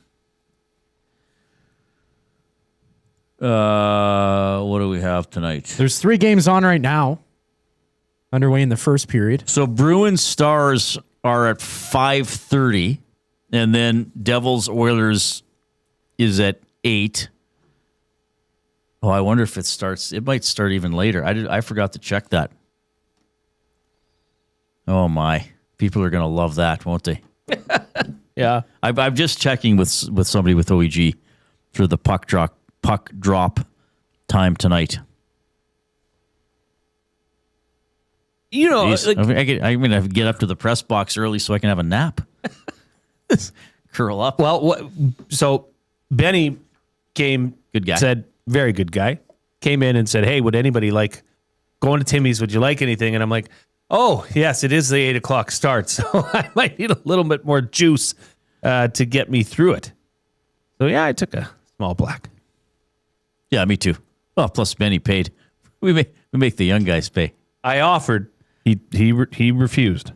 What do we have tonight? There's 3 games on right now, underway in the first period. So Bruins Stars are at 5:30, and then Devils Oilers is at 8. Oh, I wonder if it starts. It might start even later. I forgot to check that. Oh my! People are going to love that, won't they? Yeah. I'm just checking with somebody with OEG for the puck drop time tonight. You know, I'm going to get up to the press box early so I can have a nap. Curl up. Well, so Benny came, good guy, said, very good guy, came in and said, hey, would anybody like going to Timmy's? Would you like anything? And I'm like, oh, yes, it is the 8 o'clock start, so I might need a little bit more juice to get me through it. So, yeah, I took a small black. Yeah, me too. Oh, plus Benny paid. We make the young guys pay. I offered. He refused.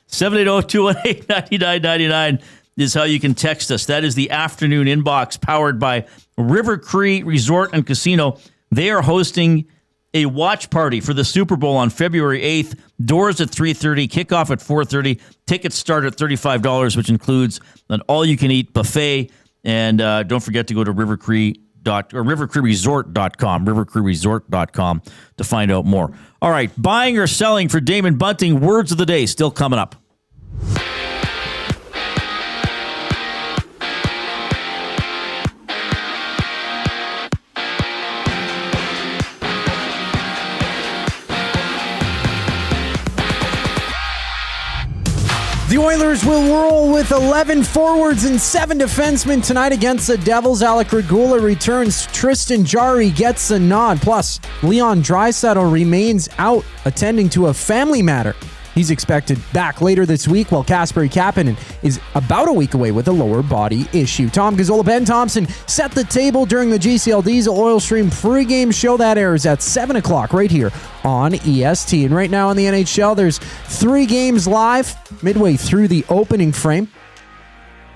780-218-9999 is how you can text us. That is the afternoon inbox powered by River Cree Resort and Casino. They are hosting a watch party for the Super Bowl on February 8th. Doors at 3:30, kickoff at 4:30. Tickets start at $35, which includes an all-you-can-eat buffet. And don't forget to go to rivercreeresort.com to find out more. All right, buying or selling for Damon Bunting. Words of the day still coming up. The Oilers will roll with 11 forwards and 7 defensemen tonight against the Devils. Alec Regula returns. Tristan Jarry gets a nod. Plus, Leon Draisaitl remains out attending to a family matter. He's expected back later this week, while Kasperi Kapanen is about a week away with a lower body issue. Tom Gazzola, Ben Thompson set the table during the GCL Diesel Oil Stream pregame show that airs at 7 o'clock right here on EST. And right now in the NHL, there's 3 games live midway through the opening frame.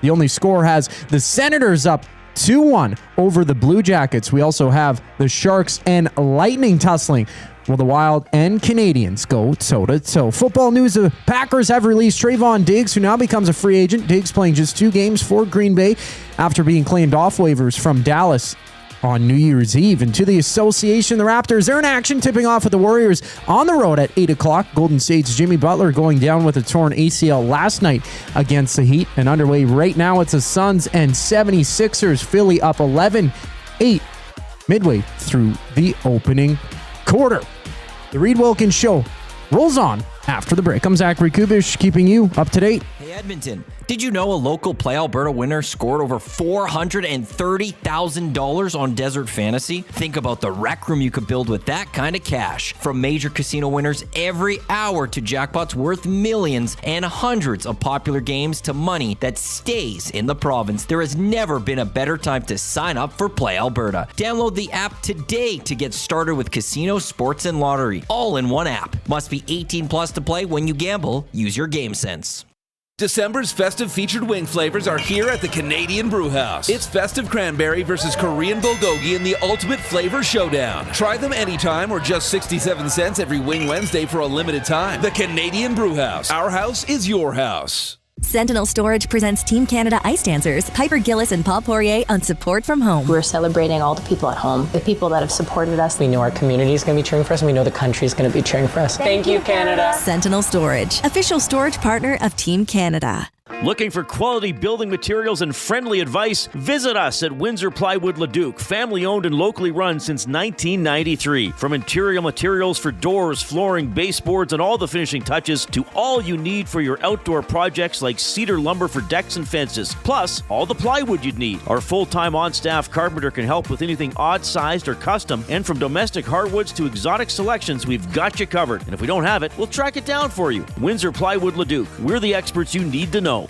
The only score has the Senators up 2-1 over the Blue Jackets. We also have the Sharks and Lightning tussling. Will the Wild and Canadians go toe-to-toe? Football news, the Packers have released Trayvon Diggs, who now becomes a free agent. Diggs playing just 2 games for Green Bay after being claimed off waivers from Dallas on New Year's Eve. And to the association, the Raptors, they're in action, tipping off with the Warriors on the road at 8 o'clock. Golden State's Jimmy Butler going down with a torn ACL last night against the Heat. And underway right now, it's the Suns and 76ers. Philly up 11-8 midway through the opening quarter. The Reid Wilkins Show rolls on after the break. I'm Zachary Kubish, keeping you up to date. Hey, Edmonton, did you know a local Play Alberta winner scored over $430,000 on Desert Fantasy? Think about the rec room you could build with that kind of cash. From major casino winners every hour to jackpots worth millions and hundreds of popular games to money that stays in the province, there has never been a better time to sign up for Play Alberta. Download the app today to get started with casino, sports, and lottery, all in one app. Must be 18 plus to play. When you gamble, use your game sense. December's festive featured wing flavors are here at the Canadian Brewhouse. It's festive cranberry versus Korean bulgogi in the ultimate flavor showdown. Try them anytime or just 67 cents every Wing Wednesday for a limited time. The Canadian Brewhouse. Our house is your house. Sentinel Storage presents Team Canada Ice Dancers, Piper Gillis and Paul Poirier on Support from Home. We're celebrating all the people at home, the people that have supported us. We know our community is going to be cheering for us, and we know the country is going to be cheering for us. Thank you, Canada. Sentinel Storage, official storage partner of Team Canada. Looking for quality building materials and friendly advice? Visit us at Windsor Plywood Leduc, family owned and locally run since 1993. From interior materials for doors, flooring, baseboards, and all the finishing touches to all you need for your outdoor projects like cedar lumber for decks and fences, plus all the plywood you'd need. Our full-time on-staff carpenter can help with anything odd-sized or custom, and from domestic hardwoods to exotic selections, we've got you covered. And if we don't have it, we'll track it down for you. Windsor Plywood Leduc. We're the experts you need to know.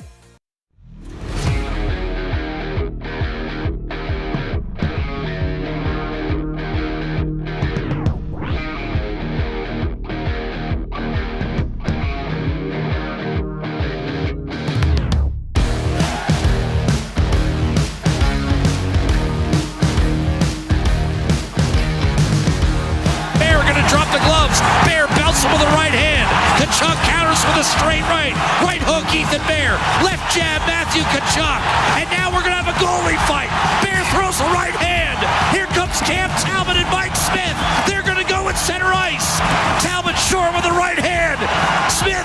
With a right hand. Kachuk counters with a straight right. Right hook, Ethan Bear. Left jab, Matthew Kachuk. And now we're going to have a goalie fight. Bear throws a right hand. Here comes Cam Talbot and Mike Smith. They're going to go at center ice. Talbot short with a right hand. Smith,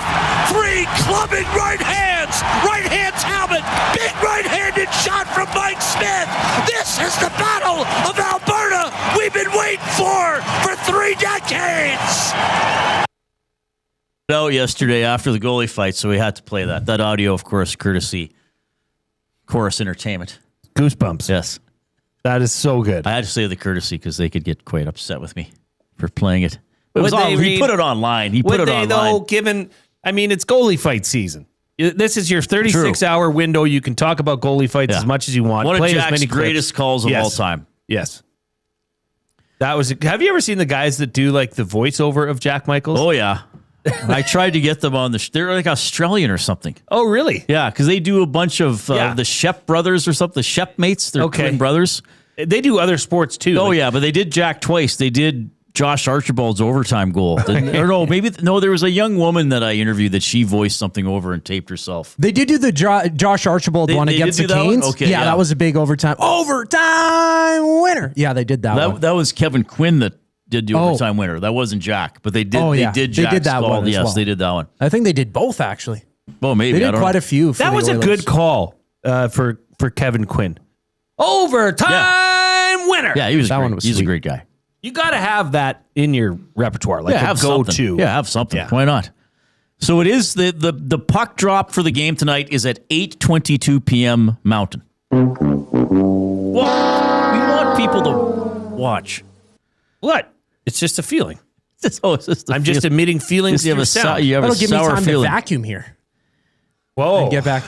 3 clubbing right hands. Right hand Talbot. Big right-handed shot from Mike Smith. This is the Battle of Alberta we've been waiting for 3 decades. Out yesterday after the goalie fight, so we had to play that. That audio, of course, courtesy Chorus Entertainment. Goosebumps. Yes. That is so good. I had to say the courtesy because they could get quite upset with me for playing it. It was he put it online. He put it online. Though, given, it's goalie fight season. This is your 36-hour window. You can talk about goalie fights as much as you want. One play of Jack's as many greatest calls of all time. Yes. That was. Have you ever seen the guys that do like the voiceover of Jack Michaels? Oh, yeah. I tried to get them on they're like Australian or something. Oh, really? Yeah, because they do a bunch of the Shep brothers or something. The Shep mates, they're twin brothers. They do other sports too. Oh, yeah, but they did Jack twice. They did Josh Archibald's overtime goal. Or no, there was a young woman that I interviewed that she voiced something over and taped herself. They did do the Josh Archibald one against the Canes. Okay, yeah, that was a big overtime winner. Yeah, they did that one. That was Kevin Quinn that did the overtime winner. That wasn't Jack, but they did. They did Jack's that call. one. Yes, they did that one. I think they did both actually. Well, maybe they did quite a few. That was a good call for Kevin Quinn. Overtime winner. Yeah, he's a great guy. You got to have that in your repertoire, like a go-to. Yeah, have something. Yeah. Why not? So it is the puck drop for the game tonight is at 8:22 p.m. Mountain. Well, we want people to watch. What? It's just a feeling. I'm just emitting feelings through sound. You have That'll a give me sour time feeling. to vacuum here. Whoa! And get back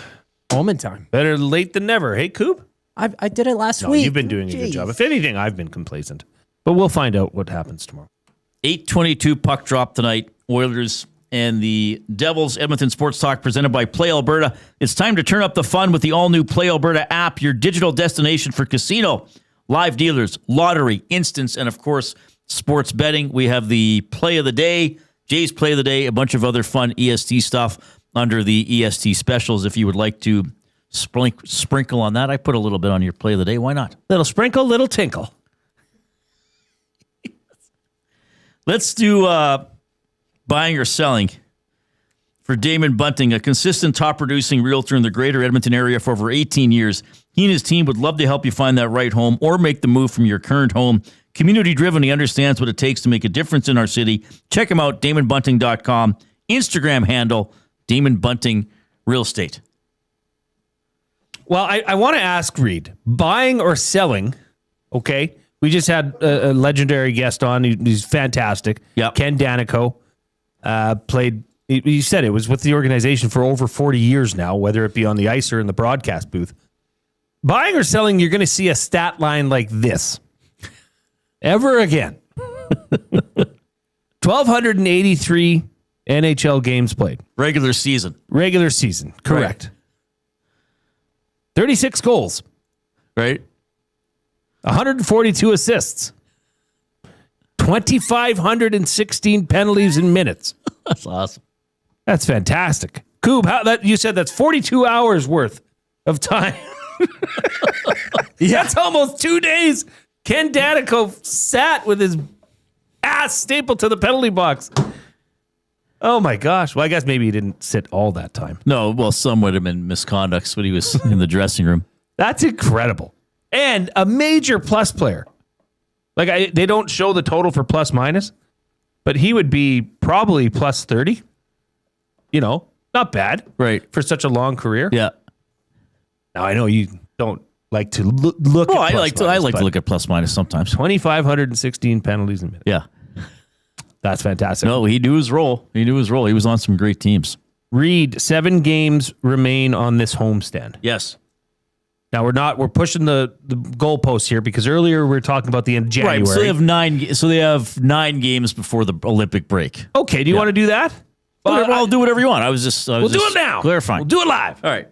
home in time. Better late than never. Hey, Coop. I did it last week. You've been doing a good job. If anything, I've been complacent. But we'll find out what happens tomorrow. 8:22 puck drop tonight. Oilers and the Devils. Edmonton Sports Talk presented by Play Alberta. It's time to turn up the fun with the all-new Play Alberta app, your digital destination for casino, live dealers, lottery, instants, and of course, sports betting. We have the Play of the Day, Jay's Play of the Day, a bunch of other fun EST stuff under the EST specials. If you would like to sprinkle on that, I put a little bit on your Play of the Day. Why not? Little sprinkle, little tinkle. Let's do buying or selling for Damon Bunting, a consistent top-producing realtor in the greater Edmonton area for over 18 years. He and his team would love to help you find that right home or make the move from your current home. Community-driven, he understands what it takes to make a difference in our city. Check him out, DamonBunting.com. Instagram handle, Damon Bunting Real Estate. Well, I want to ask Reid, buying or selling, okay? We just had a legendary guest on. He's fantastic. Yep. Ken Daneyko played, you said it was with the organization for over 40 years now, whether it be on the ice or in the broadcast booth. Buying or selling, you're going to see a stat line like this. Ever again. 1,283 NHL games played. Regular season. Correct. Right. 36 goals. Right. 142 assists. 2,516 penalties in minutes. That's awesome. That's fantastic. Coob, you said that's 42 hours worth of time. That's almost 2 days. Ken Daneyko sat with his ass stapled to the penalty box. Oh my gosh. Well, I guess maybe he didn't sit all that time. No, well, some would have been misconducts when he was in the dressing room. That's incredible. And a major plus player. Like they don't show the total for plus minus, but he would be probably plus 30. You know, not bad. Right. For such a long career. Yeah. Now, I know you don't like to look well, at I like to look at plus minus sometimes. 2,516 penalties a minute. Yeah. That's fantastic. No, he knew his role. He was on some great teams. Reid, 7 games remain on this homestand. Yes. Now we're pushing the goalposts here because earlier we were talking about the end of January. Right. So they have 9 games before the Olympic break. Okay. Do you want to do that? Well, I'll do whatever you want. We'll do it now. Clarifying. We'll do it live. All right.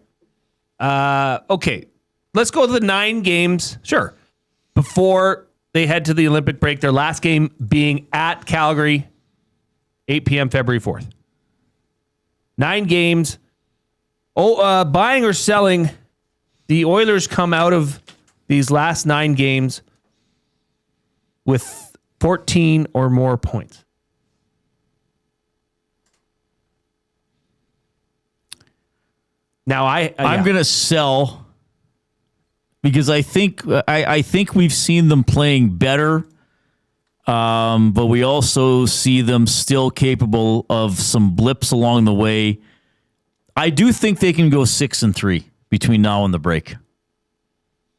Okay. Let's go to the 9 games. Sure. Before they head to the Olympic break, their last game being at Calgary, 8 p.m. February 4th. 9 games. Buying or selling. The Oilers come out of these last 9 games with 14 or more points. Now I'm going to sell because I think we've seen them playing better, but we also see them still capable of some blips along the way. I do think they can go 6-3 between now and the break.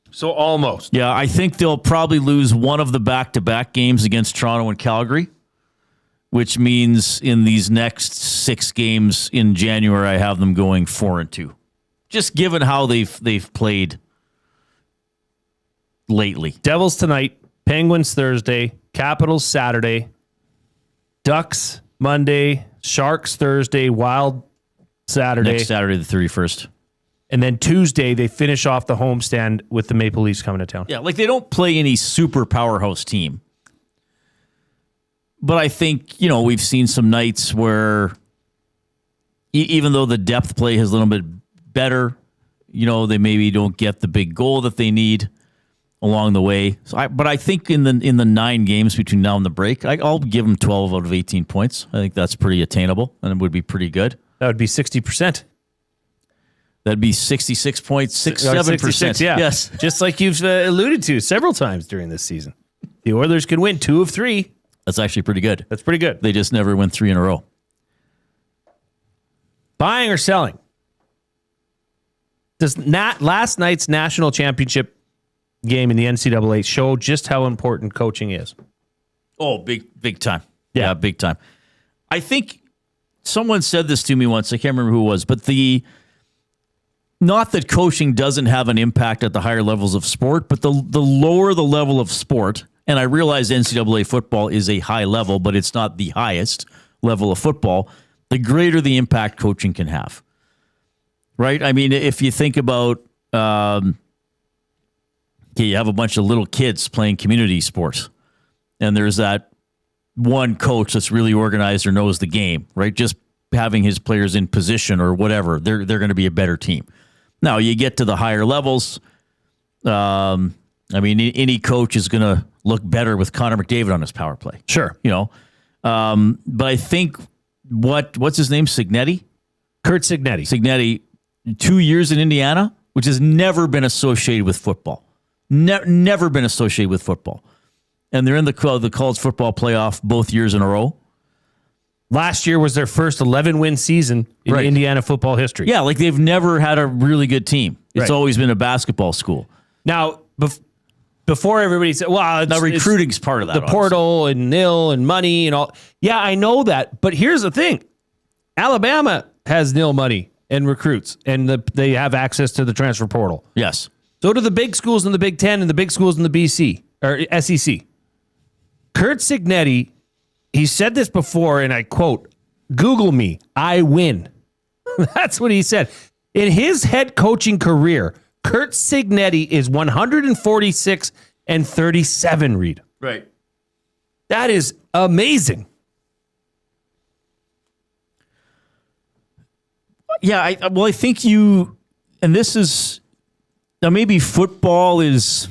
So almost. Yeah, I think they'll probably lose one of the back-to-back games against Toronto and Calgary, which means in these next 6 games in January, I have them going 4-2. Just given how they've played lately. Devils tonight, Penguins Thursday, Capitals Saturday, Ducks Monday, Sharks Thursday, Wild Saturday. Next Saturday, the 31st. And then Tuesday, they finish off the homestand with the Maple Leafs coming to town. Yeah, like they don't play any super powerhouse team. But I think, we've seen some nights where even though the depth play has a little bit better, they maybe don't get the big goal that they need along the way. But I think in the 9 games between now and the break, I'll give them 12 out of 18 points. I think that's pretty attainable, and it would be pretty good. That would be 60%. That'd be 66.67%. Yeah. Yes. Just like you've alluded to several times during this season. The Oilers could win 2 of 3. That's actually pretty good. That's pretty good. They just never win 3 in a row. Buying or selling? Does last night's national championship game in the NCAA show just how important coaching is? Oh, big time. Yeah, big time. I think someone said this to me once. I can't remember who it was, but not that coaching doesn't have an impact at the higher levels of sport, but the lower the level of sport, and I realize NCAA football is a high level, but it's not the highest level of football, the greater the impact coaching can have. Right? I mean, if you think about, you have a bunch of little kids playing community sports, and there's that one coach that's really organized or knows the game, right? Just having his players in position or whatever, they're going to be a better team. Now, you get to the higher levels. Any coach is going to look better with Connor McDavid on his power play. Sure. But I think what's his name? Cignetti? Kurt Cignetti. Cignetti, 2 years in Indiana, which has never been associated with football. Never been associated with football. And they're in the college football playoff both years in a row. Last year was their first 11-win season in Indiana football history. Yeah, like they've never had a really good team. It's always been a basketball school. Now, before everybody said, well, now recruiting's part of that. The portal and nil and money and all. Yeah, I know that. But here's the thing. Alabama has nil money and recruits, and they have access to the transfer portal. Yes. So do the big schools in the Big Ten and the big schools in the BC or SEC. Kurt Cignetti, he said this before, and I quote, "Google me, I win." That's what he said. In his head coaching career, Kurt Cignetti is 146-37, Reid. Right. That is amazing. Yeah, I think you, and this is, now maybe football is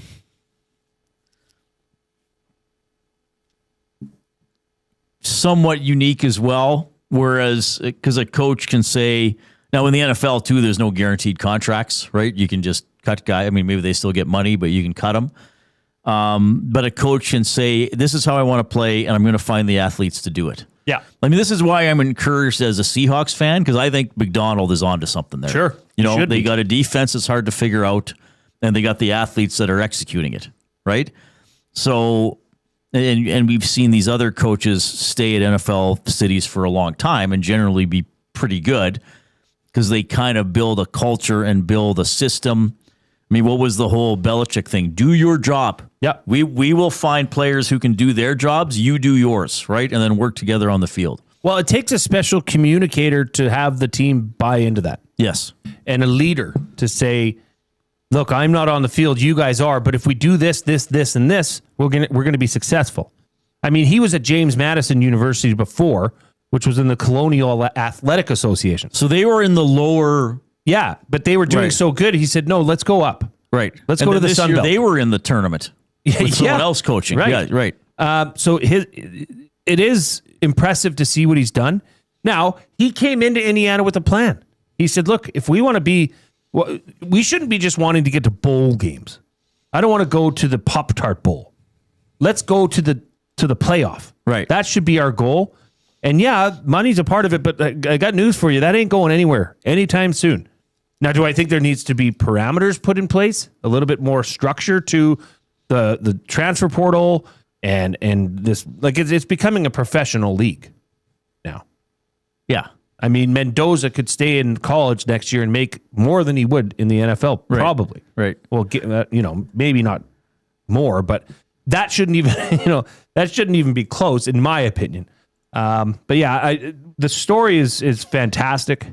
somewhat unique as well, Whereas, because a coach can say, now in the NFL too, there's no guaranteed contracts, right? You can just cut guy. I mean, maybe they still get money, but you can cut them. But a coach can say, this is how I want to play, and I'm going to find the athletes to do it. Yeah. I mean, this is why I'm encouraged as a Seahawks fan, because I think McDonald is onto something there. Sure. You know, they got a defense that's hard to figure out, and they got the athletes that are executing it, right? So, and we've seen these other coaches stay at NFL cities for a long time and generally be pretty good because they kind of build a culture and build a system. I mean, what was the whole Belichick thing? Do your job. Yeah. We will find players who can do their jobs. You do yours, right? And then work together on the field. Well, it takes a special communicator to have the team buy into that. Yes. And a leader to say, look, I'm not on the field, you guys are, but if we do this, and this, we're gonna be successful. I mean, he was at James Madison University before, which was in the Colonial Athletic Association. So they were in the lower... Yeah, but they were doing so good, he said, no, let's go up. Right. Let's go to the Sun Belt. They were in the tournament with someone else coaching. Right. Yeah, right. So it is impressive to see what he's done. Now, he came into Indiana with a plan. He said, look, if we want to be... Well, we shouldn't be just wanting to get to bowl games. I don't want to go to the Pop-Tart Bowl. Let's go to the playoff. Right. That should be our goal. And yeah, money's a part of it, but I got news for you. That ain't going anywhere anytime soon. Now, do I think there needs to be parameters put in place? A little bit more structure to the transfer portal and this, like it's becoming a professional league now. Yeah. I mean, Mendoza could stay in college next year and make more than he would in the NFL, probably. Right. Well, maybe not more, but that shouldn't even be close, in my opinion. But yeah, the story is fantastic.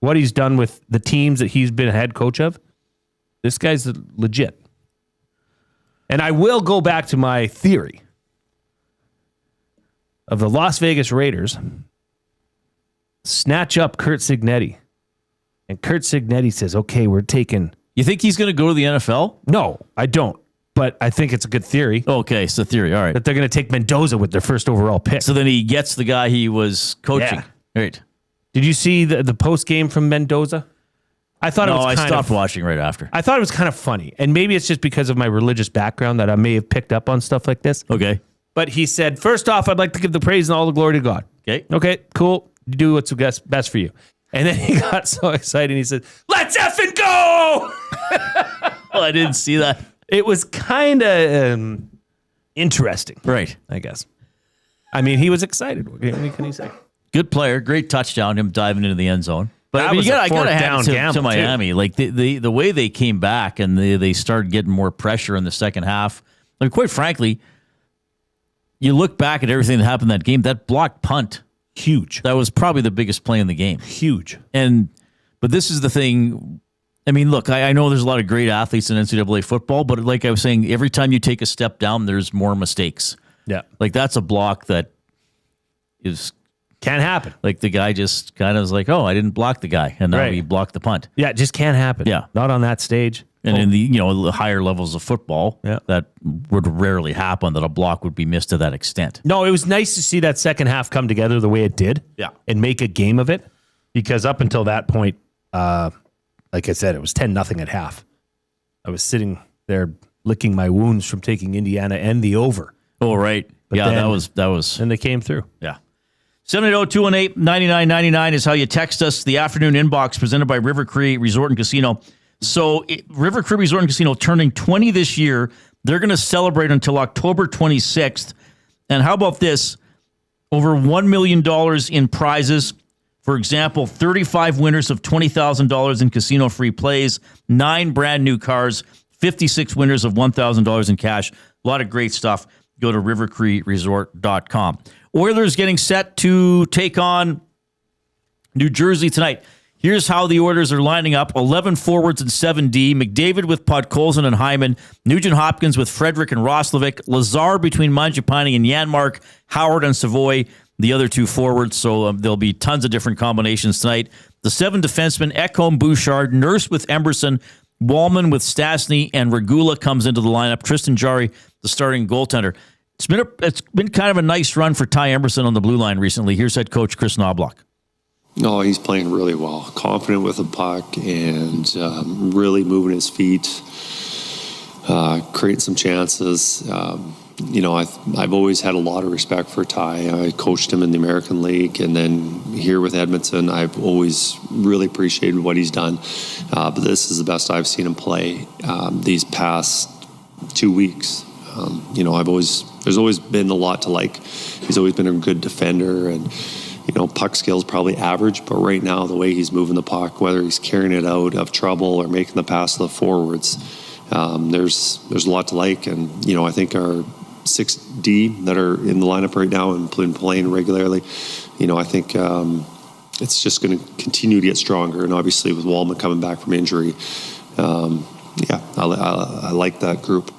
What he's done with the teams that he's been a head coach of, this guy's legit. And I will go back to my theory of the Las Vegas Raiders snatch up Curt Cignetti. And Curt Cignetti says, okay, we're taking... You think he's going to go to the NFL? No, I don't. But I think it's a good theory. Okay, it's a theory. All right. That they're going to take Mendoza with their first overall pick. So then he gets the guy he was coaching. Yeah. Right. Did you see the post game from Mendoza? I thought it was I stopped watching right after. I thought it was kind of funny. And maybe it's just because of my religious background that I may have picked up on stuff like this. Okay. But he said, first off, I'd like to give the praise and all the glory to God. Okay, cool. You do what's best for you. And then he got so excited. He said, let's effing go! Well, I didn't see that. It was kind of interesting. Right. I guess. I mean, he was excited. What can he say? Good player. Great touchdown, him diving into the end zone. But I mean, I got to hand it to Miami. Too. Like the way they came back and they started getting more pressure in the second half. I mean, quite frankly, you look back at everything that happened in that game, that blocked punt. Huge. That was probably the biggest play in the game. Huge. But this is the thing. I mean, look, I know there's a lot of great athletes in NCAA football, but like I was saying, every time you take a step down, there's more mistakes. Yeah. Like that's a block that can't happen. Like the guy just kind of was like, oh, I didn't block the guy. And now he blocked the punt. Yeah, it just can't happen. Yeah. Not on that stage. And in the higher levels of football, that would rarely happen that a block would be missed to that extent. No, it was nice to see that second half come together the way it did. Yeah. And make a game of it. Because up until that point, like I said, it was 10-0 at half. I was sitting there licking my wounds from taking Indiana and the over. Oh, right. But yeah, then, that was. And they came through. Yeah. 780-218-9999 is how you text us. The afternoon inbox presented by River Cree Resort and Casino. So River Cree Resort and Casino turning 20 this year. They're going to celebrate until October 26th. And how about this? Over $1 million in prizes. For example, 35 winners of $20,000 in casino-free plays, 9 brand new cars, 56 winners of $1,000 in cash. A lot of great stuff. Go to rivercreeresort.com. Oilers getting set to take on New Jersey tonight. Here's how the Oilers are lining up. 11 forwards and 7D. McDavid with Podkolzin and Hyman. Nugent-Hopkins with Frederick and Roslovic. Lazar between Mangiapane and Janmark. Howard and Savoy, the other 2 forwards. So there'll be tons of different combinations tonight. The 7 defensemen, Ekholm, Bouchard, Nurse with Emberson, Wallman with Stastny, and Regula comes into the lineup. Tristan Jarry, the starting goaltender. It's been kind of a nice run for Ty Emerson on the blue line recently. Here's head coach Chris Knobloch. No, he's playing really well, confident with the puck, and really moving his feet, creating some chances. I've always had a lot of respect for Ty. I coached him in the American League, and then here with Edmonton, I've always really appreciated what he's done. But this is the best I've seen him play these past 2 weeks. There's always been a lot to like. He's always been a good defender, and puck skills probably average, but right now the way he's moving the puck, whether he's carrying it out of trouble or making the pass to the forwards, there's a lot to like. And I think our 6D that are in the lineup right now and playing regularly, I think it's just going to continue to get stronger. And obviously with Wallman coming back from injury, I like that group.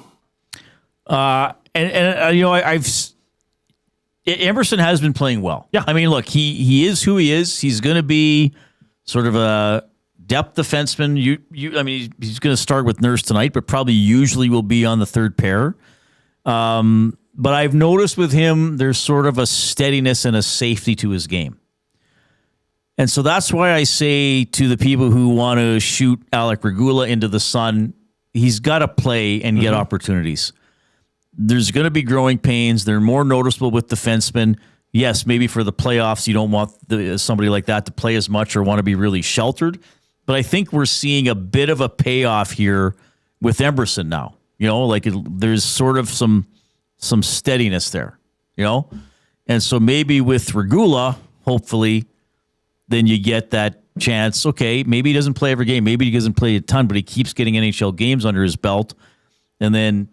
Emerson has been playing well. Yeah. I mean, look, he is who he is. He's going to be sort of a depth defenseman. He's going to start with Nurse tonight, but probably usually will be on the third pair. But I've noticed with him, there's sort of a steadiness and a safety to his game. And so that's why I say to the people who want to shoot Alec Regula into the sun, he's got to play and get opportunities. There's going to be growing pains. They're more noticeable with defensemen. Yes, maybe for the playoffs, you don't want somebody like that to play as much or want to be really sheltered. But I think we're seeing a bit of a payoff here with Emerson now. There's sort of some steadiness there, And so maybe with Regula, hopefully, then you get that chance. Okay, maybe he doesn't play every game. Maybe he doesn't play a ton, but he keeps getting NHL games under his belt. And then,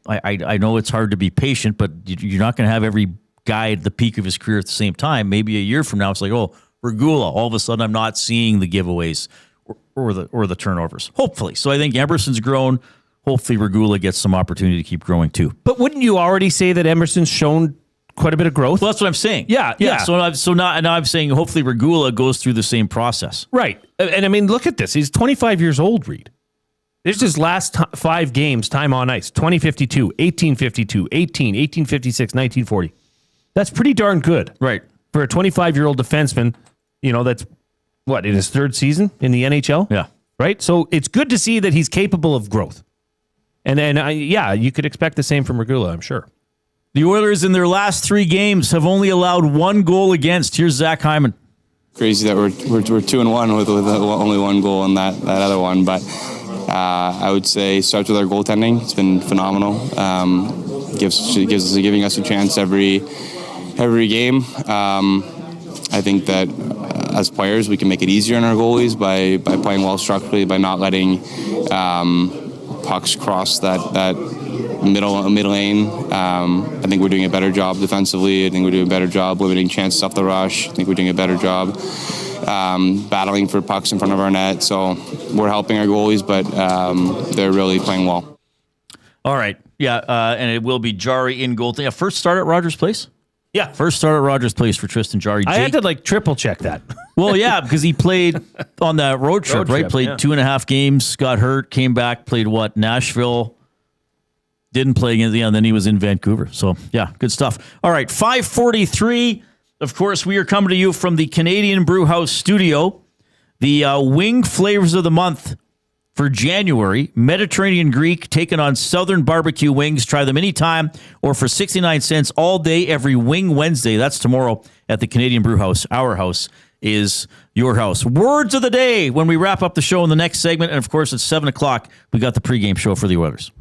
I know it's hard to be patient, but you're not going to have every guy at the peak of his career at the same time. Maybe a year from now, it's like, oh, Regula, all of a sudden I'm not seeing the giveaways or the turnovers. Hopefully. So I think Emerson's grown. Hopefully Regula gets some opportunity to keep growing too. But wouldn't you already say that Emerson's shown quite a bit of growth? Well, that's what I'm saying. Yeah. So now I'm saying hopefully Regula goes through the same process. Right. And I mean, look at this. He's 25 years old, Reid. This is his last 5 games, time on ice. 2052, 1852, 1856, 1940. That's pretty darn good. Right. For a 25-year-old defenseman, that's, in his 3rd season in the NHL? Yeah. Right? So it's good to see that he's capable of growth. And then, you could expect the same from Regula, I'm sure. The Oilers in their last 3 games have only allowed 1 goal against. Here's Zach Hyman. Crazy that we're 2-1 with only 1 goal in that other one, but I would say starts with our goaltending. It's been phenomenal. Giving us a chance every game. I think that as players we can make it easier on our goalies by playing well structurally, by not letting pucks cross that middle lane. I think we're doing a better job defensively. I think we're doing a better job limiting chances off the rush. I think we're doing a better job battling for pucks in front of our net. So we're helping our goalies, but they're really playing well. All right. Yeah, and it will be Jarry in goal. Yeah, first start at Rogers Place? Yeah. First start at Rogers Place for Tristan Jarry. I had to triple check that. Well, yeah, because he played on that road trip, right? Played 2.5 games, got hurt, came back, played Nashville. Didn't play against, and then he was in Vancouver. So, yeah, good stuff. All right, 5:43. Of course, we are coming to you from the Canadian Brewhouse studio. The wing flavors of the month for January, Mediterranean Greek, taking on Southern barbecue wings. Try them anytime or for 69 cents all day, every Wing Wednesday. That's tomorrow at the Canadian Brewhouse. Our house is your house. Words of the day when we wrap up the show in the next segment. And, of course, at 7 o'clock, we got the pregame show for the Oilers.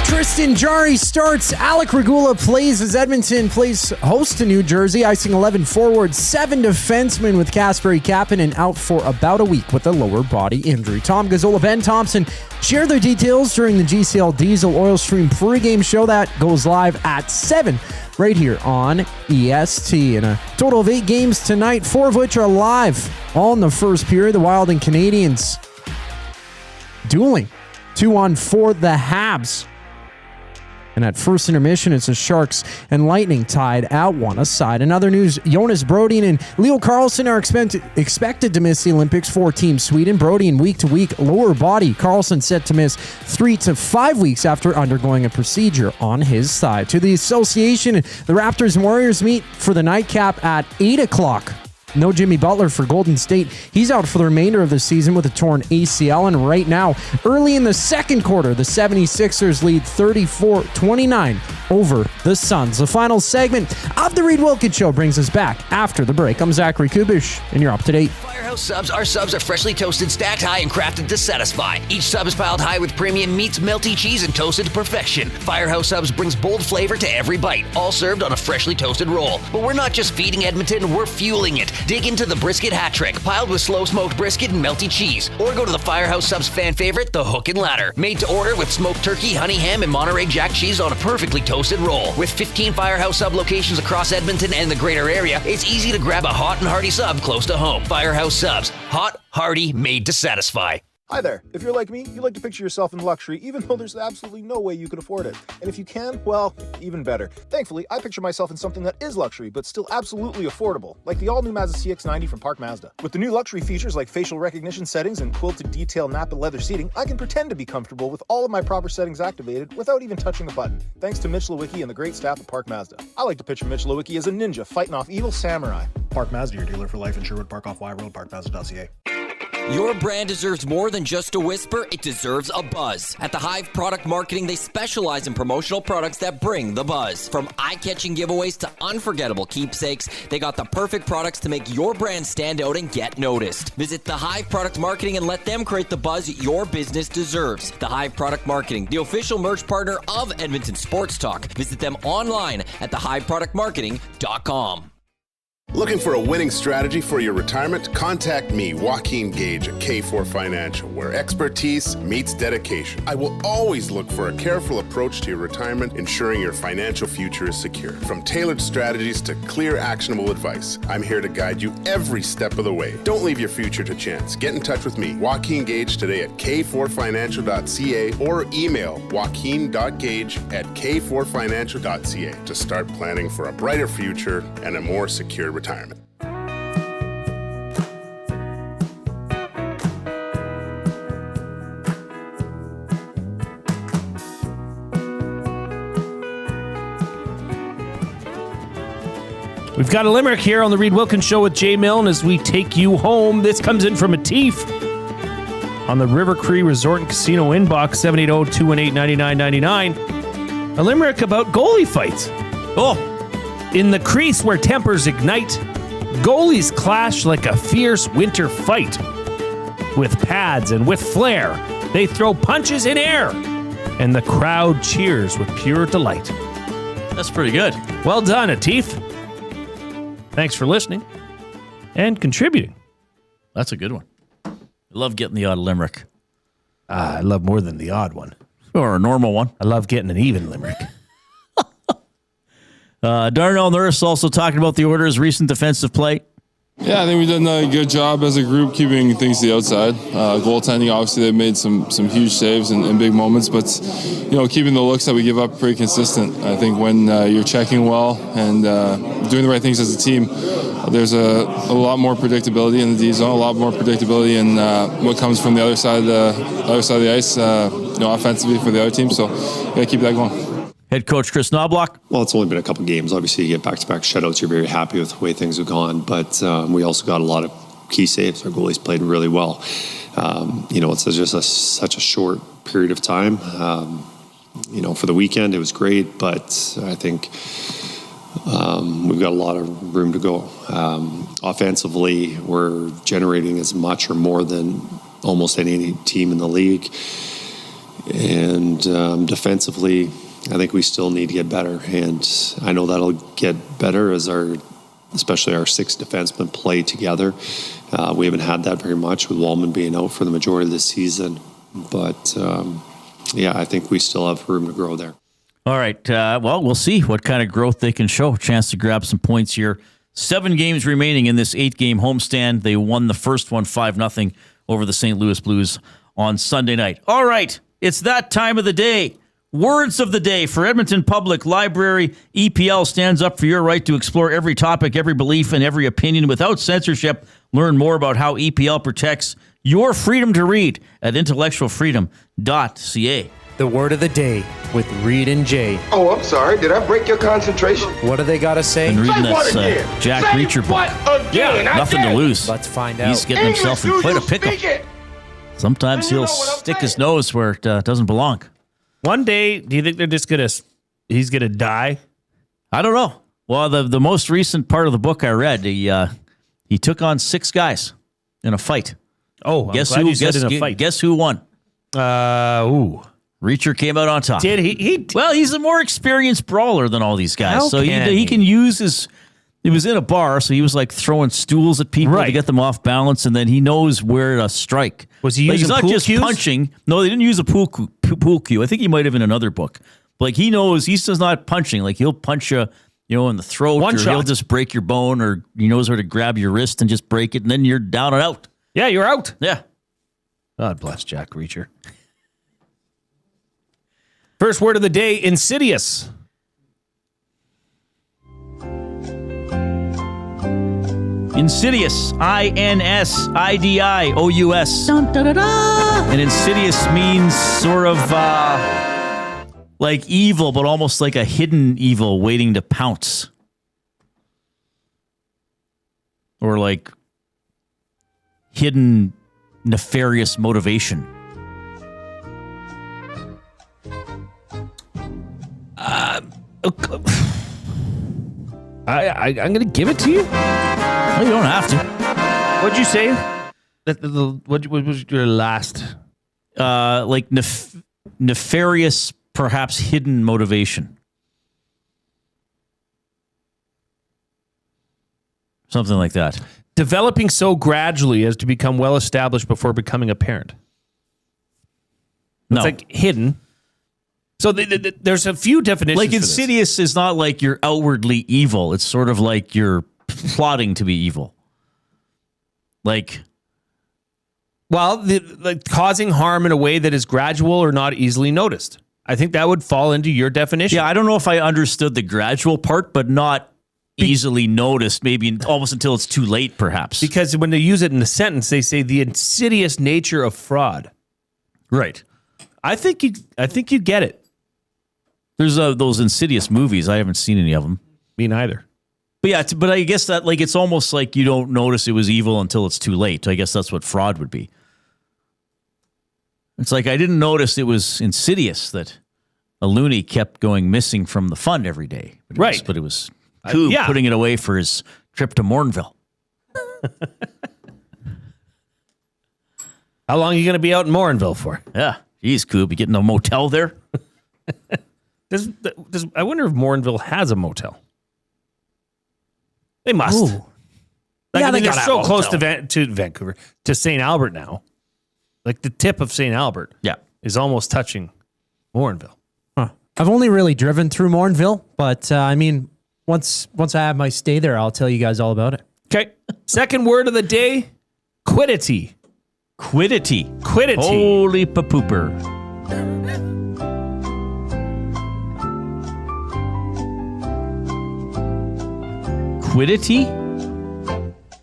Tristan Jarry starts. Alec Regula plays as Edmonton plays host to New Jersey. Icing 11 forwards, 7 defensemen with Kasperi Kapanen out for about a week with a lower body injury. Tom Gazzola, Ben Thompson share their details during the GCL Diesel Oil Stream pregame show that goes live at 7 right here on EST. And a total of 8 games tonight, 4 of which are live. All in the first period. The Wild and Canadians dueling 2-on for the Habs. And at first intermission, it's the Sharks and Lightning tied at 1 aside. In other news, Jonas Brodin and Leo Carlsson are expected to miss the Olympics for Team Sweden. Brodin week-to-week lower body. Carlsson set to miss 3 to 5 weeks after undergoing a procedure on his thigh. To the association, the Raptors and Warriors meet for the nightcap at 8 o'clock. No Jimmy Butler for Golden State. He's out for the remainder of the season with a torn ACL. And right now, early in the second quarter, the 76ers lead 34-29 over the Suns. The final segment of the Reid Wilkins Show brings us back after the break. I'm Zachary Kubish, and you're up to date. Firehouse Subs. Our subs are freshly toasted, stacked high, and crafted to satisfy. Each sub is piled high with premium meats, melty cheese, and toasted to perfection. Firehouse Subs brings bold flavor to every bite, all served on a freshly toasted roll. But we're not just feeding Edmonton, we're fueling it. Dig into the brisket hat trick, piled with slow-smoked brisket and melty cheese. Or go to the Firehouse Subs fan favorite, the Hook and Ladder. Made to order with smoked turkey, honey ham, and Monterey Jack cheese on a perfectly toasted roll. With 15 Firehouse Sub locations across Edmonton and the greater area, it's easy to grab a hot and hearty sub close to home. Firehouse Subs. Hot, hearty, made to satisfy. Hi there. If you're like me, you like to picture yourself in luxury, even though there's absolutely no way you could afford it. And if you can, well, even better. Thankfully, I picture myself in something that is luxury, but still absolutely affordable, like the all-new Mazda CX-90 from Park Mazda. With the new luxury features like facial recognition settings and quilted detail Napa leather seating, I can pretend to be comfortable with all of my proper settings activated without even touching the button, thanks to Mitch Lewicki and the great staff at Park Mazda. I like to picture Mitch Lewicki as a ninja fighting off evil samurai. Park Mazda, your dealer for life in Sherwood Park off Y Road, parkmazda.ca. Your brand deserves more than just a whisper, it deserves a buzz. At the Hive Product Marketing, they specialize in promotional products that bring the buzz. From eye-catching giveaways to unforgettable keepsakes, they got the perfect products to make your brand stand out and get noticed. Visit the Hive Product Marketing and let them create the buzz your business deserves. The Hive Product Marketing, the official merch partner of Edmonton Sports Talk. Visit them online at thehiveproductmarketing.com. Looking for a winning strategy for your retirement? Contact me, Joaquin Gage at K4 Financial, where expertise meets dedication. I will always look for a careful approach to your retirement, ensuring your financial future is secure. From tailored strategies to clear, actionable advice, I'm here to guide you every step of the way. Don't leave your future to chance. Get in touch with me, Joaquin Gage, today at k4financial.ca or email joaquin.gage@k4financial.ca to start planning for a brighter future and a more secure retirement. We've got a limerick here on the Reid Wilkins Show with Jay Milne as we take you home. This comes in from Atif on the River Cree Resort and Casino inbox, 780-218-9999. A limerick about goalie fights. Oh, in the crease where tempers ignite, goalies clash like a fierce winter fight. With pads and with flair, they throw punches in air, and the crowd cheers with pure delight. That's pretty good. Well done, Atif. Thanks for listening and contributing. That's a good one. I love getting the odd limerick. I love more than the odd one. Or a normal one. I love getting an even limerick. Darnell Nurse also talking about the Oilers' recent defensive play. Yeah, I think we've done a good job as a group keeping things to the outside. Goaltending, obviously, they've made some huge saves in big moments, but keeping the looks that we give up pretty consistent. I think when you're checking well and doing the right things as a team, there's a lot more predictability in the D zone, a lot more predictability in what comes from the other side of the ice, offensively for the other team. So, yeah, keep that going. Head coach Chris Knobloch. Well, it's only been a couple games. Obviously, you get back-to-back shutouts. You're very happy with the way things have gone. But we also got a lot of key saves. Our goalies played really well. It's just such a short period of time. For the weekend, it was great. But I think we've got a lot of room to go. Offensively, we're generating as much or more than almost any team in the league. And defensively, I think we still need to get better, and I know that'll get better as especially our 6 defensemen play together. We haven't had that very much with Wallman being out for the majority of the season, but I think we still have room to grow there. All right, we'll see what kind of growth they can show. Chance to grab some points here. 7 games remaining in this 8-game homestand. They won the first one 5-0 over the St. Louis Blues on Sunday night. All right. It's that time of the day. Words of the day for Edmonton Public Library. EPL stands up for your right to explore every topic, every belief, and every opinion without censorship. Learn more about how EPL protects your freedom to read at intellectualfreedom.ca. The word of the day with Reid and Jay. Oh, I'm sorry. Did I break your concentration? What do they got to say? Been reading this Jack Reacher book. Yeah, nothing to lose. Let's find out. He's getting himself in quite a pickle. Sometimes he'll stick his nose where it doesn't belong. One day, do you think they're just he's gonna die? I don't know. Well, the most recent part of the book I read, he took on 6 guys in a fight. Oh, guess I'm glad who? you said in a fight. Guess who won? Reacher came out on top. Did he? Well, he's a more experienced brawler than all these guys, so he can use his. He was in a bar, so he was like throwing stools at people to get them off balance, and then he knows where to strike. Was he using he's not pool just cues? punching. No, they didn't use a pool cue. I think he might have in another book. But like he knows, he's just not punching. Like he'll punch you, in the throat, One or shot. he'll just break your bone, or he knows where to grab your wrist and just break it, and then you're down and out. Yeah, you're out. Yeah. God bless Jack Reacher. First word of the day, insidious. Insidious, INSIDIOUS. And insidious means sort of like evil, but almost like a hidden evil waiting to pounce. Or like hidden nefarious motivation. I'm going to give it to you. Well, you don't have to. What'd you say? What was your last? Like nefarious, perhaps hidden motivation. Something like that. Developing so gradually as to become well established before becoming apparent. It's like hidden. So there's a few definitions. Like for insidious is not like you're outwardly evil. It's sort of like you're plotting to be evil. Like, like causing harm in a way that is gradual or not easily noticed. I think that would fall into your definition. Yeah, I don't know if I understood the gradual part, but not easily noticed, maybe almost until it's too late, perhaps. Because when they use it in the sentence, they say the insidious nature of fraud. Right. I think you get it. There's those Insidious movies. I haven't seen any of them. Me neither. But yeah, but I guess that like it's almost like you don't notice it was evil until it's too late. I guess that's what fraud would be. It's like I didn't notice it was insidious that a loony kept going missing from the fund every day. But it was Coob putting it away for his trip to Mornville. How long are you going to be out in Morinville for? Yeah. Geez, Coob, you getting a motel there? I wonder if Morinville has a motel. They must. Ooh. They're so close to Vancouver, to St. Albert now. Like the tip of St. Albert is almost touching Morinville. Huh. I've only really driven through Morinville, but once I have my stay there, I'll tell you guys all about it. Okay. Second word of the day, quiddity. Quiddity. Holy pa-pooper. Quiddity?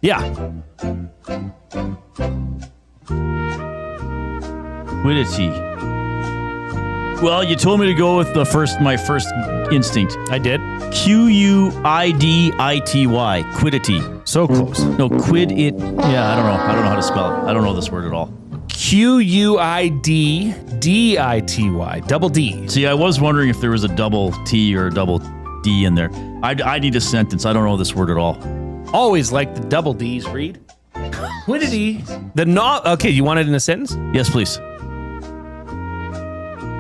Yeah. Quiddity. Well, you told me to go with my first instinct. I did. Q-U-I-D-I-T-Y. Quiddity. So close. No, quid it. Yeah, I don't know. I don't know how to spell it. I don't know this word at all. Q-U-I-D-D-I-T-Y. Double D. See, I was wondering if there was a double T or a double D in there. I need a sentence. I don't know this word at all. Always like the double D's, Reid. Quiddity. Okay, you want it in a sentence? Yes, please.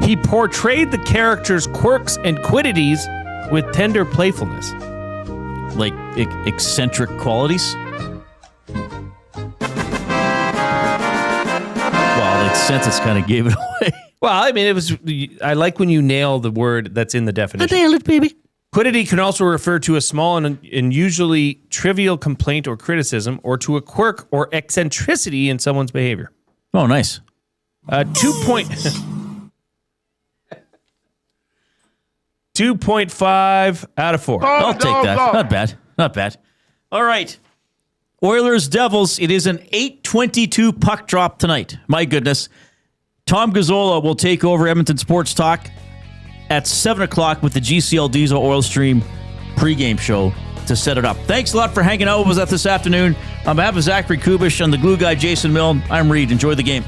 He portrayed the character's quirks and quiddities with tender playfulness. Like eccentric qualities? Well, the sentence kind of gave it away. Well, I mean, I like when you nail the word that's in the definition. I nailed it, baby. Quiddity can also refer to a small and usually trivial complaint or criticism, or to a quirk or eccentricity in someone's behavior. Oh, nice. 2 point. 2.5 out of 4. I'll take that. Not bad. Not bad. All right. Oilers Devils. It is an 8:22 puck drop tonight. My goodness. Tom Gazzola will take over Edmonton Sports Talk at 7 o'clock with the GCL Diesel Oil Stream pregame show to set it up. Thanks a lot for hanging out with us this afternoon. On behalf of Zachary Kubish and the glue guy Jason Milne, I'm Reid. Enjoy the game.